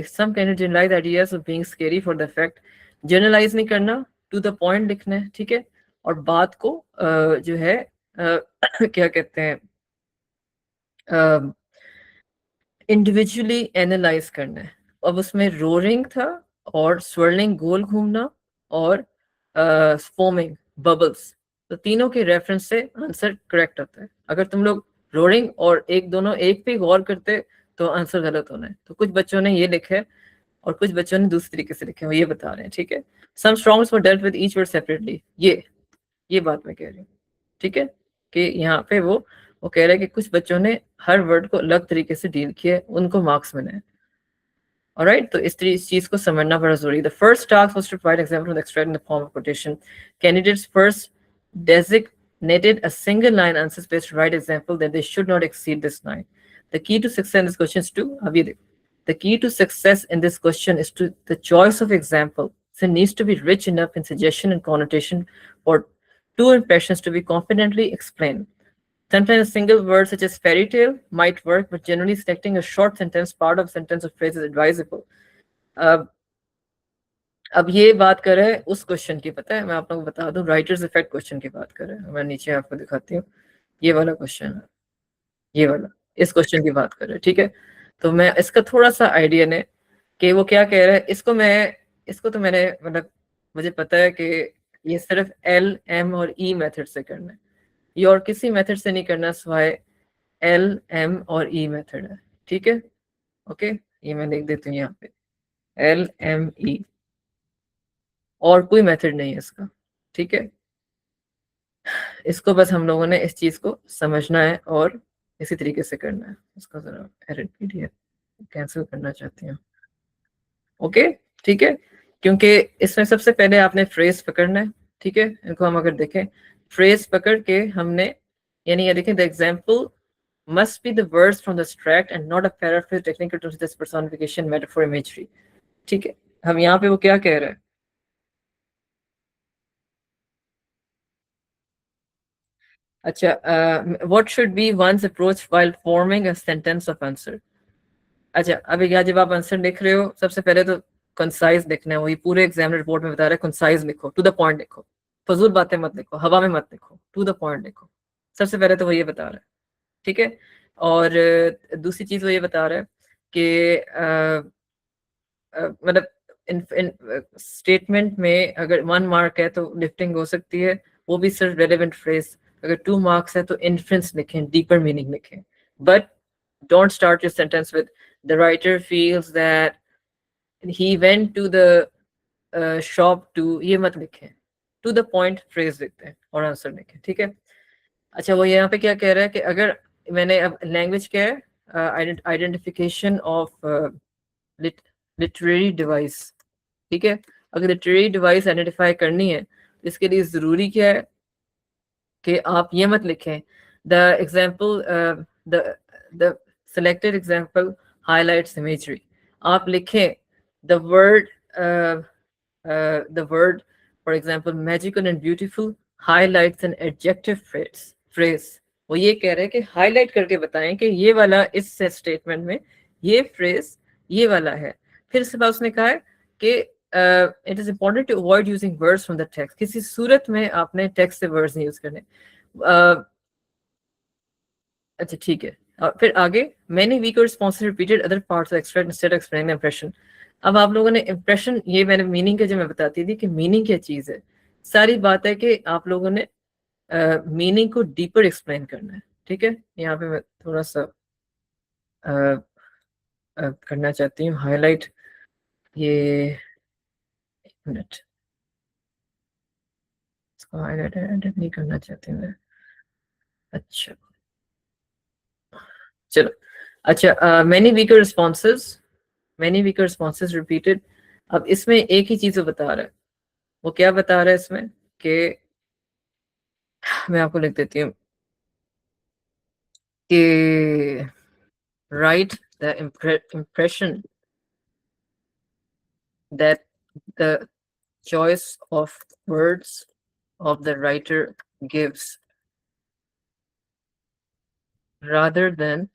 some kind of generalized ideas of being scary for the fact, generalise नहीं करना, टू द पॉइंट लिखना है, ठीक है? और बात को जो है क्या कहते हैं, इंडिविजुअली एनालाइज करना है। अब उसमें रोरिंग था और स्वर्लिंग, गोल घूमना, और फोमिंग, बबल्स, तो तीनों के रेफरेंस से आंसर करेक्ट होता है। अगर तुम लोग रोरिंग और दोनों एक पे गौर करते तो आंसर गलत होना है। तो कुछ बच्चों ने ये लिखा है और कुछ बच्चों ने दूसरी तरीके से लिखे, वो ये बता रहे हैं, ठीक है? Some strongs were dealt with each word separately, ये बात मैं कह रही हूँ, ठीक है? कि यहाँ पे वो कह रहे हैं कि कुछ बच्चों ने हर वर्ड को अलग तरीके से डील किया, उनको मार्क्स मिले। ऑलराइट, तो इस चीज को समझना बड़ा जरूरी है। The first task was to provide example of extract in the form of quotation. Candidates first needed a single line answer space to write example that they should not exceed this line. The key to success in this question is to, अब ये देखो, the key to success in this question is to the choice of example. So it needs to be rich enough in suggestion and connotation for two impressions to be confidently explained. Sometimes a single word such as fairy tale might work, but generally selecting a short sentence, part of sentence or phrase is advisable. अब ये बात कर रहे हैं उस question की, पता है मैं आप लोगों को बता दूं, राइटर्स इफेक्ट क्वेश्चन की बात कर रहे हैं। मैं नीचे आपको दिखाती हूँ, ये वाला क्वेश्चन है, ये वाला, इस क्वेश्चन की बात कर रहे हैं, ठीक है। तो मैं इसका थोड़ा सा आइडिया ने कि वो क्या कह रहा है, इसको तो मैंने मतलब मुझे पता है कि ये सिर्फ एल एम और ई मेथड से करना है, ये और किसी मेथड से नहीं करना सिवाय एल एम और ई मेथड है, ठीक है। ओके, ये मैं लिख देती हूँ यहाँ पे, एल एम ई, और कोई मेथड नहीं है इसका, ठीक है। इसको बस हम लोगों ने इस चीज को समझना है और इसी तरीके से करना है। इसको जरा एडिट पीडीएफ कैंसिल करना चाहती हूँ, ओके, ठीक है। क्योंकि इसमें सबसे पहले आपने फ्रेज पकड़ना है, ठीक है। इनको हम अगर देखें, फ्रेज पकड़ के हमने, यानी ये देखें, the example must be the words from the extract and not a paraphrase technical to this personification metaphor imagery, ठीक है। हम यहाँ पे वो क्या कह रहे हैं, अच्छा, what should be one's approach while forming a sentence of answer। अच्छा, अभी क्या, जब आप आंसर लिख रहे हो सबसे पहले तो कंसाइज लिखना है, वही पूरे एग्जाम रिपोर्ट में बता रहा है, कंसाइज लिखो, टू द पॉइंट लिखो, फजूल बातें मत लिखो, हवा में मत लिखो, टू द पॉइंट लिखो, सबसे पहले तो वो ये बता रहा है, ठीक है। और दूसरी चीज वो ये बता रहा है कि मतलब इन स्टेटमेंट में अगर 1 मार्क है तो लिफ्टिंग हो सकती है, वो भी सिर्फ रेलेवेंट फ्रेज। अगर 2 मार्क्स है तो इन्फ्रेंस लिखें, डीपर मीनिंग लिखें, but don't start your sentence with the writer feels that he went to the shop to, ये मत लिखें, टू द पॉइंट फ्रेज लिखते हैं और आंसर लिखें, ठीक है। अच्छा, वो यहाँ पे क्या कह रहा है कि अगर मैंने, अब लैंग्वेज क्या है, आइडेंटिफिकेशन ऑफ लिटरेरी डिवाइस, ठीक है। अगर लिटरेरी डिवाइस आइडेंटिफाई करनी है तो इसके लिए जरूरी क्या है कि आप ये मत लिखें the example, the selected example highlights imagery, आप लिखें the word, for example magical and beautiful highlights an adjective phrase. वो ये कह रहे हैं कि हाईलाइट करके बताएं कि ये वाला इस स्टेटमेंट में ये फ्रेज ये वाला है। फिर इसके बाद उसने कहा है कि it is important to avoid using words from the text, किसी सूरत में आपने टेक्स्ट से वर्ड्स नहीं यूज करने। अच्छा, ठीक है। फिर आगे, many weaker responses repeated other parts of extract instead of explaining the impression. अब आप लोगों ने इंप्रेशन, ये मैंने मीनिंग के जो मैं बताती थी कि मीनिंग क्या चीज है, सारी बात है कि आप लोगों ने मीनिंग को डीपर एक्सप्लेन करना है, ठीक है। यहाँ पे मैं थोड़ा सा करना चाहती हूँ हाईलाइट, ये एक मिनट, इसको हाईलाइट एडिट नहीं करना चाहती मैं, अच्छा चलो। अच्छा, मैनी वीकर रिस्पॉन्सेज रिपीटेड। अब इसमें एक ही चीज वो बता रहा है, वो क्या बता रहा है इसमें कि, मैं आपको लिख देती हूँ कि write the impression that the choice of words of the writer gives rather than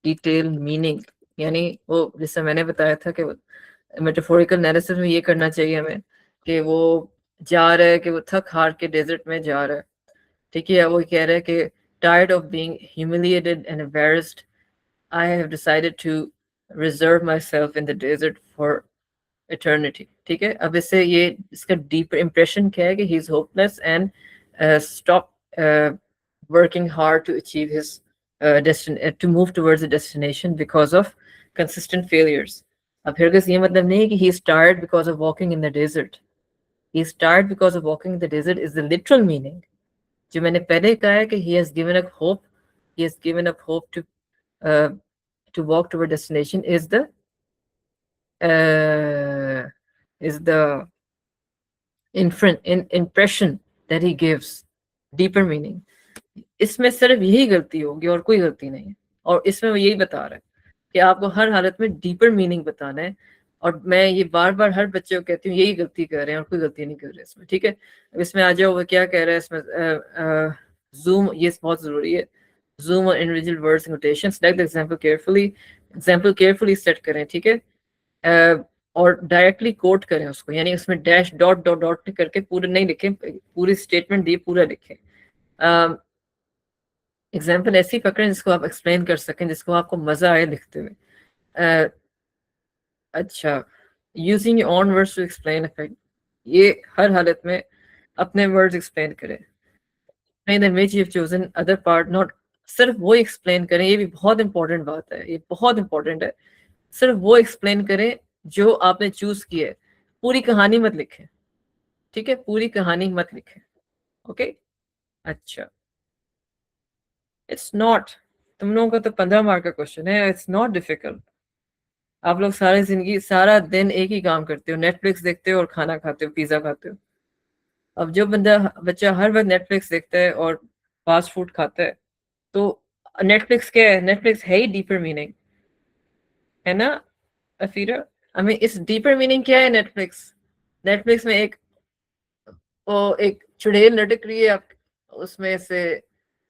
detailed meaning। यानी वो जैसे मैंने बताया था कि मेटाफोरिकल एनालिसिस में ये करना चाहिए हमें कि वो जा रहा है, कि वो थक हार के डेजर्ट में जा रहा है, ठीक है। वो कह रहा है कि tired of being humiliated and embarrassed, I have decided to reserve myself in the desert for eternity, ठीक है। अब इससे ये इसका डीपर इंप्रेशन क्या है कि he is hopeless and stop working hard to achieve his to move towards a destination because of consistent failures। अब फिर का ये मतलब नहीं है कि he is tired because of walking in the desert, he is tired because of walking in the desert is the literal meaning। जो मैंने पहले कहा है कि he has given up hope, he has given up hope to walk toward destination is the impression that he gives, deeper meaning. इसमें सिर्फ यही गलती होगी और कोई गलती नहीं है, और इसमें वो यही बता रहा है कि आपको हर हालत में डीपर मीनिंग बताना है। और मैं ये बार बार हर बच्चे को कहती हूँ, यही गलती कर रहे हैं और कोई गलती नहीं कर रहे इसमें, ठीक है। अब इसमें आ जाओ, वो क्या कह रहा है इसमें, जूम, ये बहुत जरूरी है। जूम और individual words notation, select example carefully set करें, ठीक है। और डायरेक्टली कोट करें उसको, यानी उसमें डैश डॉट डॉट डॉट करके पूरे नहीं लिखें, पूरी स्टेटमेंट दिए पूरा लिखें। एग्जाम्पल ऐसी पकड़ें जिसको आप एक्सप्लेन कर सकें, जिसको आपको मजा आए लिखते हुए। अच्छा, using your own words to explain effect, ये हर हालत में अपने वर्ड्स एक्सप्लेन करें। The image you have chosen other part not, सिर्फ वो एक्सप्लेन करें, ये भी बहुत इंपॉर्टेंट बात है, ये बहुत इंपॉर्टेंट है। सिर्फ वो एक्सप्लेन करें जो आपने चूज किया है, पूरी कहानी मत लिखें, ठीक है, पूरी कहानी मत लिखें, ओके। अच्छा, इट्स नॉट, तुम लोगों का तो 15 मार्क का क्वेश्चन है, इट्स नॉट डिफिकल्ट। आप लोग सारी जिंदगी सारा दिन एक ही काम करते हो, नेटफ्लिक्स देखते हो और खाना खाते हो, पिज्जा खाते हो। अब जो बच्चा हर वक्त नेटफ्लिक्स देखता है और फास्ट फूड खाता है, तो नेटफ्लिक्स क्या है? नेटफ्लिक्स है ही डीपर मीनिंग, है ना अफीरा? हमें इस डीपर मीनिंग क्या है? नेटफ्लिक्स, नेटफ्लिक्स में एक चुड़ैल लटक रही है आप उसमें से,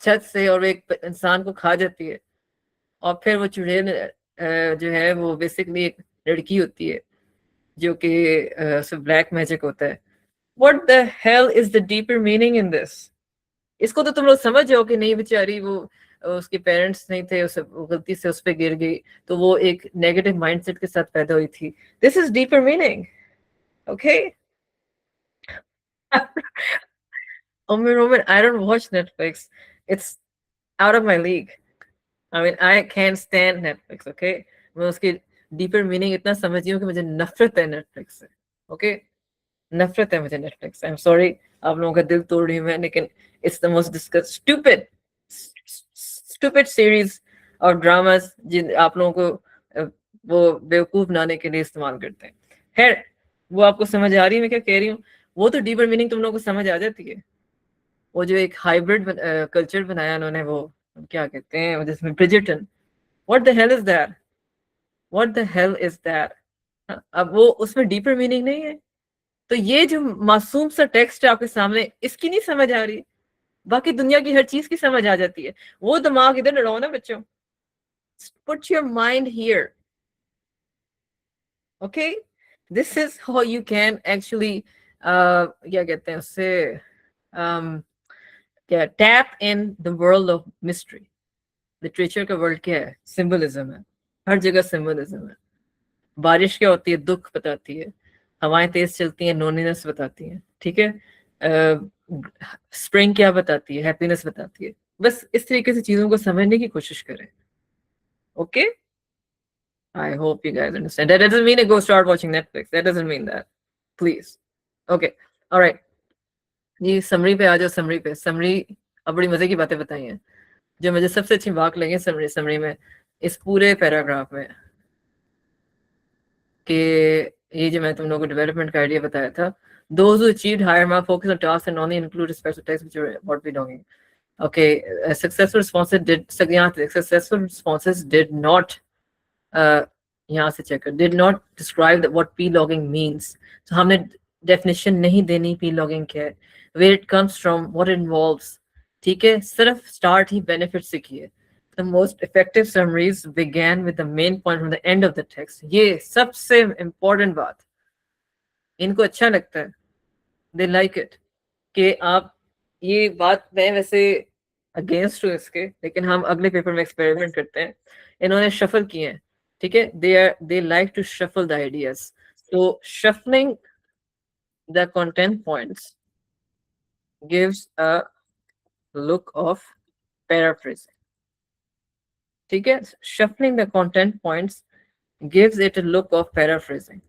छत से, और एक इंसान को खा जाती है, और फिर वो चुड़ैल जो है वो बेसिकली एक लड़की होती है जो कि ब्लैक मैजिक होता है। What the hell is the deeper meaning in this? इसको तो तुम लोग समझ जाओ कि नहीं, बेचारी वो उसके पेरेंट्स नहीं थे, उसे गलती से उस पर गिर गई, तो वो एक नेगेटिव माइंडसेट के साथ पैदा हुई थी। This is deeper meaning, okay. Oh man, I don't watch Netflix. It's out of my league. I mean, I can't stand Netflix, okay? मैं उसकी डीपर मीनिंग इतना समझती हूँ कि मुझे नफरत है नेटफ्लिक्स से, ओके। नफरत है मुझे नेटफ्लिक्स, आई एम सॉरी, आप लोगों का दिल तोड़ रही हूँ मैं, लेकिन it's the most discuss stupid series और ड्रामास जिन आप लोगों को वो बेवकूफ बनाने के लिए इस्तेमाल करते हैं। खैर, वो आपको समझ आ रही है मैं क्या कह रही हूँ? वो तो डीपर मीनिंग तुम लोगों को समझ आ जाती है। वो जो एक हाइब्रिड कल्चर बनाया उन्होंने, वो क्या कहते हैं, जिसमें Bridgerton, what the hell is that, what the hell is that. अब वो उसमें डीपर मीनिंग नहीं है, तो ये जो मासूम सा टेक्स्ट है आपके सामने, इसकी नहीं समझ आ रही, बाकी दुनिया की हर चीज की समझ आ जाती है। वो दिमाग इधर लड़ाओ ना बच्चों, put your mind here, okay. This is how you can actually क्या कहते हैं उससे, क्या, tap in the world of mystery. Literature का वर्ल्ड क्या है? सिंबलिज्म है, हर जगह सिंबलिज्म है। बारिश क्या होती है? दुख बताती है। हवाएं तेज चलती हैं, लोनलीनेस बताती हैं, ठीक है। स्प्रिंग क्या बताती है? हैप्पीनेस बताती है। बस इस तरीके से चीजों को समझने की कोशिश करें, okay. I hope you guys understand that doesn't mean go start watching Netflix, that doesn't mean that, please, okay. All right जी, समरी पे आ जाओ। समरी पे, समरी अब बड़ी मजे की बातें बताई हैं। जो मुझे सबसे अच्छी बात लगी समरी में, इस पूरे पैराग्राफ में, कि ये जो मैं तुम लोगों को डेवलपमेंट का आइडिया बताया था, those who achieved higher mark focus on tasks and only include respects to text which are what belonging. Okay, successful responses did not यहाँ से चेक कर, did not describe that what p-logging means. So हमने definition नहीं देनी p-logging क्या है, where it comes from, what it involves, ठीक है। सिर्फ start ही benefit से किए। The most effective summaries began with the main point from the end of the text. ये सबसे important बात, इनको अच्छा लगता है, they like it, कि आप, ये बात मैं वैसे अगेंस्ट हूँ इसके, लेकिन हम अगले पेपर में एक्सपेरिमेंट करते हैं। इन्होंने शफल किए हैं, ठीक है, they like to shuffle the ideas. So shuffling the content points gives a look of paraphrasing, ठीक है। Shuffling the content points gives it a look of paraphrasing.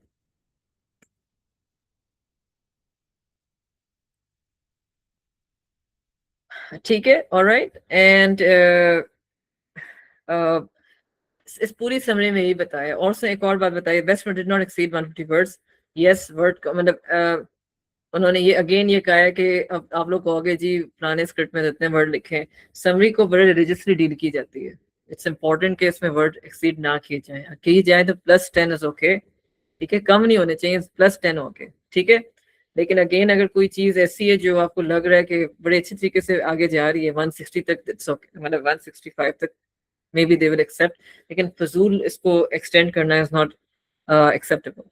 ठीक है, alright, and इस पूरी समरी में यही बताया। और से एक और बात बताइए, best word did not exceed 150 words. Yes, word मतलब उन्होंने ये अगेन ये कहा है कि अब आप लोग कहोगे जी पुराने स्क्रिप्ट में जितने वर्ड लिखे हैं, समरी को बड़े रिलीजियसली डील की जाती है। इट्स इंपॉर्टेंट कि इसमें वर्ड एक्सीड ना किए जाए, की जाए तो +10 इज ओके, ठीक है, कम नहीं होने चाहिए, +10 ओके, ठीक है। लेकिन अगेन अगर कोई चीज ऐसी है जो आपको लग रहा है कि बड़े अच्छी तरीके से आगे जा रही है 160 तक, इट्स ओके, मतलब 165 तक maybe they will accept, लेकिन फजूल इसको एक्सटेंड करना इज नॉट एक्सेप्टेबल।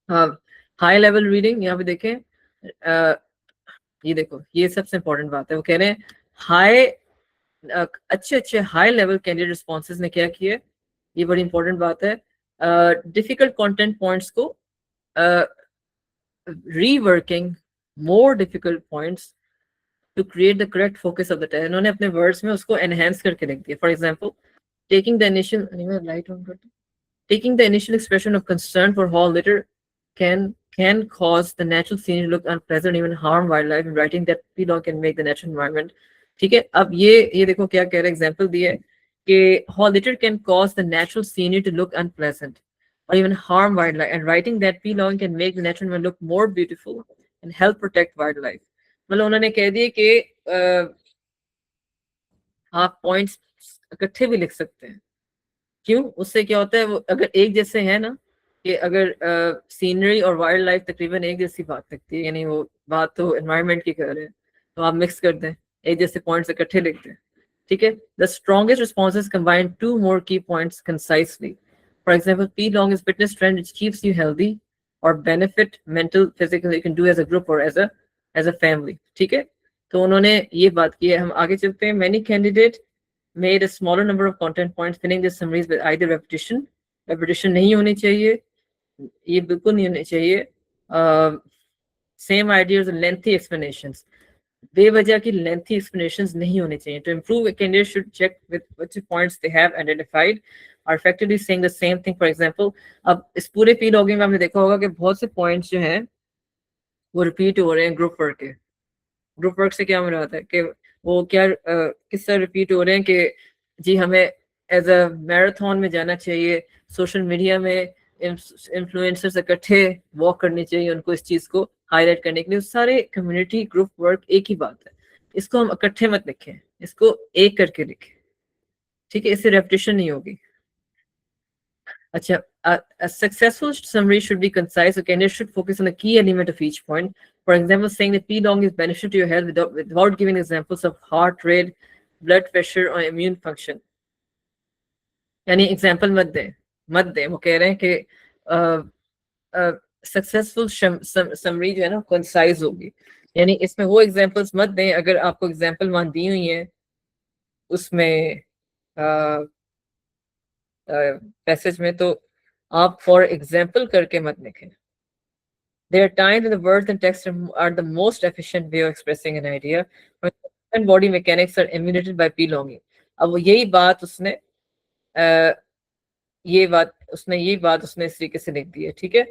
हाँ, हाई लेवल रीडिंग, यहाँ पे देखें, ये देखो ये सबसे इंपॉर्टेंट बात है, वो कह रहे हैं हाई, अच्छे अच्छे हाई लेवल कैंडिडेट रिस्पॉन्सेज ने क्या किया, ये बड़ी इंपॉर्टेंट बात है, डिफिकल्ट कंटेंट पॉइंट्स को reworking more difficult points to create the correct focus of the test, इन्होंने अपने वर्ड्स में उसको एनहेंस करके लिख दिया। For example, taking the initial light on करते, taking the initial expression of concern for how litter can cause the natural scenery to look unpleasant, even harm wildlife, and writing that P-log can make the natural environment, ठीक है। अब ये देखो क्या कह रहा है, एग्जाम्पल दिया है कि how litter can cause the natural scenery to look unpleasant or even harm wildlife, and writing that P-log can make the natural environment look more beautiful and help protect wildlife। मतलब उन्होंने कह दिया कि आप points इकट्ठे भी लिख सकते हैं, क्यों, उससे क्या होता है, वो अगर एक जैसे है ना, कि अगर सीनरी और वाइल्ड लाइफ तकरीबन एक जैसी बात लगती है, यानी वो बात तो एनवायरनमेंट की कर रहे हैं, तो आप मिक्स कर दें, एक जैसे पॉइंट्स इकट्ठे लिख दें, ठीक है। The strongest responses combine 2 more key points concisely, for example P long is fitness trend which keeps you healthy और benefit mental physical, you can do as a group और एज अ फैमिली, ठीक है। तो उन्होंने ये बात की है। हम आगे चलते हैं। Many candidate made a smaller number of content points, filling the summaries with either repetition नहीं होनी चाहिए, ये बिल्कुल नहीं होनी चाहिए, same ideas and lengthy explanations, बेवजह की lengthy explanations नहीं होनी चाहिए। To improve, a candidate should check with which points they have identified are effectively saying the same thing. For example, अब इस पूरे P-logging में आपने देखा होगा कि बहुत से points जो हैं वो रिपीट हो रहे हैं ग्रुप वर्क के। ग्रुप वर्क से क्या मुराद है कि वो क्या किस तरह रिपीट हो रहे हैं कि जी हमें एज अ मैराथन में जाना चाहिए, सोशल मीडिया में इन्फ्लुएंसर्स इकट्ठे वॉक करनी चाहिए उनको इस चीज़ को हाईलाइट करने के लिए। सारे कम्युनिटी ग्रुप वर्क एक ही बात है, इसको हम इकट्ठे मत लिखें, इसको एक करके लिखें, ठीक है, इससे रेपिटेशन नहीं होगी। अच्छा, a successful summary should be concise. A candidate should focus on the key element of each point. For example, saying that P-long is beneficial to your health without giving examples of heart rate, blood pressure or immune function. यानी example मत दें। वो कह रहे हैं कि successful summary जो है ना कंसाइज होगी, यानी इसमें वो एग्जाम्पल्स मत दें। अगर आपको एग्जाम्पल वहां दी हुई है उसमें पैसेज में, तो आप फॉर एग्जाम्पल करके मत लिखें। There are times when the words and text are the most efficient way of expressing an idea, and body mechanics are emulated by belonging. अब वो यही बात उसने ये बात उसने इस तरीके से लिख दी है, ठीक है।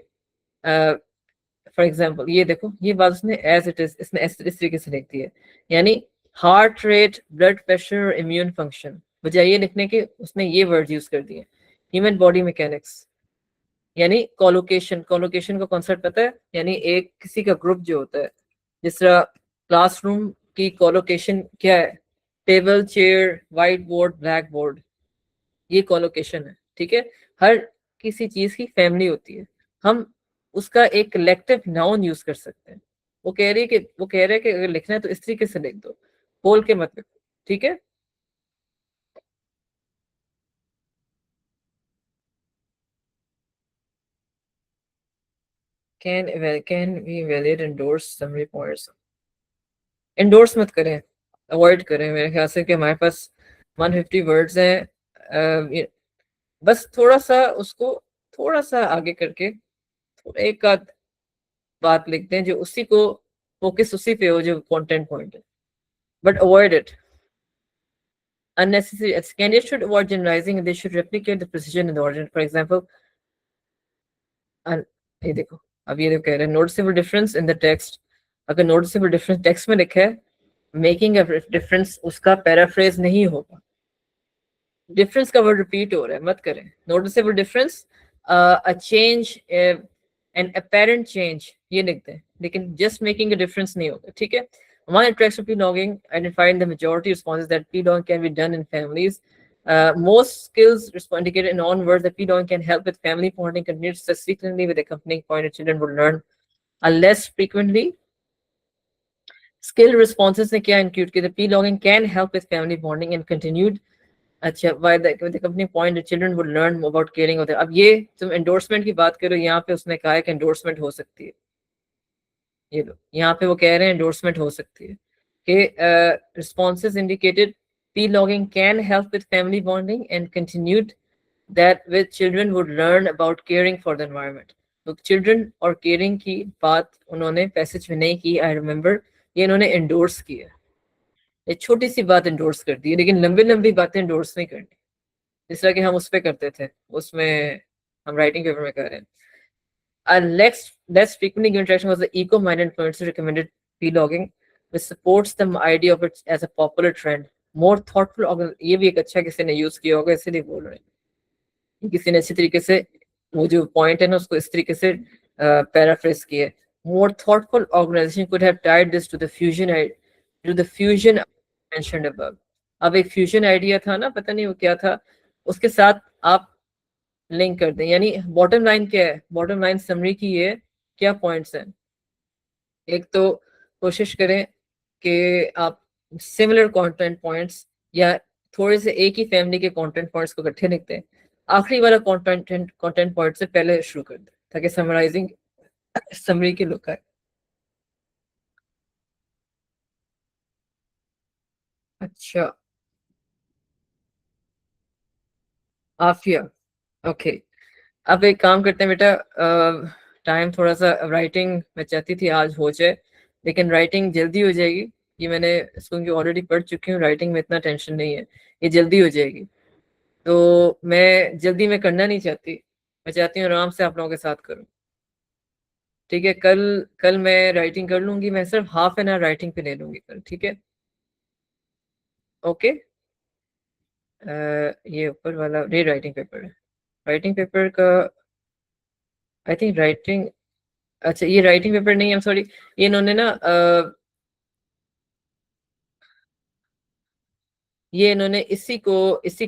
फॉर एग्जाम्पल ये देखो, ये बात उसने एज इट इज इसने इस तरीके से लिख दी है, यानी heart rate, blood pressure, immune function, बजाय ये लिखने के उसने ये वर्ड यूज कर दिए, ह्यूमन बॉडी मैकेनिक्स, यानी कोलोकेशन का कॉन्सेप्ट पता है, यानी एक किसी का ग्रुप जो होता है, जिस तरह क्लासरूम की कोलोकेशन क्या है, table, chair, white board, black board, ये कोलोकेशन है, ठीक है। हर किसी चीज की फैमिली होती है, हम उसका एक कलेक्टिव नाउन यूज कर सकते हैं। वो कह रहे हैं कि अगर लिखना है तो इस तरीके से लिख दो, खोल के मत लिखो, ठीक है। Can we valid endorse summary points, endorse मत करें, अवॉइड करें। मेरे ख्याल से कि हमारे पास 150 वर्ड्स हैं, बस थोड़ा सा उसको थोड़ा सा आगे करके एक आध बात लिखते हैं जो उसी को फोकस उसी पे हो जो कंटेंट पॉइंट है, but avoid it unnecessary. Candidates should avoid generalizing and they should replicate the precision in the origin. For example, ये देखो, अब ये कह रहे हैं noticeable difference in the text. अगर नोटिसेबल डिफरेंस टेक्स्ट में लिखा है, मेकिंग अ डिफरेंस उसका पैराफ्रेज नहीं होगा, डिफरेंस का वर्ड रिपीट हो रहा है, मत करें। Noticeable difference, a change and apparent change ये लिखते हैं, लेकिन जस्ट मेकिंग अ डिफरेंस नहीं होगा, ठीक है। One attracts to belonging, identifying the majority responses that belonging can be done in families. Most skills indicated in on words that belonging can help with family bonding, continued successfully with accompanying point that children would learn less frequently. Skill responses ने क्या include किया? The belonging can help with family bonding and continued. अच्छा, why the with the company point that children would learn about caring होता है। अब ये तुम endorsement की बात करो, यहाँ पे उसने कहा है कि endorsement हो सकती है। ये लो, यहाँ पे वो कह रहे हैं endorsement हो सकती है कि responses indicated belonging can help with family bonding and continued that with children would learn about caring for the environment. तो children और caring की बात उन्होंने पैसेज में नहीं की, आई रिमेम्बर, ये इन्होंने एंडोर्स किया। ये छोटी सी बात एंडोर्स कर दी है, लेकिन लंबी लंबी बातें एंडोर्स नहीं करनी, जिस तरह कि हम उस पर करते थे, उसमें हम राइटिंग पेपर में कर रहे हैं। Less frequently given interaction was the eco-minded influencer recommended vlogging, which supports the idea of it as a popular trend. More thoughtful, ये भी एक अच्छा किसी ने यूज किया होगा, इसलिए बोल रहे हैं, किसी ने अच्छी तरीके से वो जो पॉइंट है ना उसको इस तरीके से पैराफ्रेज किया। More thoughtful organization could have tied this to the fusion mentioned above. अब एक फ्यूजन आइडिया था ना, पता नहीं वो क्या था, उसके साथ आप लिंक कर दें। यानी बॉटम लाइन क्या है, बॉटम लाइन समरी की ये क्या पॉइंट्स हैं। एक तो कोशिश करें कि आप सिमिलर कंटेंट पॉइंट्स या थोड़े से एक ही फैमिली के कंटेंट पॉइंट्स को इकट्ठे लिखते हैं, आखिरी वाला कंटेंट पॉइंट से पहले शुरू कर दें, ताकि समराइजिंग समरी के लुक आए। अच्छा, आफिया, ओके। अब एक काम करते हैं बेटा, टाइम थोड़ा सा राइटिंग मैं चाहती थी आज हो जाए, लेकिन राइटिंग जल्दी हो जाएगी। ये मैंने इसको ऑलरेडी पढ़ चुकी हूँ, राइटिंग में इतना टेंशन नहीं है, ये जल्दी हो जाएगी। तो मैं जल्दी में करना नहीं चाहती, मैं चाहती हूँ आराम से आप लोगों के साथ करूँ, ठीक है। कल कल मैं राइटिंग कर लूंगी, मैं सिर्फ हाफ एन आवर राइटिंग पे ले लूंगी कल, ठीक है। ओके, ये ऊपर वाला रे राइटिंग पेपर है, राइटिंग पेपर का आई थिंक राइटिंग, अच्छा ये राइटिंग पेपर नहीं है, सॉरी, ये इन्होंने ना ये इन्होंने इसी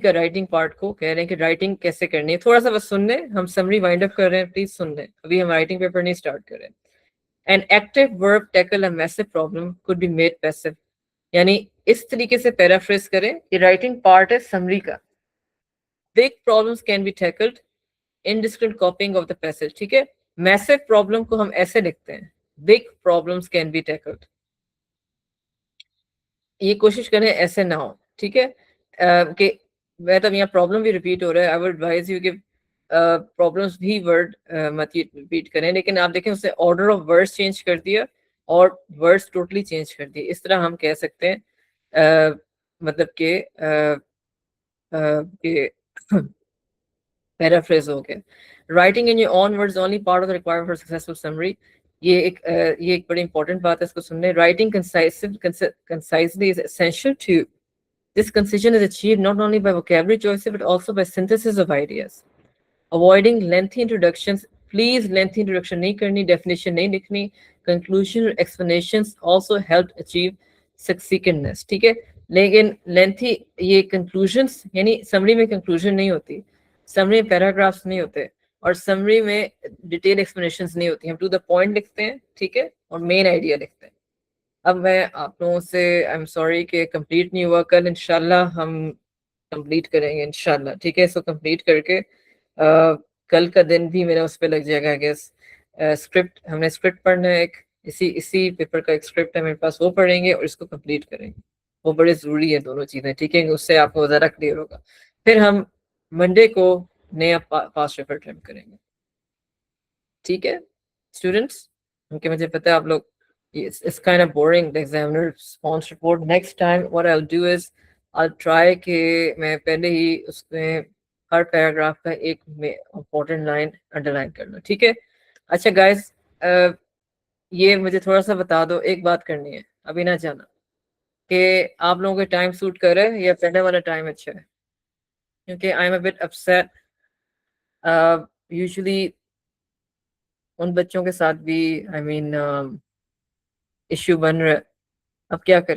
का राइटिंग पार्ट को कह रहे हैं कि राइटिंग कैसे करनी है। थोड़ा सा बस सुन लें, हम समरी वाइंड अप कर रहे हैं, प्लीज सुन लें, अभी हम राइटिंग पेपर नहीं स्टार्ट कर रहे हैं। An active verb tackle a massive problem could be made passive. यानी इस तरीके से पैराफ्रेज करें, ये राइटिंग पार्ट है समरी का। Big problems can be tackled in discrete कॉपिंग of the passage, ठीक है। मैसिव प्रॉब्लम को हम ऐसे लिखते हैं, big problems can be tackled, ये कोशिश करें ऐसे ना हो, ठीक है। कि मतलब यहाँ प्रॉब्लम भी रिपीट हो रहा है, आई वुड एडवाइज यू कि प्रॉब्लम्स भी वर्ड मत रिपीट करें, लेकिन आप देखें उसने ऑर्डर ऑफ वर्ड्स चेंज कर दिया और वर्ड्स टोटली चेंज कर दिए, इस तरह हम कह सकते हैं मतलब कि पैराफ्रेज हो गया। Writing in your own words only part of the requirement for successful summary, ये एक बड़ी इंपॉर्टेंट बात है, इसको सुनने। Writing concisely is essential to this concision is achieved not only by vocabulary choices but also by synthesis of ideas. Avoiding lengthy introductions, please lengthy introduction नहीं करनी, definition नहीं लिखनी, conclusion और explanations also help achieve succinctness, ठीक है। लेकिन lengthy ये conclusions यानी summary में conclusion नहीं होती, summary में paragraphs नहीं होते, और summary में detailed explanations नहीं होती, हम to the point लिखते हैं, ठीक है, और main idea लिखते हैं। अब मैं आप लोगों से आई एम सॉरी कि कंप्लीट नहीं हुआ, कल इंशाल्लाह हम कंप्लीट करेंगे इंशाल्लाह, ठीक है। इसको कंप्लीट करके कल का दिन भी मेरा उस पर लग जाएगा आई गेस। स्क्रिप्ट हमने स्क्रिप्ट पढ़ना है, एक इसी पेपर का एक स्क्रिप्ट है मेरे पास, वो पढ़ेंगे और इसको कंप्लीट करेंगे, वो बड़े ज़रूरी है दोनों चीज़ें, ठीक है, उससे आपको ज़्यादा क्लियर होगा। फिर हम मंडे को नया पास्ट पेपर अटेम्प्ट करेंगे, ठीक है स्टूडेंट्स। क्योंकि मुझे पता है आप लोग it's kind of boring the examiner response report. Next time what I'll do is I'll try कि मैं पहले ही उसमें हर पैराग्राफ का एक इम्पोर्टेंट लाइन अंडरलाइन कर लूँ, ठीक है। अच्छा गाइस, ये मुझे थोड़ा सा बता दो, एक बात करनी है, अभी ना जाना, कि आप लोगों के टाइम सूट कर रहे हैं या पहले वाला टाइम अच्छा है, क्योंकि I am a bit upset usually उन बच्चों के साथ भी आई मीन इश्यू बन रहा है। अब क्या करें?